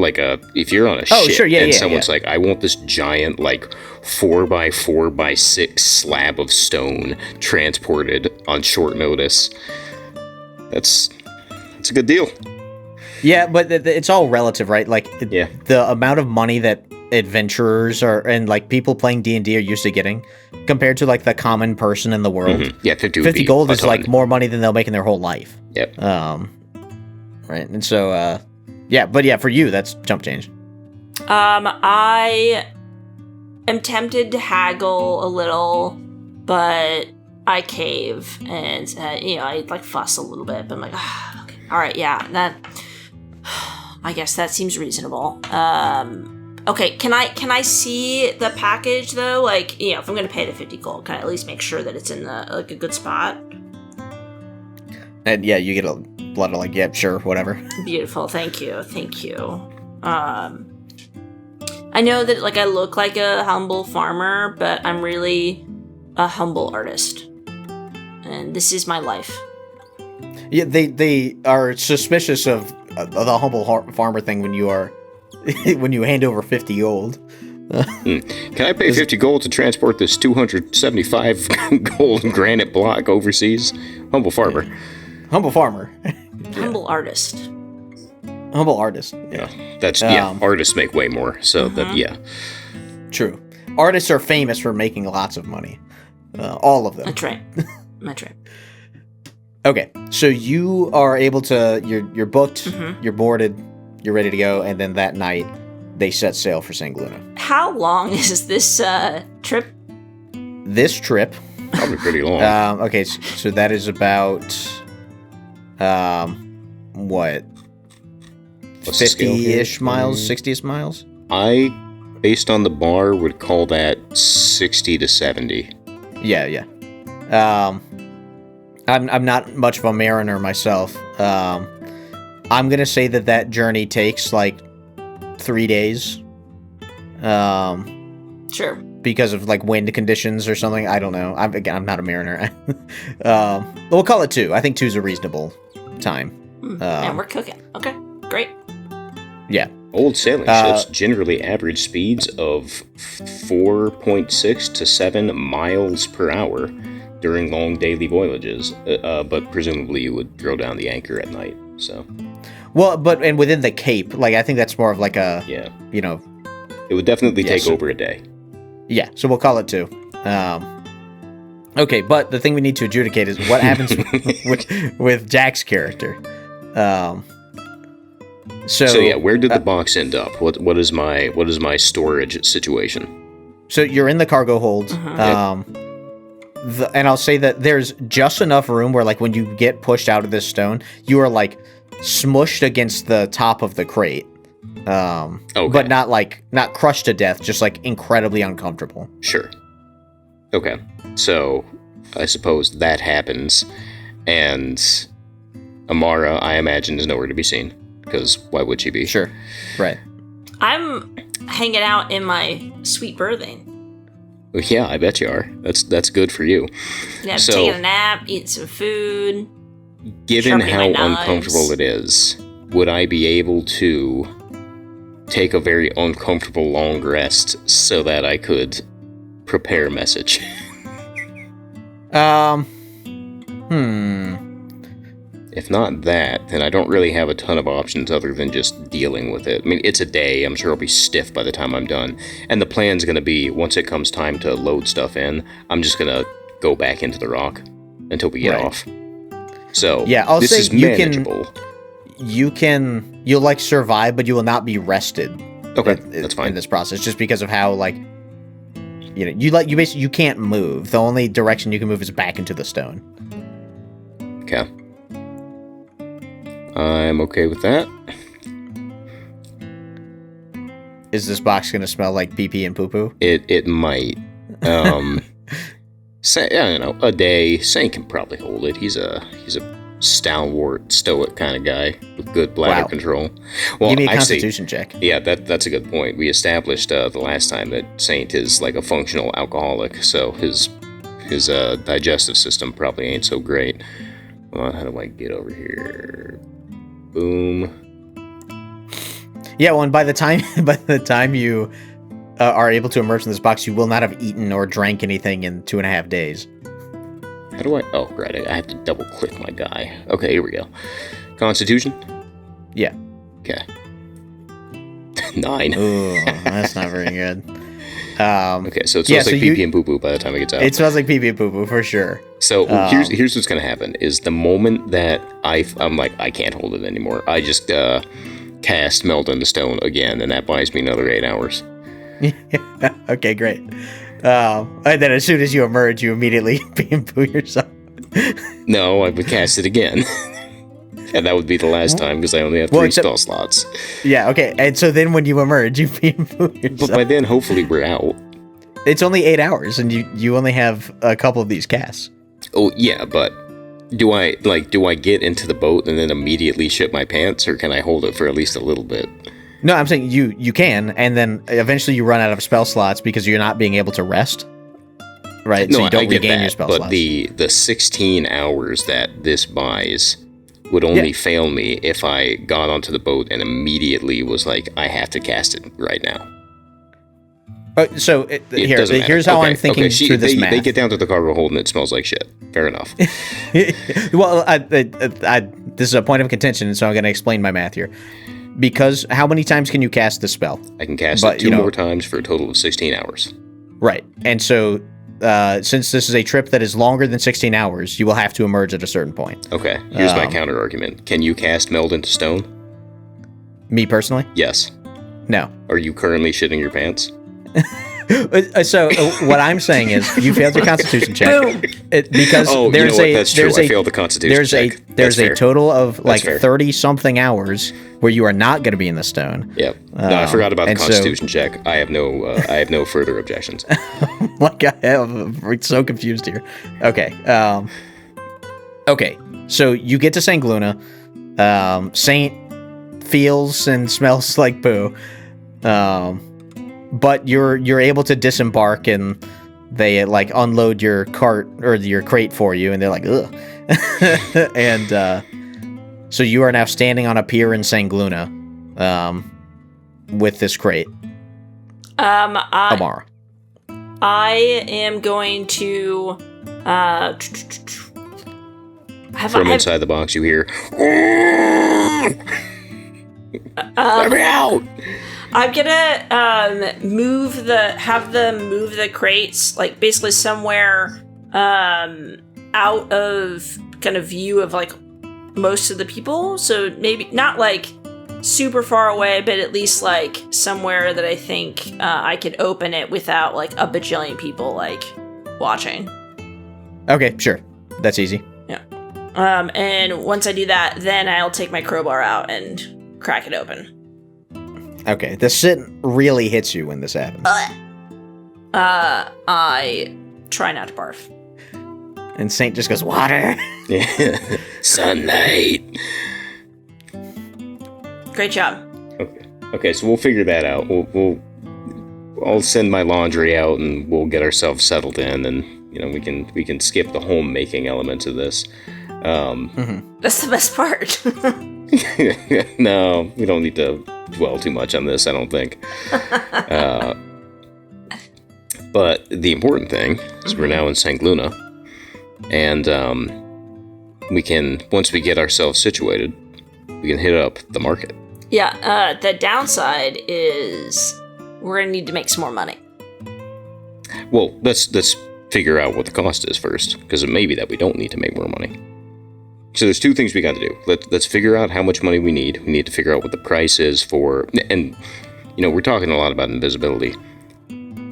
S3: if you're on a ship
S1: sure,
S3: and someone's like, I want this giant 4x4x6 slab of stone transported on short notice, that's a good deal.
S1: Yeah, but it's all relative, right? The amount of money that adventurers and people playing D&D are used to getting compared to the common person in the world.
S3: Mm-hmm. Yeah,
S1: 50 gold is more money than they'll make in their whole life.
S3: Yep.
S1: Right. And so for you that's chump change.
S2: I am tempted to haggle a little, but I cave and I fuss a little bit, but I'm okay. All right, yeah, that. I guess that seems reasonable. Okay, can I see the package though? If I'm gonna pay the 50 gold, can I at least make sure that it's in the a good spot?
S1: And you get a blood sure, whatever.
S2: Beautiful, thank you. I know that I look like a humble farmer, but I'm really a humble artist, and this is my life.
S1: Yeah, they are suspicious of the humble farmer thing when you are when you hand over 50 gold.
S3: Can I pay 50 gold to transport this 275 gold granite block overseas? Humble farmer.
S1: Humble farmer.
S2: Humble artist.
S1: Humble artist. Yeah.
S3: That's artists make way more. So
S1: True. Artists are famous for making lots of money. All of them.
S2: That's right. That's right.
S1: Okay, so you are able to, you're booked, you're boarded, you're ready to go, and then that night, they set sail for Sangluna.
S2: How long is this trip?
S1: This trip?
S3: Probably pretty long.
S1: Okay, so that is about, what? 50-ish miles, 60-ish miles?
S3: I, based on the bar, would call that 60 to 70.
S1: Yeah. I'm not much of a mariner myself. I'm gonna say that journey takes 3 days.
S2: Sure.
S1: because of like wind conditions or something. I don't know. I'm not a mariner. We'll call it 2. I think 2 is a reasonable time.
S2: And we're cooking. Okay, great.
S1: Yeah.
S3: Old sailing ships generally average speeds of 4.6 to 7 miles per hour during long daily voyages, but presumably you would throw down the anchor at night. So,
S1: well, and within the Cape, like I think that's more of like a
S3: it would definitely take over a day.
S1: Yeah, so we'll call it 2. Okay, but the thing we need to adjudicate is what happens with Jack's character. So
S3: yeah, where did the box end up? What is my storage situation?
S1: So you're in the cargo hold. And I'll say that there's just enough room where, like, when you get pushed out of this stone, you are like smushed against the top of the crate. But not crushed to death, just like incredibly uncomfortable.
S3: Sure. Okay. So I suppose that happens, and Amara, I imagine, is nowhere to be seen. Because why would she be?
S1: Sure. Right.
S2: I'm hanging out in my sweet berthing.
S3: Well, yeah, I bet you are. That's good for you.
S2: Yeah, I'm taking a nap, eating some food.
S3: Given how uncomfortable it is, would I be able to take a very uncomfortable long rest so that I could prepare a message? If not that, then I don't really have a ton of options other than just dealing with it. I mean, it's a day. I'm sure I'll be stiff by the time I'm done. And the plan's going to be, once it comes time to load stuff in, I'm just going to go back into the rock until we get off. So,
S1: yeah, I'll
S3: this
S1: say
S3: is manageable.
S1: You'll like survive, but you will not be rested.
S3: Okay, that's fine.
S1: In this process, just because of how, like, you can't move. The only direction you can move is back into the stone.
S3: Okay. I'm okay with that.
S1: Is this box going to smell like pee-pee and poo-poo?
S3: It might. I don't know, a day. Saint can probably hold it. He's a stalwart, stoic kind of guy with good bladder control. Well,
S1: give me a constitution check.
S3: Yeah, that's a good point. We established the last time that Saint is like a functional alcoholic, so his digestive system probably ain't so great. Well, how do I get over here? Boom.
S1: Yeah, well, and by the time you are able to emerge from this box, you will not have eaten or drank anything in 2.5 days.
S3: How do I... Oh, right, I have to double-click my guy. Okay, here we go. Constitution?
S1: Yeah.
S3: Okay. 9.
S1: Ooh, that's not very good.
S3: Okay, so it smells like pee-pee and poo-poo by the time it gets out.
S1: It smells like pee-pee and poo-poo, for sure.
S3: So here's what's going to happen, is the moment that I'm like, I can't hold it anymore, I just cast Melt in the Stone again, and that buys me another 8 hours.
S1: Okay, great. And then as soon as you emerge, you immediately pee and poo yourself.
S3: No, I would cast it again. And that would be the last time, because I only have 3 spell slots.
S1: Yeah, okay. And so then when you emerge, you pee and poo yourself.
S3: But by then, hopefully, we're out.
S1: It's only 8 hours, and you only have a couple of these casts.
S3: Oh, yeah, but do I get into the boat and then immediately shit my pants, or can I hold it for at least a little bit?
S1: No, I'm saying you can, and then eventually you run out of spell slots because you're not being able to rest. Right?
S3: No,
S1: so you don't
S3: I get
S1: regain
S3: that,
S1: your spell
S3: but
S1: slots.
S3: the 16 hours that this buys would only fail me if I got onto the boat and immediately was like, I have to cast it right now.
S1: Here's how I'm thinking through this math.
S3: They get down to the cargo hold and it smells like shit. Fair enough.
S1: Well, this is a point of contention, so I'm going to explain my math here. Because how many times can you cast the spell?
S3: I can cast it 2 more times for a total of 16 hours.
S1: Right. And so, since this is a trip that is longer than 16 hours, you will have to emerge at a certain point.
S3: Okay, here's my counter argument. Can you cast Meld into Stone?
S1: Me personally?
S3: Yes.
S1: No.
S3: Are you currently shitting your pants?
S1: So what I'm saying is you failed your Constitution check because
S3: that's true. I failed the Constitution check.
S1: There's a total of like 30 something hours where you are not going to be in the stone.
S3: Yep. No, I forgot about the Constitution check. I have no further objections.
S1: Like I'm so confused here. Okay. Okay. So you get to St. Gluna. Saint feels and smells like poo. but you're able to disembark, and they like unload your cart or your crate for you, and they're like, ugh. And so you are now standing on a pier in Sangluna, with this crate. Amara.
S2: I am going to
S3: From inside the box, you hear, let me out!
S2: I'm gonna move the crates, like basically somewhere out of kind of view of like most of the people. So maybe not like super far away, but at least like somewhere that I think I could open it without like a bajillion people like watching.
S1: Okay, sure. That's easy.
S2: Yeah. And once I do that, then I'll take my crowbar out and crack it open.
S1: Okay, the shit really hits you when this happens.
S2: I try not to barf.
S1: And Saint just goes, water.
S3: Sunlight.
S2: Great job.
S3: Okay, so we'll figure that out. I'll send my laundry out, and we'll get ourselves settled in, and we can skip the homemaking elements of this.
S2: That's the best part.
S3: No, we don't need to dwell too much on this, I don't think. But the important thing is we're now in Sangluna, and we can, once we get ourselves situated, we can hit up the market.
S2: Yeah, the downside is we're gonna need to make some more money.
S3: Well, let's figure out what the cost is first, because it may be that we don't need to make more money. So there's two things we got to do. Let's figure out how much money we need. We need to figure out what the price is for, and we're talking a lot about invisibility.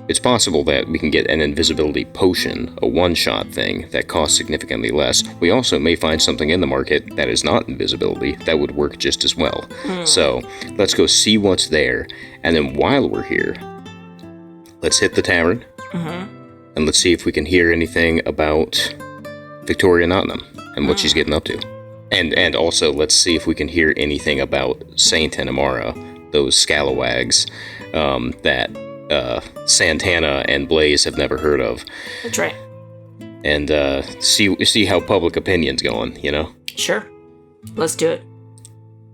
S3: It's possible that we can get an invisibility potion, a one-shot thing, that costs significantly less. We also may find something in the market that is not invisibility that would work just as well. So let's go see what's there, and then while we're here, let's hit the tavern, and let's see if we can hear anything about Victoria Nottingham and what she's getting up to. And also, let's see if we can hear anything about Saint and Amara, those scalawags that Santana and Blaze have never heard of.
S2: That's right.
S3: And see how public opinion's going,
S2: Sure. Let's do it.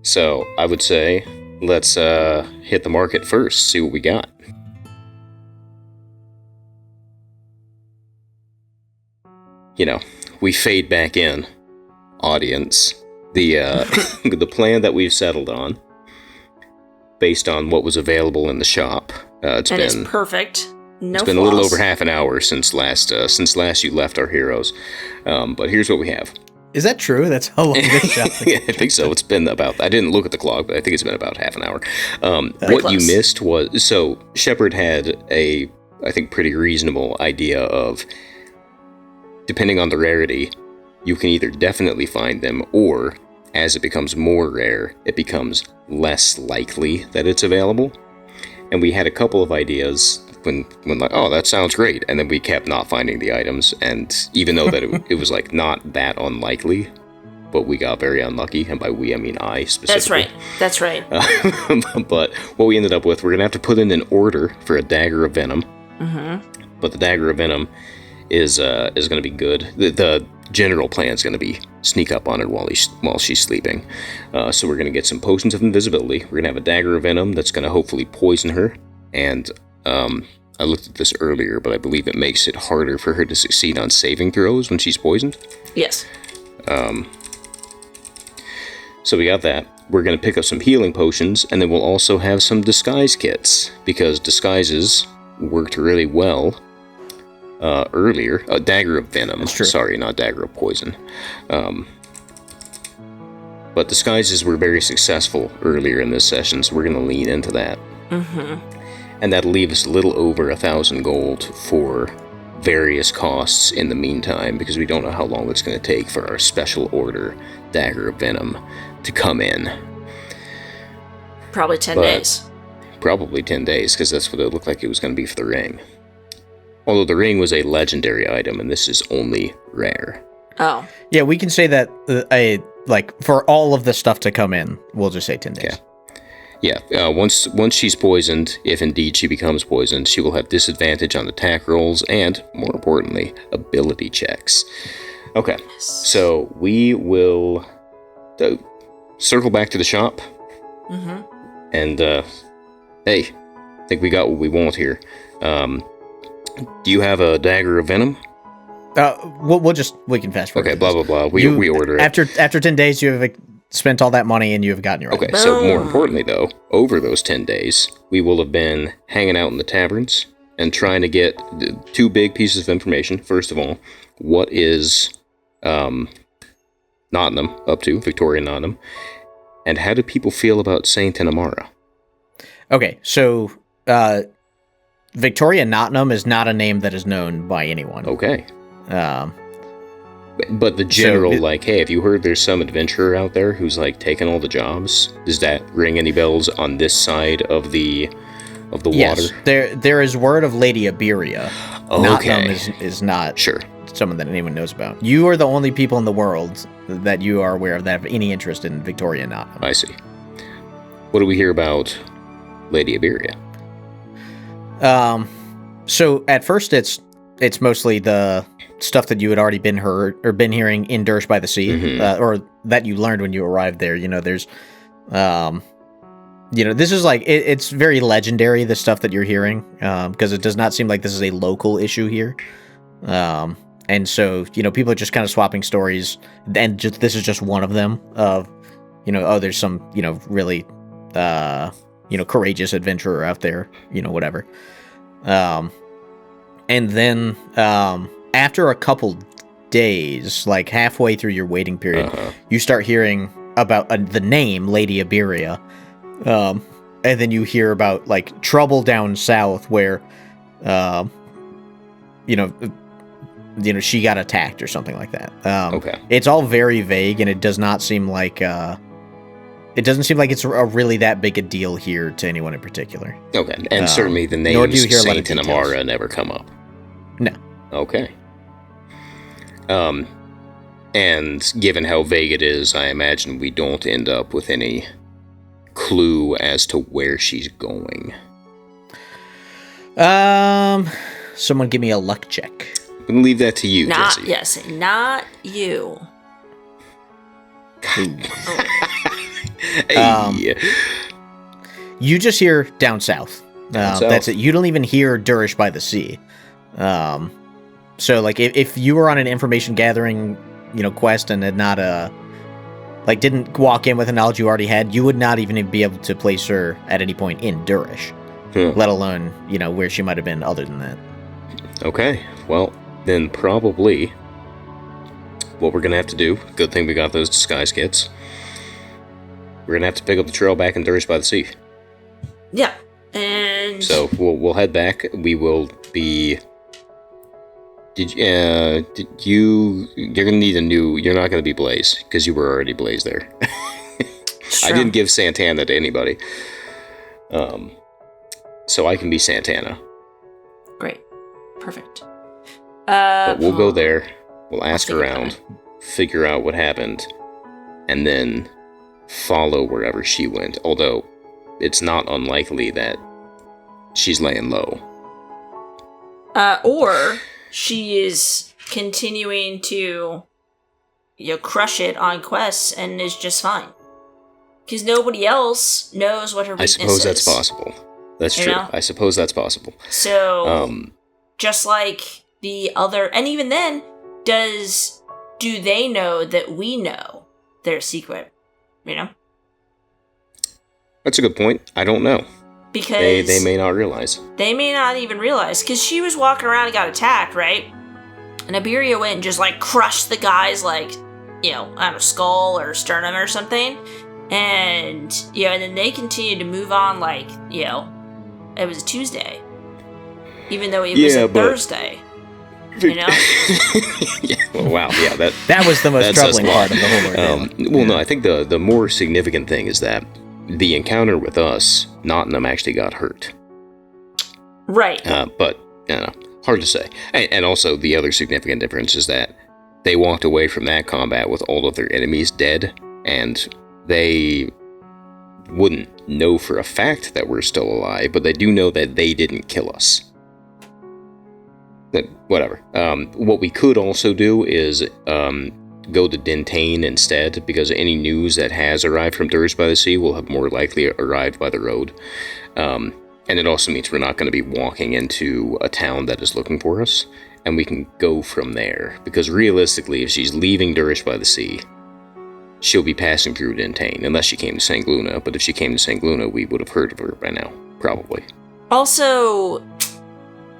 S3: So I would say let's hit the market first, see what we got. We fade back in, audience. The the plan that we've settled on, based on what was available in the shop. It's
S2: perfect. No
S3: It's been
S2: flaws.
S3: a little over half an hour since last you left our heroes. But here's what we have.
S1: Is that true? That's how long this shop is?
S3: Yeah, I think so. It's been about, I didn't look at the clock, but I think it's been about half an hour. What
S2: close.
S3: you missed was, so Shepard had a, I think, pretty reasonable idea of, depending on the rarity, you can either definitely find them, or as it becomes more rare, it becomes less likely that it's available. And we had a couple of ideas when like, oh, that sounds great. And then we kept not finding the items. And even though that it was like not that unlikely, but we got very unlucky. And by we, I mean I specifically.
S2: That's right.
S3: But what we ended up with, we're going to have to put in an order for a dagger of venom. But the dagger of venom is going to be good. The general plan is going to be sneak up on her while she's sleeping. So we're going to get some potions of invisibility. We're going to have a dagger of venom that's going to hopefully poison her. And I looked at this earlier, but I believe it makes it harder for her to succeed on saving throws when she's poisoned.
S2: Yes.
S3: So we got that. We're going to pick up some healing potions, and then we'll also have some disguise kits, because disguises worked really well earlier. A dagger of venom. Sorry, not dagger of poison. But disguises were very successful earlier in this session, so we're going to lean into that. And that'll leave us a little over 1,000 gold for various costs in the meantime, because we don't know how long it's going to take for our special order dagger of venom to come in.
S2: Probably 10 days.
S3: Probably 10 days, because that's what it looked like it was going to be for the ring. Although the ring was a legendary item, and this is only rare.
S2: Oh.
S1: Yeah, we can say that, for all of the stuff to come in, we'll just say 10 days.
S3: Yeah. Yeah, once she's poisoned, if indeed she becomes poisoned, she will have disadvantage on attack rolls and, more importantly, ability checks. Okay, so we will circle back to the shop.
S2: Mm-hmm.
S3: And, hey, I think we got what we want here. Do you have a dagger of venom?
S1: We can fast forward.
S3: Okay, blah, blah, blah. We order it.
S1: After 10 days, you have spent all that money and you have gotten your
S3: Okay,
S1: items.
S3: so more importantly, though, over those 10 days, we will have been hanging out in the taverns and trying to get two big pieces of information. First of all, what is Nottingham up to, Victoria Nottingham, and how do people feel about Saint Amara?
S1: Okay, so Victoria Nottingham is not a name that is known by anyone.
S3: Okay. But the general, hey, have you heard there's some adventurer out there who's, taking all the jobs? Does that ring any bells on this side of the
S1: yes,
S3: water?
S1: There is word of Lady Iberia.
S3: Okay.
S1: Nottingham is not someone that anyone knows about. You are the only people in the world that you are aware of that have any interest in Victoria Nottingham.
S3: I see. What do we hear about Lady Iberia?
S1: So at first it's mostly the stuff that you had already been hearing in Durish by the Sea,
S3: mm-hmm.
S1: Or that you learned when you arrived there. There's, this is it's very legendary, the stuff that you're hearing, because it does not seem like this is a local issue here. And so, people are just kind of swapping stories, and this is just one of them of, there's some, really, courageous adventurer out there, whatever. And then, after a couple days, halfway through your waiting period, you start hearing about the name Lady Iberia. And then you hear about, trouble down south where, she got attacked or something like that.
S3: Okay.
S1: It's all very vague, and it does not seem like, it doesn't seem like it's a really that big a deal here to anyone in particular.
S3: Okay, and certainly the names Saint and Amara never come up.
S1: No.
S3: Okay. And given how vague it is, I imagine we don't end up with any clue as to where she's going.
S1: Someone give me a luck check.
S3: I'm gonna leave that to you, Jesse.
S2: Yes, not you.
S3: Hey.
S1: You just hear down south. That's it. You don't even hear Durish by the Sea. So if you were on an information gathering, quest and had not didn't walk in with the knowledge you already had, you would not even be able to place her at any point in Durish, let alone where she might have been other than that.
S3: Okay, well then probably what we're gonna have to do. Good thing we got those disguise kits. We're gonna have to pick up the trail back in Durish by the Sea.
S2: Yeah, and
S3: so we'll head back. We will be. You're gonna need a new. You're not gonna be Blaze because you were already Blaze there.
S2: Sure.
S3: I didn't give Santana to anybody. So I can be Santana.
S2: Great, perfect.
S3: But we'll go there. We'll ask around, figure out what happened, and then follow wherever she went. Although it's not unlikely that she's laying low.
S2: Or she is continuing to, crush it on quests and is just fine. Because nobody else knows what her weakness is.
S3: I suppose that's possible. That's true. I suppose that's possible.
S2: So, just like the other, and even then, do they know that we know their secret?
S3: That's a good point. I don't know.
S2: Because
S3: they may not realize.
S2: They may not even realize. Because she was walking around and got attacked, right? And Iberia went and just, crushed the guy's, skull or sternum or something. And, and then they continued to move on, it was a Tuesday. Even though it was a Thursday.
S3: Yeah, well, wow, yeah,
S1: that was the most troubling part of the whole ordeal.
S3: No, I think the more significant thing is that the encounter with us, Nottingham actually got hurt.
S2: Right.
S3: But, hard to say. And also, the other significant difference is that they walked away from that combat with all of their enemies dead, and they wouldn't know for a fact that we're still alive, but they do know that they didn't kill us. But whatever. What we could also do is go to Dintain instead, because any news that has arrived from Durish by the Sea will have more likely arrived by the road. And it also means we're not going to be walking into a town that is looking for us, and we can go from there. Because realistically, if she's leaving Durish by the Sea, she'll be passing through Dintain, unless she came to St. Luna. But if she came to St. Luna, we would have heard of her by now, probably.
S2: Also,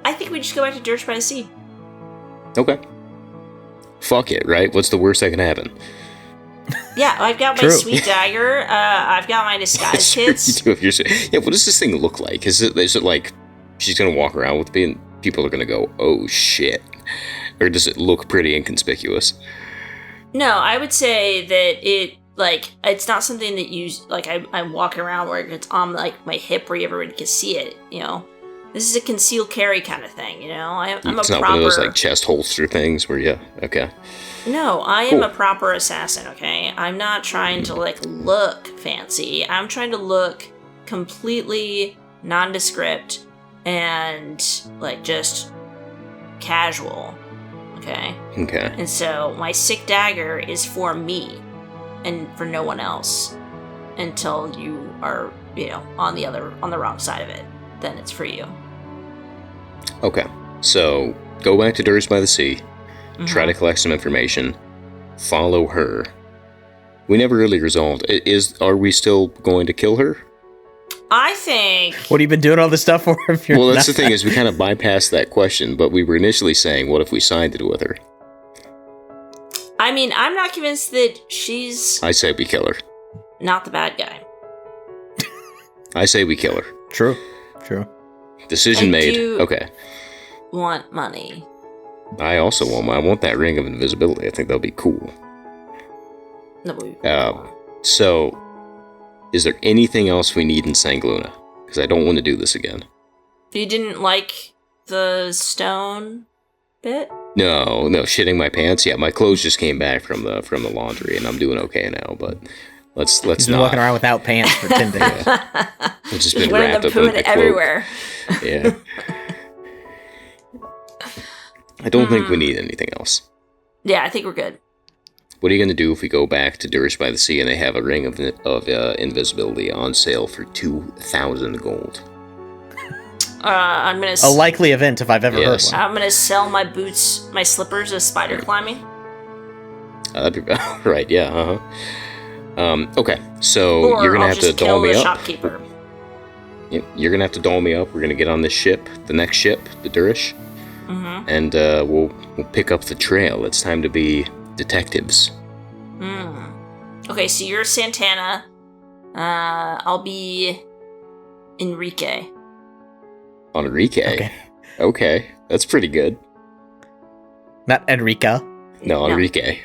S2: I think we just go back to Durish by the Sea.
S3: Okay. Fuck it, right? What's the worst that can happen?
S2: Yeah, I've got my sweet dagger. I've got my disguise kits.
S3: Yeah, what does this thing look like? Is it like she's gonna walk around with me and people are gonna go, "Oh shit," or does it look pretty inconspicuous?
S2: No, I would say that it's not something that you like. I'm walking around where it's on like my hip where everybody can see it. You know, this is a concealed carry kind of thing. You know,
S3: It's not one of those like chest holster things where okay.
S2: No, I am a proper assassin, okay? I'm not trying to, look fancy. I'm trying to look completely nondescript and, just casual, okay?
S3: Okay.
S2: And so my sick dagger is for me and for no one else until you are, on the wrong side of it. Then it's for you.
S3: Okay. So, go back to Durish by the Sea. Try to collect some information. Follow her. We never really resolved. Are we still going to kill her?
S2: I think...
S1: What have you been doing all this stuff for? If you're
S3: that's the thing, is we kind of bypassed that question, but we were initially saying, what if we sided with her?
S2: I mean, I'm not convinced that she's...
S3: I say we kill her.
S2: Not the bad guy.
S3: I say we kill her.
S1: True.
S3: Decision made. Okay.
S2: Want money.
S3: I also want that ring of invisibility. I think that'll be cool. So, is there anything else we need in St. Luna? Because I don't want to do this again.
S2: You didn't like the stone bit?
S3: No, shitting my pants. Yeah, my clothes just came back from the laundry, and I'm doing okay now. But let's
S1: He's
S3: not.
S1: been walking around without pants for 10 days.
S3: I've just been
S2: wearing
S3: wrapped
S2: them
S3: up in
S2: pooing
S3: my cloak.
S2: everywhere.
S3: Yeah. I don't think we need anything else.
S2: Yeah, I think we're good.
S3: What are you going to do if we go back to Durish by the Sea and they have a ring of invisibility on sale for 2,000 gold?
S2: I'm gonna...
S1: A likely event if I've ever heard one.
S2: I'm gonna sell my boots, my slippers as spider climbing.
S3: That'd be right, yeah, okay, so
S2: or
S3: you're going to
S2: I'll
S3: have to
S2: just
S3: doll
S2: kill
S3: me
S2: the
S3: up.
S2: shopkeeper.
S3: You're going to have to doll me up. We're going to get on this ship, the next ship, the Durish, and we'll pick up the trail. It's time to be detectives.
S2: Okay, so you're Santana. I'll be Enrique.
S3: Enrique? Okay, that's pretty good.
S1: Not Enrica.
S3: No, Enrique.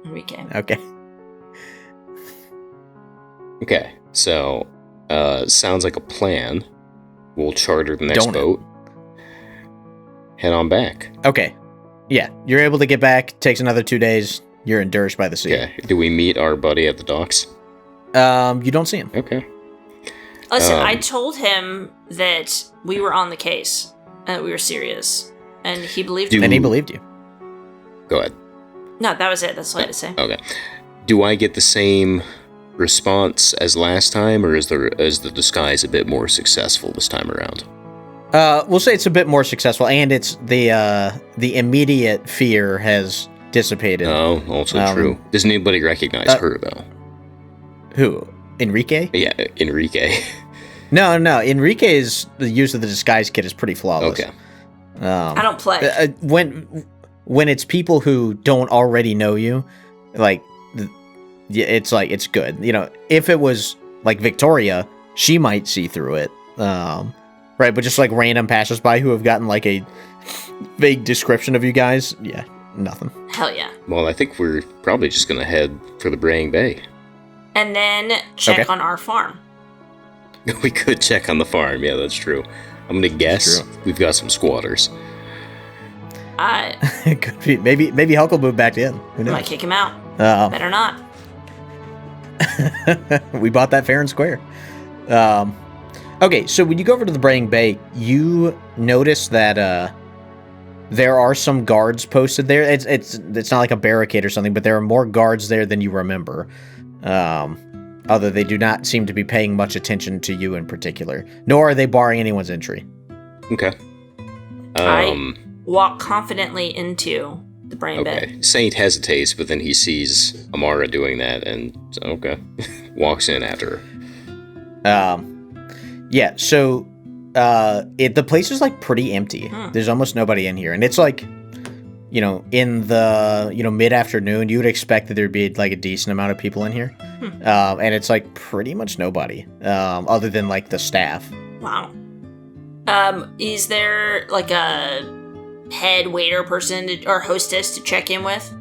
S2: Enrique.
S1: Okay.
S3: Okay, so, sounds like a plan. We'll charter the next boat. Head on back.
S1: Okay. Yeah, you're able to get back. Takes another 2 days. You're in Durish by the Sea.
S3: Okay. Do we meet our buddy at the docks?
S1: You don't see him.
S3: Okay.
S2: Listen, I told him that we were on the case, and that we were serious, and he believed me.
S1: And he believed you.
S3: Go ahead.
S2: No, that was it. That's all I had to say.
S3: Okay. Do I get the same response as last time, or is the disguise a bit more successful this time around?
S1: We'll say it's a bit more successful, and it's the immediate fear has dissipated.
S3: Oh, also true. Does anybody recognize her, though?
S1: Who? Enrique?
S3: Yeah, Enrique.
S1: No. Enrique's the use of the disguise kit is pretty flawless.
S3: Okay.
S2: I don't play.
S1: When it's people who don't already know you, it's good. If it was like Victoria, she might see through it. Right, but just random passersby who have gotten a vague description of you guys, yeah, nothing.
S2: Hell yeah.
S3: Well, I think we're probably just gonna head for the Braying Bay.
S2: And then check on our farm.
S3: We could check on the farm, yeah, that's true. I'm gonna guess we've got some squatters.
S1: It could be. Maybe Hulk will move back in. Who knows?
S2: Might kick him out. Better not.
S1: We bought that fair and square. Okay, so when you go over to the Braying Bay, you notice that there are some guards posted there. It's not like a barricade or something, but there are more guards there than you remember. Although they do not seem to be paying much attention to you in particular, nor are they barring anyone's entry.
S3: Okay.
S2: I walk confidently into the Braying Bay.
S3: Saint hesitates, but then he sees Amara doing that, and walks in after her.
S1: Yeah. So, the place is like pretty empty. There's almost nobody in here, and it's like, in the mid-afternoon, you would expect that there'd be like a decent amount of people in here, and it's like pretty much nobody, other than like the staff.
S2: Wow. Is there like a head waiter person or hostess to check in with?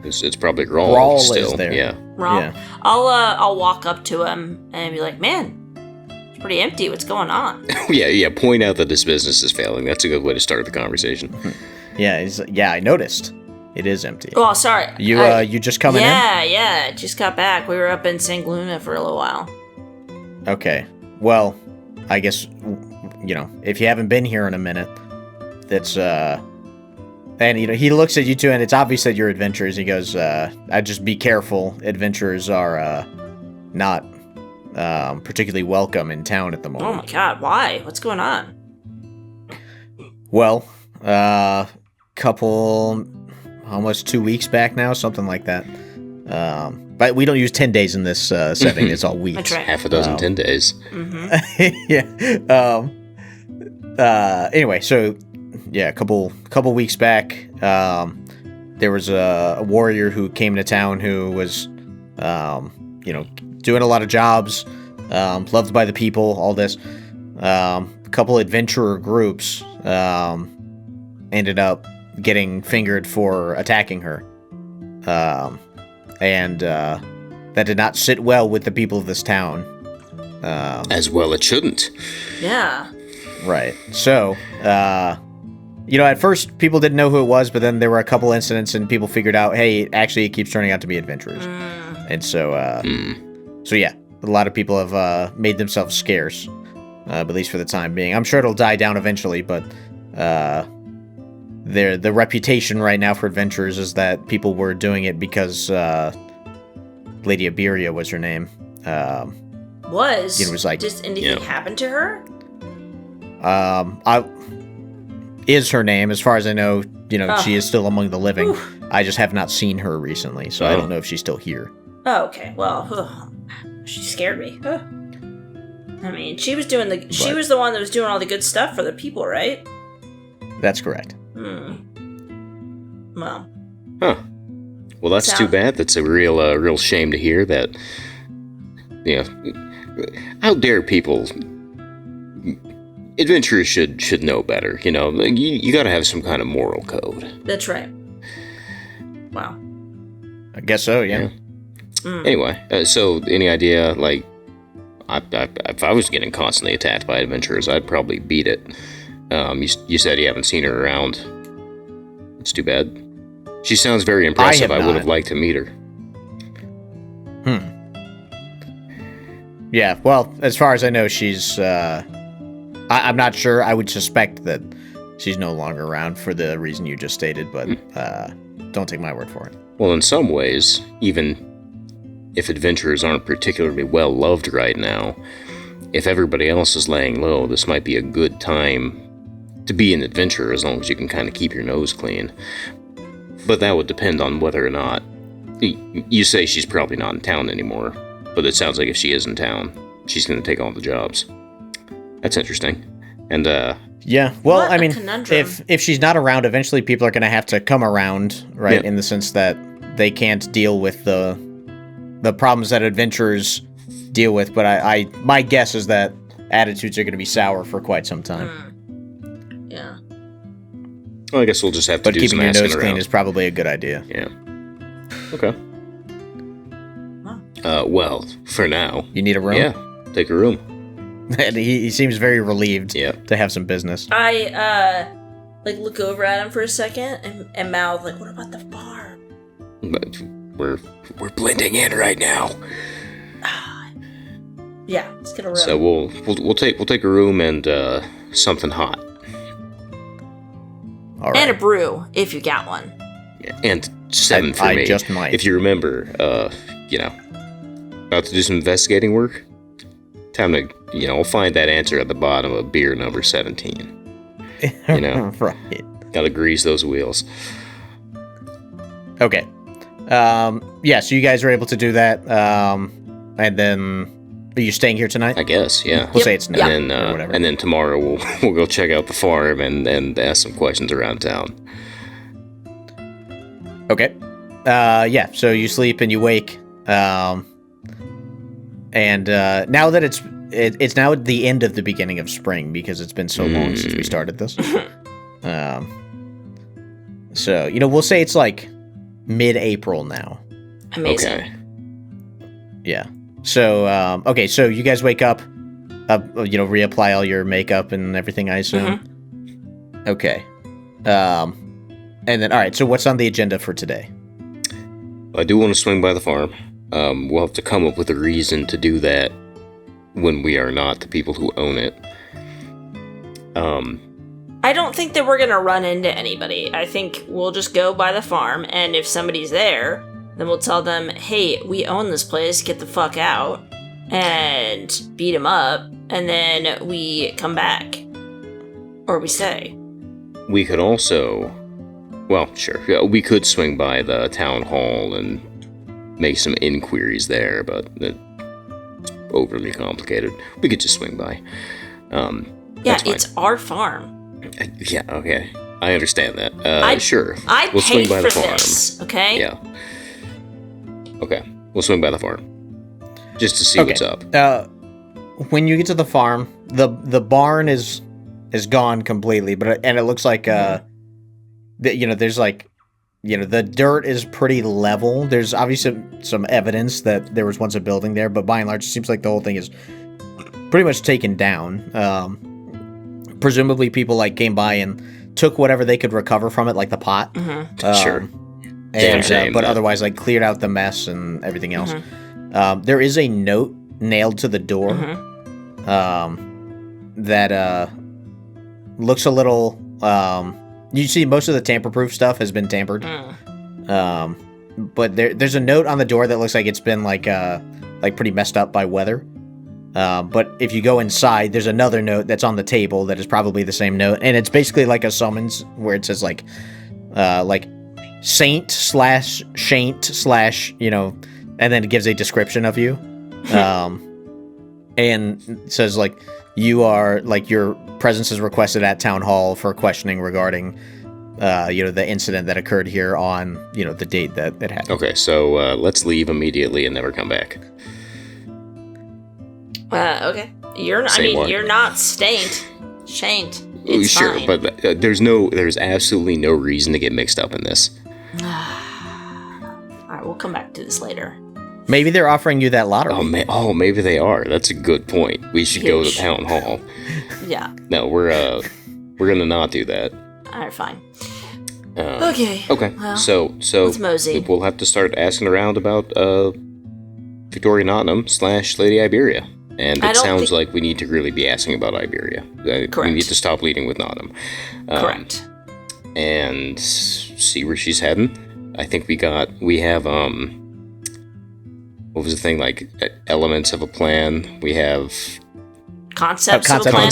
S3: It's probably Rawl.
S1: Rawl
S3: still.
S1: is there.
S3: Yeah.
S2: Rawl.
S1: Yeah.
S2: I'll walk up to him and be like, "Man, it's pretty empty. What's going on?"
S3: Yeah. Point out that this business is failing. That's a good way to start the conversation.
S1: Yeah, I noticed. It is empty.
S2: Oh, sorry.
S1: You just coming in?
S2: Yeah. Just got back. We were up in St. Luna for a little while.
S1: Okay. Well, I guess, if you haven't been here in a minute, that's, and, he looks at you two, and it's obvious that you're adventurers. He goes, I'd just be careful. Adventurers are, not, particularly welcome in town at the moment.
S2: Oh my god, why? What's going on?
S1: Well, almost 2 weeks back now, something like that. But we don't use 10 days in this setting. It's all weeks.
S2: That's right.
S3: Half a dozen 10 days.
S2: Mm-hmm.
S1: Yeah. Anyway, so yeah, a couple weeks back, there was a warrior who came to town who was, doing a lot of jobs, loved by the people. All this. A couple adventurer groups ended up getting fingered for attacking her. And that did not sit well with the people of this town.
S3: As well it shouldn't.
S2: Yeah.
S1: Right. So, at first people didn't know who it was, but then there were a couple incidents and people figured out, hey, actually it keeps turning out to be adventurers. And so, so yeah, a lot of people have made themselves scarce, at least for the time being. I'm sure it'll die down eventually, but the reputation right now for adventurers is that people were doing it because Lady Iberia was her name. It was like,
S2: does anything happen to her?
S1: Is her name, as far as I know. She is still among the living. Oof. I just have not seen her recently, so I don't know if she's still here.
S2: Oh, okay. Well, she scared me. I mean, she was the one that was doing all the good stuff for the people, right?
S1: That's correct.
S2: Well.
S3: Huh. Well, that's too bad. That's a real shame to hear that. How dare people? Adventurers should know better. You got to have some kind of moral code.
S2: That's right. Wow.
S1: I guess so. Yeah.
S3: Anyway, so any idea? Like, if I was getting constantly attacked by adventurers, I'd probably beat it. You said you haven't seen her around. It's too bad. She sounds very impressive. I would have liked to meet her.
S1: Yeah, well, as far as I know, she's, I'm not sure. I would suspect that she's no longer around for the reason you just stated, but don't take my word for it.
S3: Well, in some ways, even if adventurers aren't particularly well loved right now, if everybody else is laying low, this might be a good time to be an adventurer, as long as you can kind of keep your nose clean. But that would depend on whether or not... You say she's probably not in town anymore, but it sounds like if she is in town, she's going to take all the jobs. That's interesting. And,
S1: yeah, well,
S2: what
S1: I mean,
S2: conundrum.
S1: if she's not around, eventually people are going to have to come around, right? Yeah. In the sense that they can't deal with the problems that adventurers deal with. But my guess is that attitudes are going to be sour for quite some time.
S2: Yeah.
S3: Well, I guess we'll just have to do some asking around. But keeping your nose clean
S1: is probably a good idea.
S3: Yeah. Okay. Well, for now.
S1: You need a room?
S3: Yeah, take a room.
S1: And he seems very relieved to have some business.
S2: I, look over at him for a second and mouth, what about the farm?
S3: But we're blending in right now.
S2: Yeah, let's get a room.
S3: So we'll take a room and something hot.
S1: All right.
S2: And a brew, if you got one.
S3: Yeah, and 7 for me.
S1: I just might.
S3: If you remember, about to do some investigating work. Time to, I'll find that answer at the bottom of beer number 17.
S1: Right.
S3: Gotta grease those wheels.
S1: Okay. Yeah, so you guys are able to do that. And then, are you staying here tonight?
S3: I guess, yeah.
S1: We'll say it's night
S3: And then,
S1: or whatever.
S3: and then tomorrow we'll go check out the farm and ask some questions around town.
S1: Okay. Yeah, so you sleep and you wake. And now that it's now at the end of the beginning of spring because it's been so long since we started this. So, we'll say it's like mid-April now.
S2: Amazing.
S3: Okay.
S1: Yeah. So, okay, so you guys wake up, reapply all your makeup and everything, I assume. Okay. And then, all right, so what's on the agenda for today?
S3: I do want to swing by the farm. We'll have to come up with a reason to do that when we are not the people who own it.
S2: I don't think that we're going to run into anybody. I think we'll just go by the farm, and if somebody's there, then we'll tell them, hey, we own this place, get the fuck out, and beat them up, and then we come back. Or we stay.
S3: We could also... Well, sure. Yeah, we could swing by the town hall and make some inquiries there, but it's overly complicated. We could just swing by.
S2: Yeah, it's our farm.
S3: Yeah, okay. I understand that. Sure.
S2: I
S3: we'll swing
S2: paid
S3: by
S2: for
S3: the farm.
S2: this, okay?
S3: Yeah. Okay. We'll swing by the farm. Just to see what's up.
S1: When you get to the farm, the barn is gone completely, and it looks like there's like the dirt is pretty level. There's obviously some evidence that there was once a building there, but by and large, it seems like the whole thing is pretty much taken down. Presumably, people came by and took whatever they could recover from it, like the pot.
S3: Sure.
S1: But otherwise, cleared out the mess and everything else. There is a note nailed to the door that looks a little. You see, most of the tamper-proof stuff has been tampered. But there's a note on the door that looks like it's been pretty messed up by weather. But if you go inside, there's another note that's on the table that is probably the same note, and it's basically like a summons where it says saint/shaint/ and then it gives a description of you, and it says you are your presence is requested at town hall for questioning regarding the incident that occurred here on the date that it happened.
S3: Okay, so let's leave immediately and never come back.
S2: Okay. You're not Shaint. It's
S3: sure,
S2: fine.
S3: but there's absolutely no reason to get mixed up in this.
S2: Alright, we'll come back to this later.
S1: Maybe they're offering you that lottery.
S3: Maybe they are. That's a good point. We should go to town hall.
S2: Yeah.
S3: No, we're gonna not do that.
S2: Alright, fine. Okay. Well,
S3: So
S2: let's mosey.
S3: we'll have to start asking around about Victoria Nottingham / Lady Iberia. And it sounds like we need to really be asking about Iberia.
S2: Correct.
S3: We need to stop leading with Nottingham.
S2: Correct.
S3: And see where she's heading. I think we have what was the thing, elements of a plan? We have
S2: Concepts of a plan.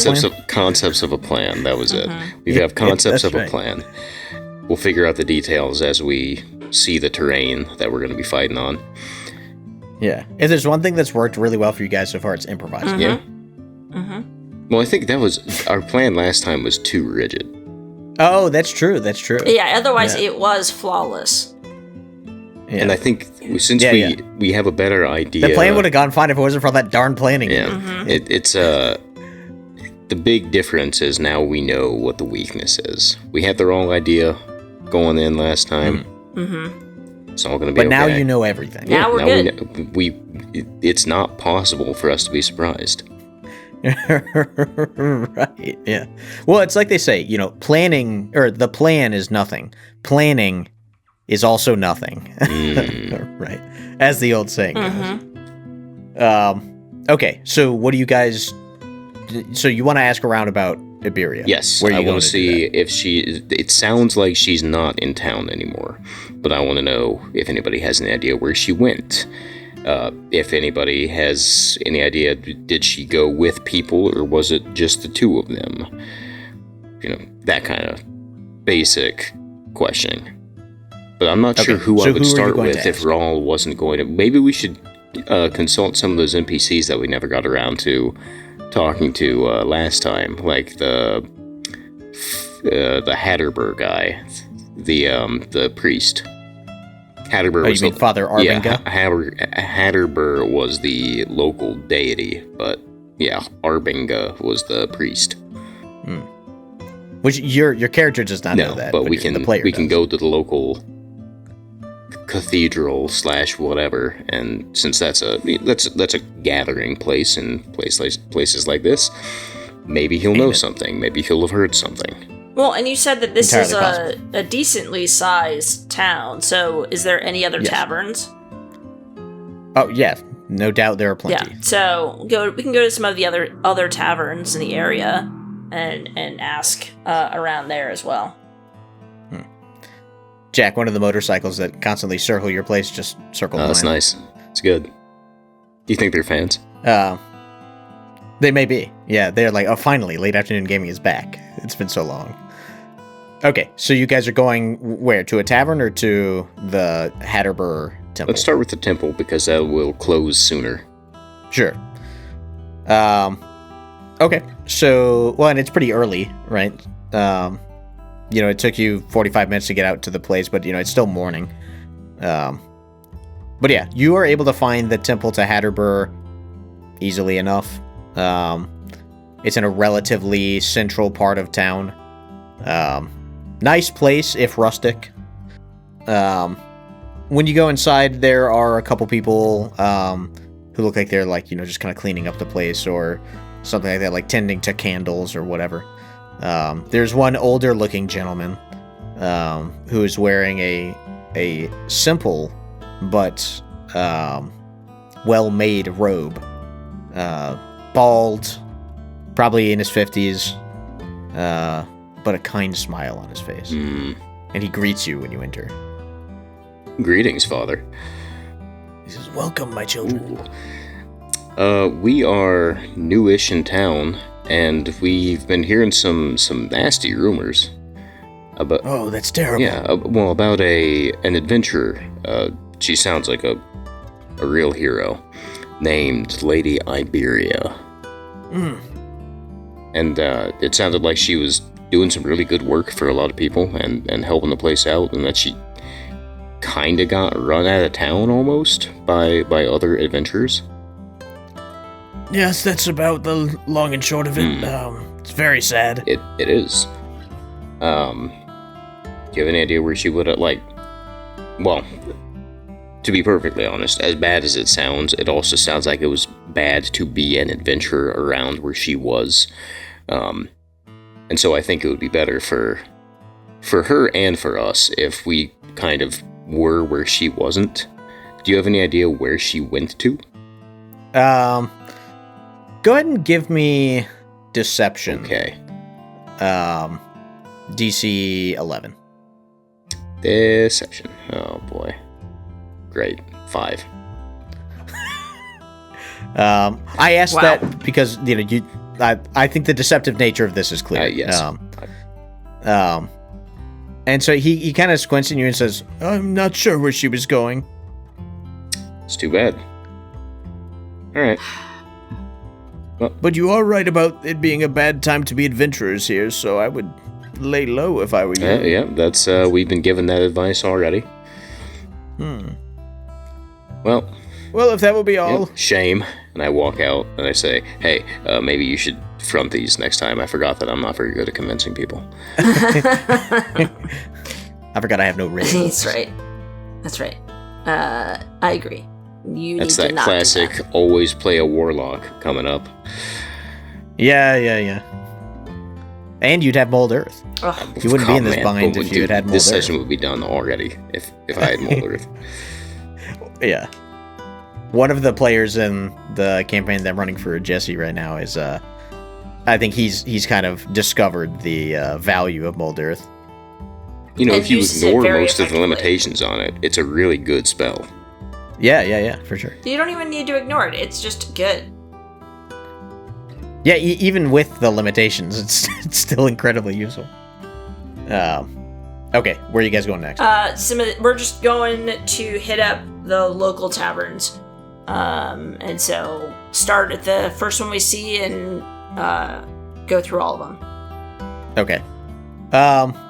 S3: Concepts of a plan. That was it. We have concepts of a plan. We'll figure out the details as we see the terrain that we're going to be fighting on.
S1: Yeah. If there's one thing that's worked really well for you guys so far, it's improvising.
S3: Yeah. Well, I think that was our plan last time was too rigid.
S1: Oh, that's true.
S2: Yeah, otherwise it was flawless.
S1: Yeah.
S3: And I think since we have a better idea...
S1: The plan would have gone fine if it wasn't for all that darn planning.
S3: Yeah. It's the big difference is now we know what the weakness is. We had the wrong idea going in last time. It's all going to be okay.
S1: But now you know everything.
S2: Now we're good.
S3: It's not possible for us to be surprised.
S1: Right, yeah. Well, it's like they say, planning, or the plan is nothing. Planning is also nothing. Right. As the old saying goes. Okay, so what do you guys... So you want to ask around about Iberia?
S3: Yes,
S1: Where are you
S3: I want
S1: going
S3: to see if she... It sounds like she's not in town anymore, but I want to know if anybody has any idea where she went. If anybody has any idea, did she go with people, or was it just the two of them? You know, that kind of basic questioning. But I'm not sure who I would start with if Rawl wasn't going to... Maybe we should consult some of those NPCs that we never got around to talking to last time, like the Hatterber guy, the priest. Hatterber was
S1: you mean Father Arbinga?
S3: Yeah, Hatterber was the local deity, but yeah, Arbinga was the priest.
S1: Which your character does not know that,
S3: but we can
S1: does.
S3: go to the local cathedral / whatever, and since that's a gathering place in places like this, maybe he'll know something. Maybe he'll have heard something.
S2: Well, and you said that this
S1: Entirely
S2: is a decently sized town, so is there any other taverns?
S1: Oh, yeah. No doubt there are plenty.
S2: Yeah, so we can go to some of the other taverns in the area and ask around there as well.
S1: Jack, one of the motorcycles that constantly circle your place just circled mine.
S3: That's nice. It's good. Do you think they're fans?
S1: They may be. Yeah, they're like, oh, finally, Late Afternoon Gaming is back. It's been so long. Okay, so you guys are going where? To a tavern or to the Hatterber temple?
S3: Let's start with the temple because that will close sooner.
S1: Sure. Okay, so, well, and it's pretty early, right? It took you 45 minutes to get out to the place, but, it's still morning. But yeah, you are able to find the temple to Hatterber easily enough. It's in a relatively central part of town. Nice place, if rustic. When you go inside, there are a couple people who look like they're just kind of cleaning up the place or something like that, like tending to candles or whatever. There's one older looking gentleman who is wearing a simple but well-made robe. Bald, probably in his 50s, but a kind smile on his face. And he greets you when you enter.
S3: Greetings, Father.
S1: He says, welcome, my children.
S3: We are newish in town, and we've been hearing some nasty rumors about...
S1: Oh, that's terrible.
S3: Yeah, about an adventurer. She sounds like a real hero, named Lady Iberia. And it sounded like she was doing some really good work for a lot of people and helping the place out, and that she kind of got run out of town almost by other adventurers.
S1: Yes, that's about the long and short of it. It's very sad.
S3: It is. Do you have any idea where she would have, well, to be perfectly honest, as bad as it sounds, it also sounds like it was bad to be an adventurer around where she was. And so I think it would be better for her and for us if we kind of were where she wasn't. Do you have any idea where she went to?
S1: Go ahead and give me deception.
S3: Okay.
S1: DC 11.
S3: Deception. Oh boy. Great. 5.
S1: I asked that because I think the deceptive nature of this is clear.
S3: Yes.
S1: And so he kind of squints at you and says, "I'm not sure where she was going."
S3: It's too bad. All right. Well,
S1: but you are right about it being a bad time to be adventurers here, so I would lay low if I were you.
S3: Yeah, that's we've been given that advice already. Well,
S1: if that will be all.
S3: Shame. And I walk out and I say, hey, maybe you should front these next time. I forgot that I'm not very good at convincing people.
S1: I forgot I have no ring.
S2: That's right. I agree.
S3: That's that classic always play a warlock coming up.
S1: Yeah. And you'd have Mold Earth. You wouldn't be in this bind if you had Mold Earth.
S3: This session would be done already if I had Mold Earth.
S1: Yeah. one of the players in the campaign that I'm running for Jesse right now is, I think he's kind of discovered the value of Mold Earth.
S3: You know,
S2: And
S3: if you
S2: uses it
S3: ignore
S2: very
S3: most of the
S2: effectively.
S3: limitations on it, it's a really good spell.
S1: Yeah, for sure.
S2: You don't even need to ignore it. It's just good.
S1: Yeah, even with the limitations, it's still incredibly useful. Okay, where are you guys going next?
S2: We're just going to hit up the local taverns. And so start at the first one we see and go through all of them.
S1: Okay.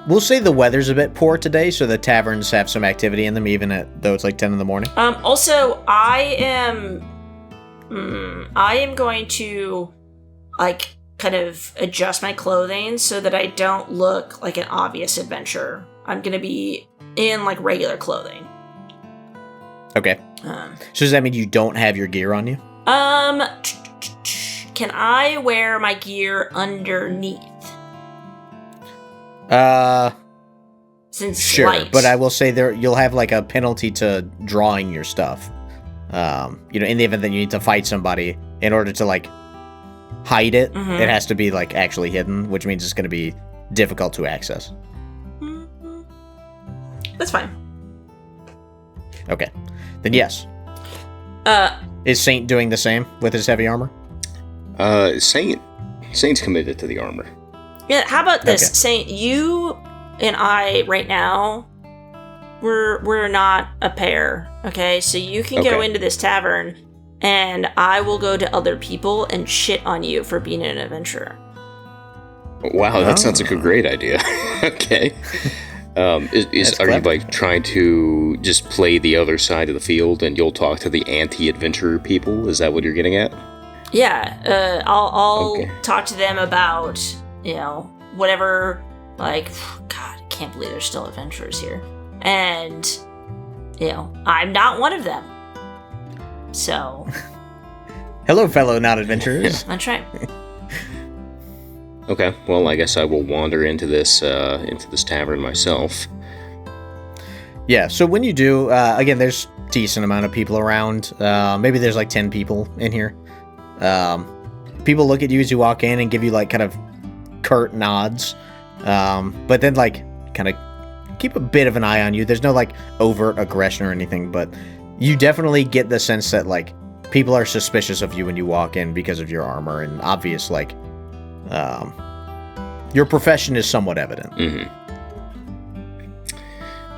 S1: We'll say the weather's a bit poor today, so the taverns have some activity in them, even though it's like 10 in the morning.
S2: Also, I am going to, like, kind of adjust my clothing so that I don't look like an obvious adventurer. I'm going to be in, like, regular clothing.
S1: Okay. So does that mean you don't have your gear on you?
S2: Can I wear my gear underneath? Since
S1: Sure,
S2: light.
S1: but I will say you'll have like a penalty to drawing your stuff. In the event that you need to fight somebody, in order to like hide it,
S2: Mhm.
S1: it has to be like actually hidden, which means it's going to be difficult to access.
S2: That's fine.
S1: Okay, then yes. Is Saint doing the same with his heavy armor?
S3: Saint's committed to the armor.
S2: Yeah, how about this?
S1: Okay.
S2: Saint, you and I right now, we're not a pair, okay? So you can go
S3: Okay.
S2: into this tavern and I will go to other people and shit on you for being an adventurer.
S3: Wow, that sounds
S1: Oh.
S3: like a great idea. Okay. Are you
S1: clever.
S3: like trying to just play the other side of the field and you'll talk to the anti-adventurer people? Is that what you're getting at?
S2: Yeah, I'll
S3: Okay.
S2: talk to them about, whatever, like, God, I can't believe there's still adventurers here. And, I'm not one of them. So,
S1: Hello, fellow not adventurers.
S2: that's right.
S3: Okay, well, I guess I will wander into this tavern myself.
S1: Yeah, so when you do, again, there's a decent amount of people around. Maybe there's like 10 people in here. People look at you as you walk in and give you like kind of curt nods. But then like kind of keep a bit of an eye on you. There's no like overt aggression or anything, but you definitely get the sense that like people are suspicious of you when you walk in because of your armor and obvious like your profession is somewhat evident.
S3: Mm-hmm.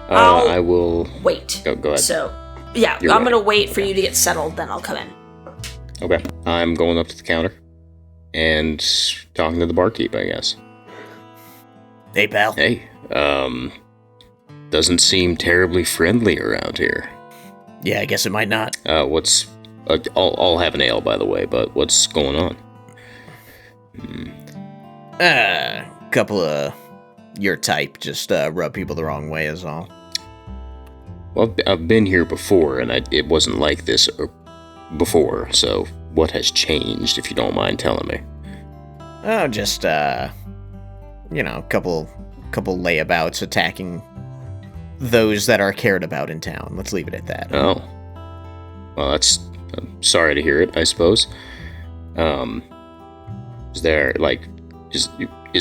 S2: I'll
S3: I will...
S2: Wait.
S3: Go ahead.
S2: So, yeah,
S3: You're
S2: I'm
S3: right.
S2: going to wait for you to get settled, then I'll come in.
S3: Okay, I'm going up to the counter and talking to the barkeep, I guess.
S1: Hey, pal.
S3: Hey, doesn't seem terribly friendly around here.
S1: Yeah, I guess it might not.
S3: What's... I'll have an ale, by the way, but what's going on?
S1: Couple of your type just rub people the wrong way is all.
S3: Well, I've been here before, and it wasn't like this before, so what has changed, if you don't mind telling me?
S1: Oh, just couple layabouts attacking those that are cared about in town. Let's leave it at that.
S3: Oh. Well, I'm sorry to hear it, I suppose. Is there, like, is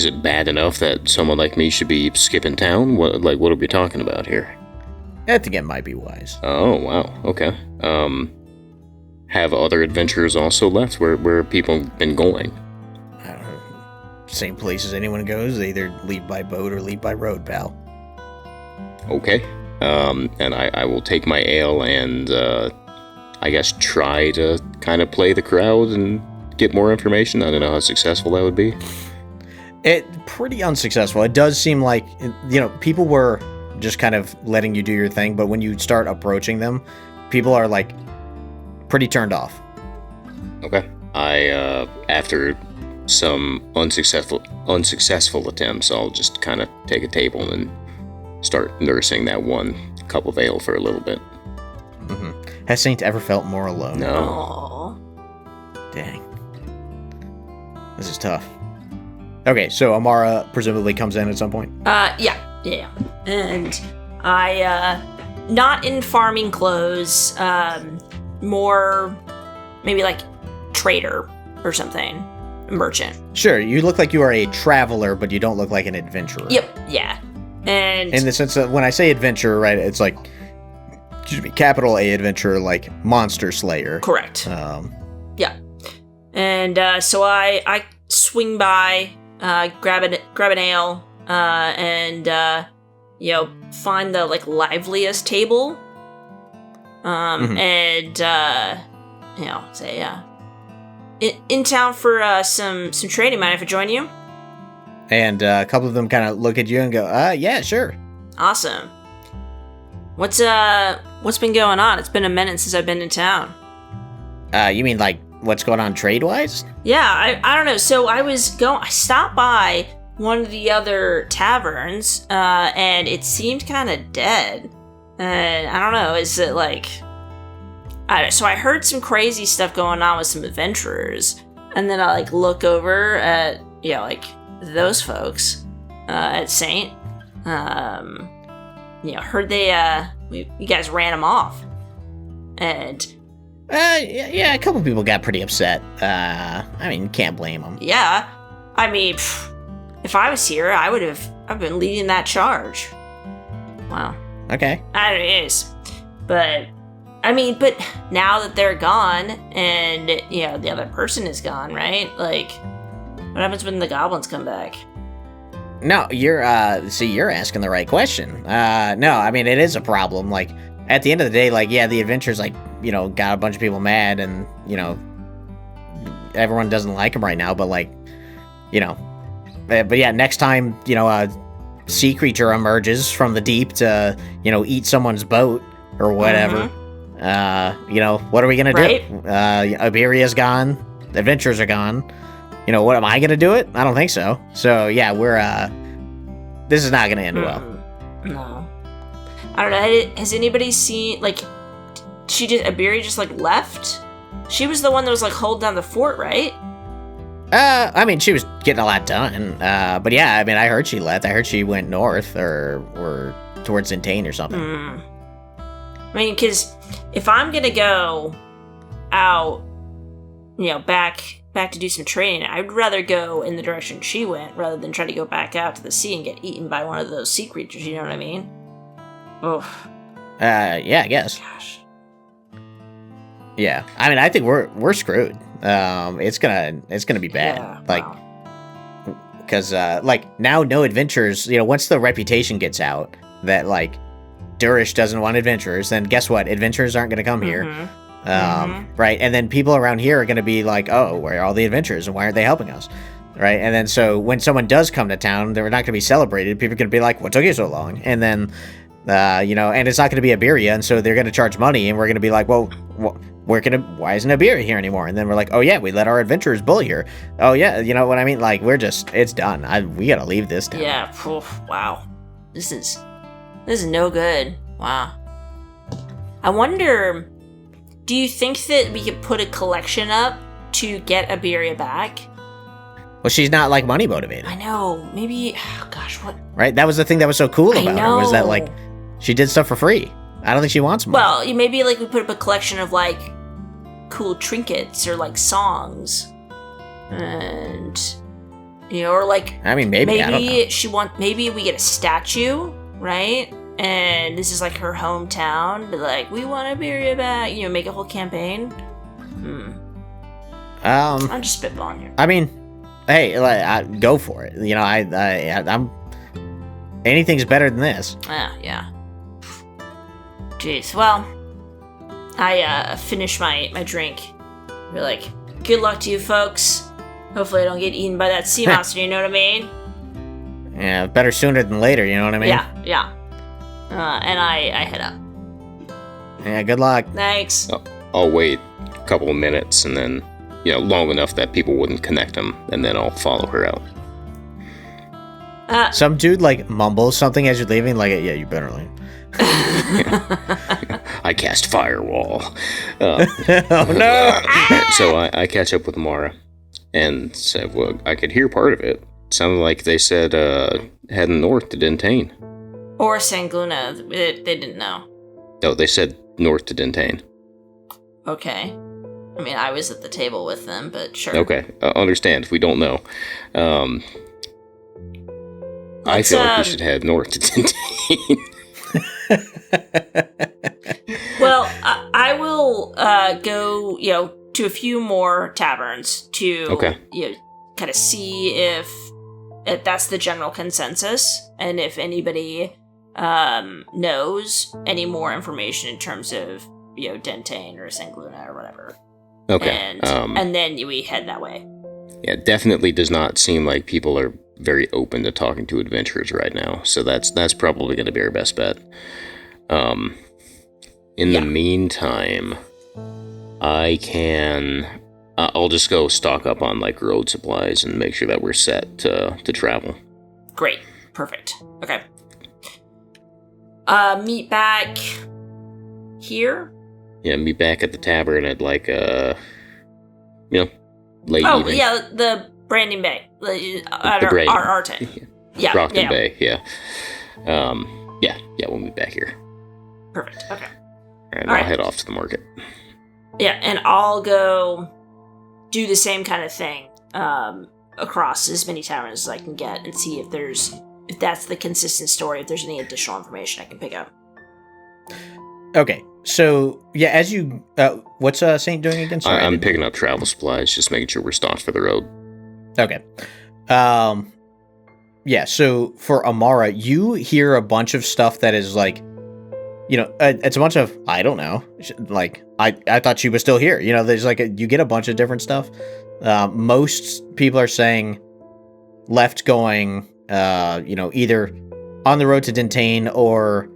S3: it bad enough that someone like me should be skipping town? What are we talking about here?
S1: I think it might be wise.
S3: Oh, wow, okay. Have other adventurers also left? Where have people been going?
S1: I don't know. Same place as anyone goes. They either leave by boat or leave by road, pal.
S3: Okay. And I will take my ale and, I guess try to kind of play the crowd and get more information. I don't know how successful that would be.
S1: Pretty unsuccessful. It does seem like, people were just kind of letting you do your thing, but when you start approaching them, people are like pretty turned off.
S3: Okay. I, after some unsuccessful attempts, I'll just kind of take a table and start nursing that one cup of ale for a little bit.
S1: Mm-hmm. Has Saint ever felt more alone?
S3: No.
S2: Aww.
S1: Dang. This is tough. Okay, so Amara presumably comes in at some point?
S2: Yeah. And I, not in farming clothes, more maybe like trader or something, a merchant.
S1: Sure, you look like you are a traveler, but you don't look like an adventurer.
S2: Yep, yeah. And
S1: in the sense that when I say adventurer, right, it's like, excuse me, capital A adventurer, like Monster Slayer.
S2: Correct. Yeah. And so I swing by, grab an ale, and find the like liveliest table. And say in town for some trading. Mind if I join you?
S1: And a couple of them kind of look at you and go, yeah, sure.
S2: Awesome. What's been going on? It's been a minute since I've been in town.
S1: You mean like what's going on trade-wise?
S2: Yeah, I don't know. So I stopped by one of the other taverns, and it seemed kind of dead. And I don't know, is it like... So I heard some crazy stuff going on with some adventurers, and then I like look over at, those folks at Saint. Heard you guys ran them off. And...
S1: yeah, a couple people got pretty upset. Can't blame them.
S2: Yeah, if I was here, I've been leading that charge. Wow.
S1: Okay.
S2: It is. But now that they're gone, and, the other person is gone, right? Like, what happens when the goblins come back?
S1: No, you're asking the right question. No, it is a problem. Like, at the end of the day, like, yeah, the adventurers, like, got a bunch of people mad, and, everyone doesn't like them right now, but, like, but yeah, next time, a sea creature emerges from the deep to, eat someone's boat or whatever, what are we gonna do? Iberia's gone, the adventurers are gone. What am I gonna do it? I don't think so. So yeah, this is not gonna end well.
S2: No. I don't know, has anybody seen, like, Iberia just, like, left? She was the one that was, like, holding down the fort, right?
S1: She was getting a lot done. But yeah, I heard she left. I heard she went north or towards Zintane or something.
S2: Because if I'm gonna go out, back to do some training, I'd rather go in the direction she went rather than try to go back out to the sea and get eaten by one of those sea creatures, you know what I mean? Oh.
S1: Yeah, I guess.
S2: Gosh.
S1: Yeah. I think we're screwed. It's gonna be bad.
S2: Yeah,
S1: like, because now no adventurers. Once the reputation gets out that like Durish doesn't want adventurers, then guess what? Adventurers aren't gonna come here. Right? And then people around here are gonna be like, oh, where are all the adventurers and why aren't they helping us? Right? And then so when someone does come to town, they're not gonna be celebrated. People are gonna be like, what took you so long? And then and it's not gonna be Iberia, and so they're gonna charge money, and we're gonna be like, well, why isn't Iberia here anymore? And then we're like, oh yeah, we let our adventurers bully here. Oh yeah, you know what I mean? Like, it's done. We gotta leave this town.
S2: Yeah, wow. This is no good. Wow. I wonder, do you think that we could put a collection up to get Iberia back?
S1: Well, she's not like money motivated.
S2: I know. Maybe, what?
S1: Right? That was the thing that was so cool about her, was that like she did stuff for free. I don't think she wants money.
S2: Well, maybe like we put up a collection of like cool trinkets or like songs, and or like
S1: maybe I don't know.
S2: Maybe we get a statue, right? And this is like her hometown. But like, we want Iberia back. Make a whole campaign. I'm just spitballing here.
S1: Hey, go for it. I'm. Anything's better than this.
S2: Yeah. Jeez. Well, I finish my drink. We're like, good luck to you folks. Hopefully I don't get eaten by that sea monster, you know what I mean?
S1: Yeah, better sooner than later, you know what I mean?
S2: Yeah. And I head up.
S1: Yeah, good luck.
S2: Thanks.
S3: I'll wait a couple of minutes, and then, long enough that people wouldn't connect them, and then I'll follow her out.
S1: Some dude, like, mumbles something as you're leaving, like, yeah, you better leave.
S3: I cast Firewall.
S1: Oh, no!
S3: So I catch up with Mara, and said, well, I could hear part of it. Sounded like they said heading north to Dintane.
S2: Or Sangluna. They didn't know.
S3: No, they said north to Dintane.
S2: Okay. I mean, I was at the table with them, but sure.
S3: Okay, understand. We don't know. I feel like we should head north to Tintain.
S2: Well, I will go, to a few more taverns to, kind of see if that's the general consensus, and if anybody knows any more information in terms of, Dentain or St. Luna or whatever.
S3: Okay.
S2: And then we head that way.
S3: Yeah, definitely does not seem like people are very open to talking to adventurers right now, so that's probably going to be our best bet. In the meantime, I'll just go stock up on like road supplies and make sure that we're set to travel.
S2: Great. Perfect. Okay. Meet back here?
S3: Yeah, meet back at the tavern at like late
S2: Oh,
S3: evening.
S2: yeah, the Branding Bay. At
S3: the
S2: our tent. Yeah.
S3: Brockton Bay, yeah. We'll meet back here.
S2: Perfect. Okay.
S3: And I'll head off to the market.
S2: Yeah, and I'll go do the same kind of thing across as many taverns as I can get and see if that's the consistent story, if there's any additional information I can pick up.
S1: Okay, so, yeah, as you... what's Saint doing again? Sorry,
S3: I'm picking up travel supplies, just making sure we're stocked for the road.
S1: Okay. Yeah, so for Amara, you hear a bunch of stuff that is like, it's a bunch of, I don't know, like, I thought she was still here. There's like, you get a bunch of different stuff. Most people are saying left going, either on the road to Dentain or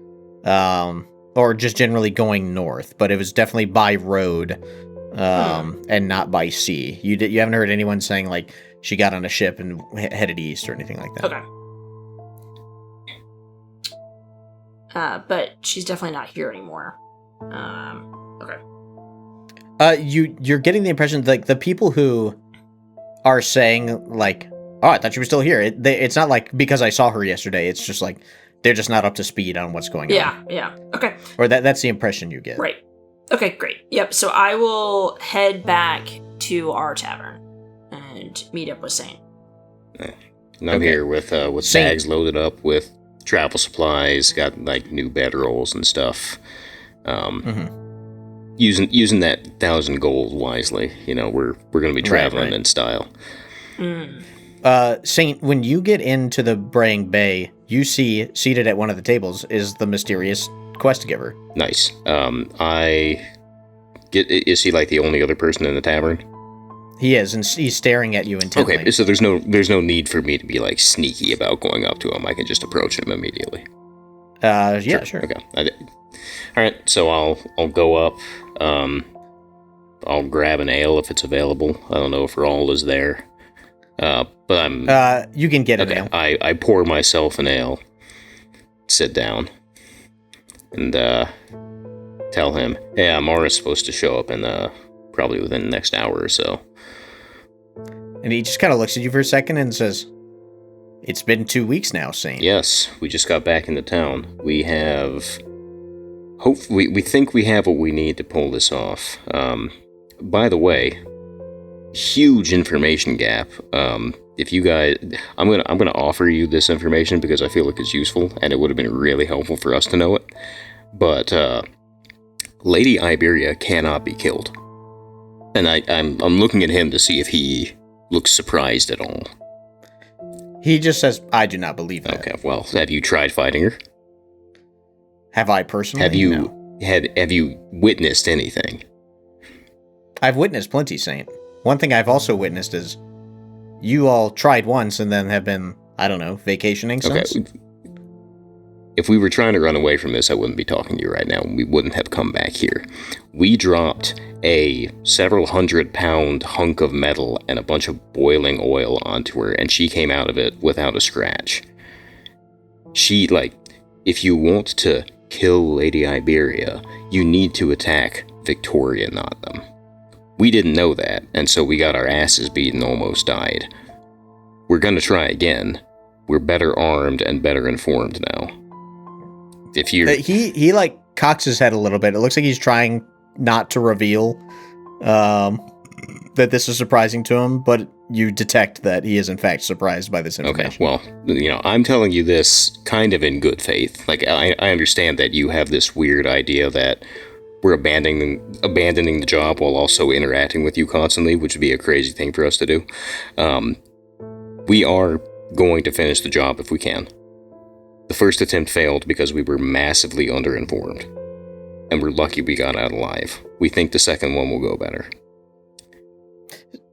S1: just generally going north, but it was definitely by road, and not by sea. You haven't heard anyone saying like she got on a ship and headed east or anything like that.
S2: Okay. But she's definitely not here anymore. Okay.
S1: You're getting the impression that, like, the people who are saying like, "Oh, I thought she was still here." It's not like because I saw her yesterday. It's just like they're just not up to speed on what's going on.
S2: Yeah. Okay.
S1: Or that's the impression you get.
S2: Right. Okay, great. Yep, so I will head back to our tavern and meet up with Saint.
S3: And I'm here with bags loaded up with travel supplies, got like new bedrolls and stuff. Using that 1,000 gold wisely. We're going to be traveling in style.
S1: Saint, when you get into the Braying Bay, you see seated at one of the tables is the mysterious quest giver.
S3: Nice. Is he like the only other person in the tavern?
S1: He is, and he's staring at you intently.
S3: Okay, so there's no need for me to be like sneaky about going up to him. I can just approach him immediately.
S1: Yeah, sure.
S3: Okay. All right, so I'll go up. I'll grab an ale if it's available. I don't know if Raul is there. But I'm...
S1: you can get an ale.
S3: I pour myself an ale, sit down, and tell him, hey, Amara's supposed to show up in probably within the next hour or so.
S1: And he just kind of looks at you for a second and says, "It's been 2 weeks now, Saint."
S3: Yes, we just got back into town. We have... we think we have what we need to pull this off. By the way... huge information gap. If you guys, I'm gonna offer you this information because I feel like it's useful and it would have been really helpful for us to know it. But Lady Iberia cannot be killed, and I'm looking at him to see if he looks surprised at all.
S1: He just says, "I do not believe that."
S3: Okay, well, have you tried fighting her?
S1: Have I personally?
S3: Have you
S1: No.
S3: have you witnessed anything?
S1: I've witnessed plenty, Saint. One thing I've also witnessed is you all tried once and then have been, I don't know, vacationing since.
S3: Okay. If we were trying to run away from this, I wouldn't be talking to you right now, and we wouldn't have come back here. We dropped a several 100-pound hunk of metal and a bunch of boiling oil onto her, and she came out of it without a scratch. She, if you want to kill Lady Iberia, you need to attack Victoria, not them. We didn't know that, and so we got our asses beat and almost died. We're gonna try again. We're better armed and better informed now. If you
S1: he cocks his head a little bit. It looks like he's trying not to reveal that this is surprising to him, but you detect that he is in fact surprised by this information.
S3: Okay, well, I'm telling you this kind of in good faith. Like, I understand that you have this weird idea that we're abandoning the job while also interacting with you constantly, which would be a crazy thing for us to do. We are going to finish the job if we can. The first attempt failed because we were massively underinformed, and we're lucky we got out alive. We think the second one will go better.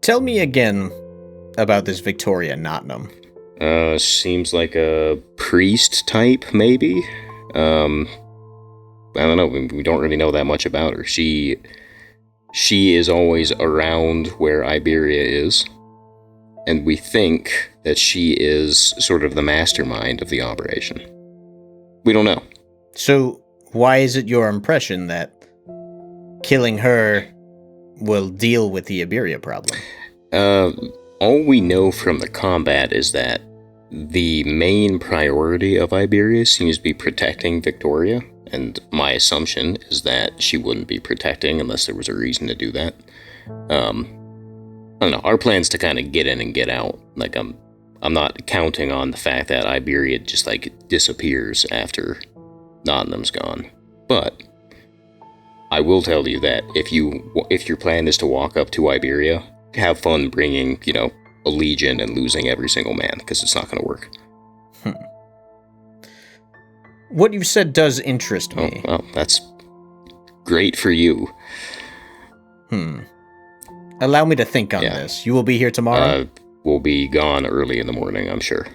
S1: Tell me again about this Victoria Nottingham.
S3: Seems like a priest type, maybe? I don't know, we don't really know that much about her. She is always around where Iberia is, and we think that she is sort of the mastermind of the operation. We don't know.
S1: So, why is it your impression that killing her will deal with the Iberia problem?
S3: All we know from the combat is that the main priority of Iberia seems to be protecting Victoria, and my assumption is that she wouldn't be protecting unless there was a reason to do that. I don't know, our plan's to kind of get in and get out. Like, I'm not counting on the fact that Iberia just, like, disappears after Nottingham's gone. But I will tell you that if your plan is to walk up to Iberia, have fun bringing, a legion and losing every single man, because it's not going to work.
S1: What you've said does interest me.
S3: Oh, well, that's great for you.
S1: Allow me to think on this. You will be here tomorrow?
S3: We'll be gone early in the morning, I'm sure.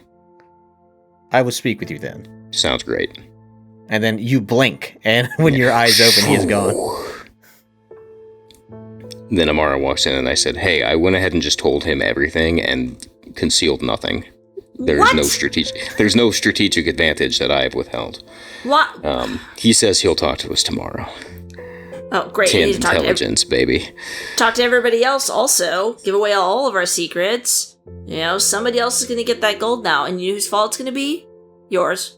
S1: I will speak with you then.
S3: Sounds great.
S1: And then you blink, and when your eyes open, he is gone.
S3: Then Amara walks in, and I said, hey, I went ahead and just told him everything and concealed nothing. There's no strategic advantage that I have withheld.
S2: What?
S3: He says he'll talk to us tomorrow.
S2: Oh, great.
S3: Tinned intelligence, baby.
S2: Talk to everybody else also. Give away all of our secrets. Somebody else is going to get that gold now, and you know whose fault it's going to be? Yours.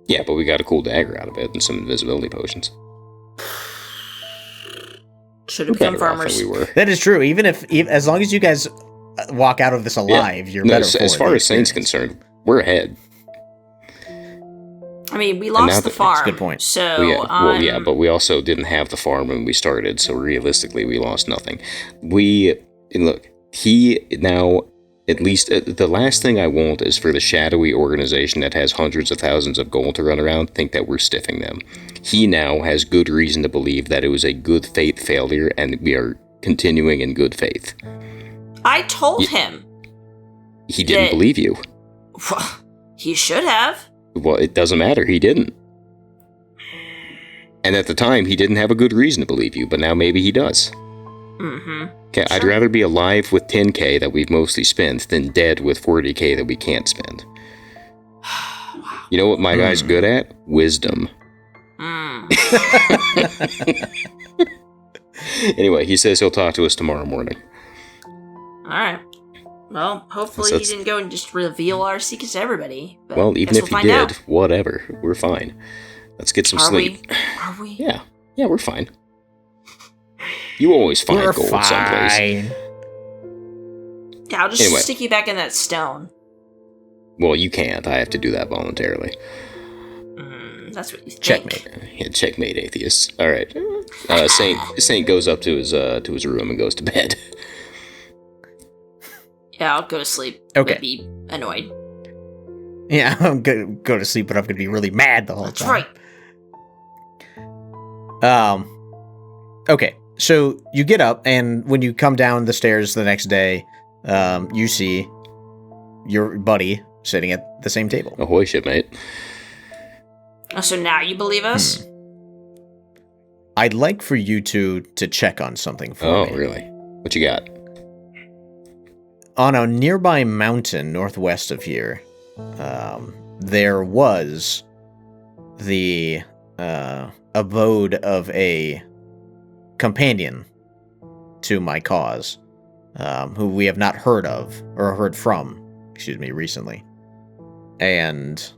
S3: Yeah, but we got a cool dagger out of it and some invisibility potions.
S2: Should have become farmers.
S3: We were.
S1: That is true. Even as long as you guys walk out of this alive, you're better for it.
S3: As far as Saint's concerned, we're ahead.
S2: I mean, we lost the farm.
S1: That's a good point.
S2: So,
S3: but we also didn't have the farm when we started, so realistically, we lost nothing. At least the last thing I want is for the shadowy organization that has hundreds of thousands of gold to run around think that we're stiffing them. He now has good reason to believe that it was a good faith failure, and we are continuing in good faith.
S2: I told him.
S3: He didn't believe you.
S2: He should have.
S3: Well, it doesn't matter. He didn't. And at the time, he didn't have a good reason to believe you, but now maybe he does.
S2: Mm-hmm.
S3: Okay, sure. I'd rather be alive with 10k that we've mostly spent than dead with 40k that we can't spend. You know what my guy's good at? Wisdom. Anyway, he says he'll talk to us tomorrow morning.
S2: Alright. Well, hopefully he didn't go and just reveal our secrets to everybody.
S3: Well, even if he did, whatever. We're fine. Let's get some sleep.
S2: Are we?
S3: Yeah, we're fine. You always find gold someplace.
S2: Yeah, I'll just stick you back in that stone.
S3: Well, you can't. I have to do that voluntarily.
S2: That's what you think.
S3: Checkmate. Yeah, checkmate, atheists. All right. Saint goes up to his room and goes to bed.
S2: Yeah, I'll go to sleep.
S1: Okay.
S2: I'll be annoyed.
S1: Yeah, I'm gonna go to sleep, but I'm gonna be really mad the whole time.
S2: That's right.
S1: Okay. So you get up, and when you come down the stairs the next day, you see your buddy sitting at the same table.
S3: Ahoy, shipmate.
S2: Oh, so now you believe us?
S1: I'd like for you to check on something for me.
S3: Oh, really? What you got?
S1: On a nearby mountain northwest of here, there was the abode of a companion to my cause, who we have not heard of, or heard from, recently. And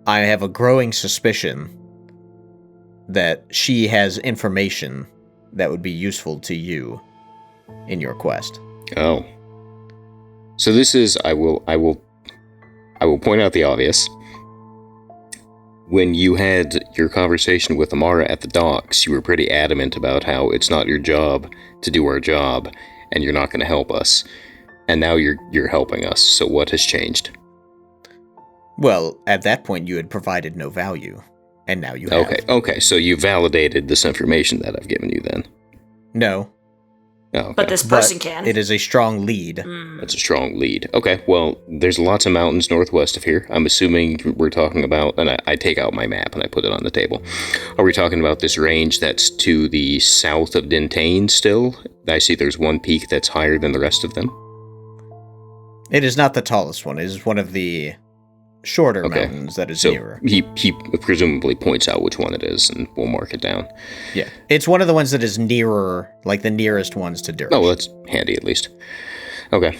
S1: I have a growing suspicion that she has information that would be useful to you in your quest.
S3: Oh. So this is, I will point out the obvious. When you had your conversation with Amara at the docks, you were pretty adamant about how it's not your job to do our job, and you're not going to help us. And now you're helping us, so what has changed?
S1: Well, at that point you had provided no value, and now you have.
S3: Okay, so you validated this information that I've given you then?
S1: No.
S3: Oh, okay.
S2: But this person can.
S1: It is a strong lead.
S3: That's a strong lead. Okay, well, there's lots of mountains northwest of here. I'm assuming we're talking about, and I take out my map and I put it on the table. Are we talking about this range that's to the south of Dintain still? I see there's one peak that's higher than the rest of them.
S1: It is not the tallest one. It is one of the shorter mountains that is nearer.
S3: He presumably points out which one it is, and we'll mark it down.
S1: Yeah. It's one of the ones that is nearer, like the nearest ones to Durish.
S3: Oh, that's handy at least. Okay.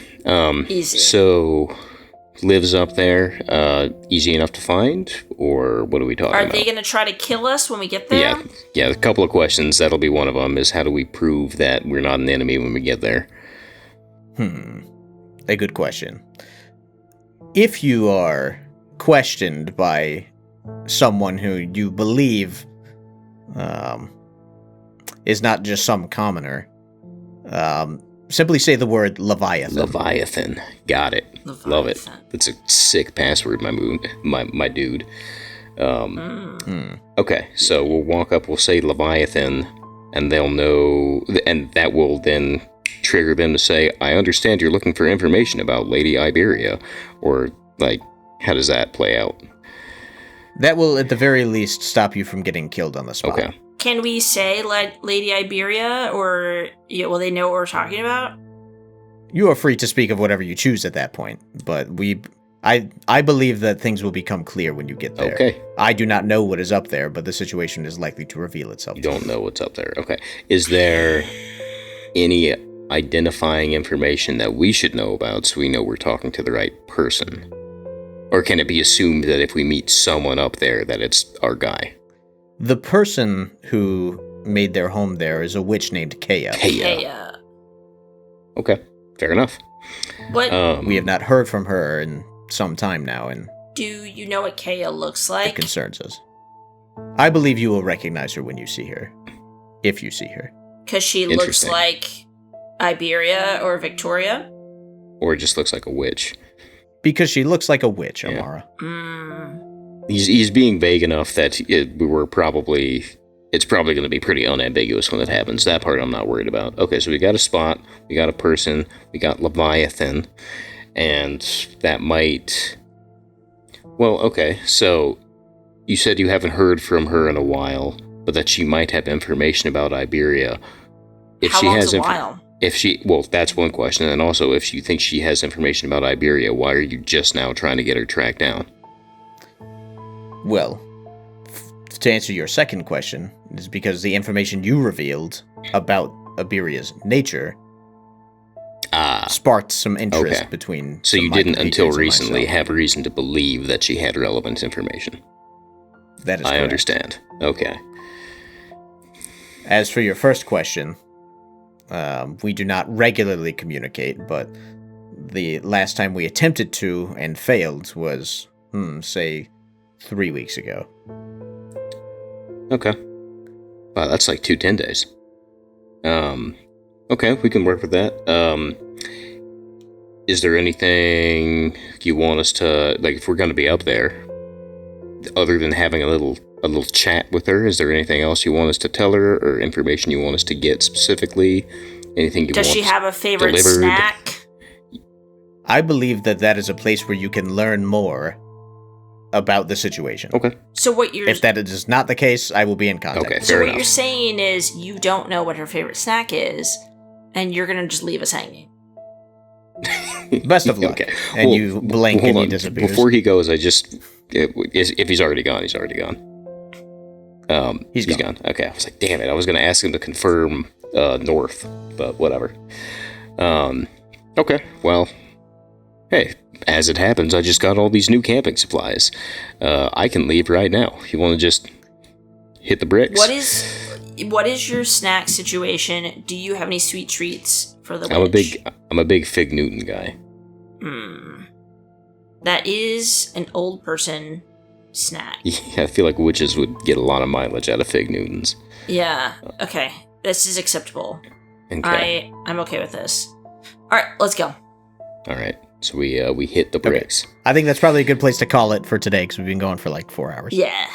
S2: Easy.
S3: So, lives up there, easy enough to find, or what are we talking about?
S2: Are they going to try to kill us when we get there?
S3: Yeah, a couple of questions. That'll be one of them, is how do we prove that we're not an enemy when we get there?
S1: A good question. If you are questioned by someone who you believe is not just some commoner, simply say the word Leviathan.
S3: Leviathan. Got it.
S2: Leviathan.
S3: Love it. That's a sick password, my dude. Okay, so we'll walk up, we'll say Leviathan, and they'll know, and that will then trigger them to say, I understand you're looking for information about Lady Iberia, or, like, how does that play out?
S1: That will, at the very least, stop you from getting killed on the spot.
S3: Okay.
S2: Can we say, like, Lady Iberia, or will they know what we're talking about?
S1: You are free to speak of whatever you choose at that point, but I believe that things will become clear when you get there.
S3: Okay.
S1: I do not know what is up there, but the situation is likely to reveal itself.
S3: You don't know what's up there. Okay. Is there any identifying information that we should know about so we know we're talking to the right person? Or can it be assumed that if we meet someone up there that it's our guy?
S1: The person who made their home there is a witch named Kaya.
S2: Kaya.
S3: Okay, fair enough.
S2: What
S1: We have not heard from her in some time now, and
S2: do you know what Kaya looks
S1: it
S2: like?
S1: concerns us. I believe you will recognize her when you see her. If you see her.
S2: Because she looks
S3: Interesting.
S2: like Iberia or Victoria?
S3: Or it just looks like a witch.
S1: Because she looks like a witch,
S3: Yeah.
S1: Amara.
S3: He's being vague enough that it's probably going to be pretty unambiguous when it happens. That part I'm not worried about. Okay, so we got a spot, we got a person, we got Leviathan, and that might... Well, okay, so you said you haven't heard from her in a while, but that she might have information about Iberia.
S2: How long's a while?
S3: Well, that's one question, and also if you think she has information about Iberia, why are you just now trying to get her tracked down?
S1: Well, to answer your second question, is because the information you revealed about Iberia's nature sparked some interest between.
S3: So you
S1: my
S3: didn't until
S1: compatriots and
S3: recently
S1: myself.
S3: have reason to believe that she had relevant information.
S1: That is
S3: I
S1: correct.
S3: understand. Okay.
S1: As for your first question, we do not regularly communicate, but the last time we attempted to and failed was, say, 3 weeks ago.
S3: Okay. Wow, that's like 10 days. Okay, we can work with that. Is there anything you want us to, like, if we're going to be up there, other than having a little chat with her, is there anything else you want us to tell her, or information you want us to get specifically? Anything you
S2: Does
S3: want
S2: she have a favorite
S3: delivered?
S2: snack?
S1: I believe that is a place where you can learn more about the situation.
S3: Okay.
S2: So what you're
S1: If that is not the case, I will be in contact.
S3: Okay,
S2: so
S3: fair
S2: what
S3: enough.
S2: you're saying is you don't know what her favorite snack is, and you're gonna just leave us hanging.
S1: Best of luck.
S3: Okay.
S1: And
S3: Well,
S1: you blink
S3: hold
S1: and he
S3: on.
S1: disappears.
S3: Before he goes, if he's already gone, he's already gone.
S1: He's
S3: gone. Okay, I was like, damn it, I was going to ask him to confirm north, but whatever. Okay, well, hey, as it happens, I just got all these new camping supplies. I can leave right now. You want to just hit the bricks?
S2: What is what is your snack situation? Do you have any sweet treats for the witch?
S3: I'm a big Fig Newton guy.
S2: That is an old person snack.
S3: Yeah, I feel like witches would get a lot of mileage out of Fig Newtons.
S2: Yeah. Okay. This is acceptable.
S3: Okay.
S2: I'm okay with this. All right, let's go.
S3: All right. So we hit the bricks.
S1: Okay. I think that's probably a good place to call it for today because we've been going for like 4 hours.
S2: Yeah.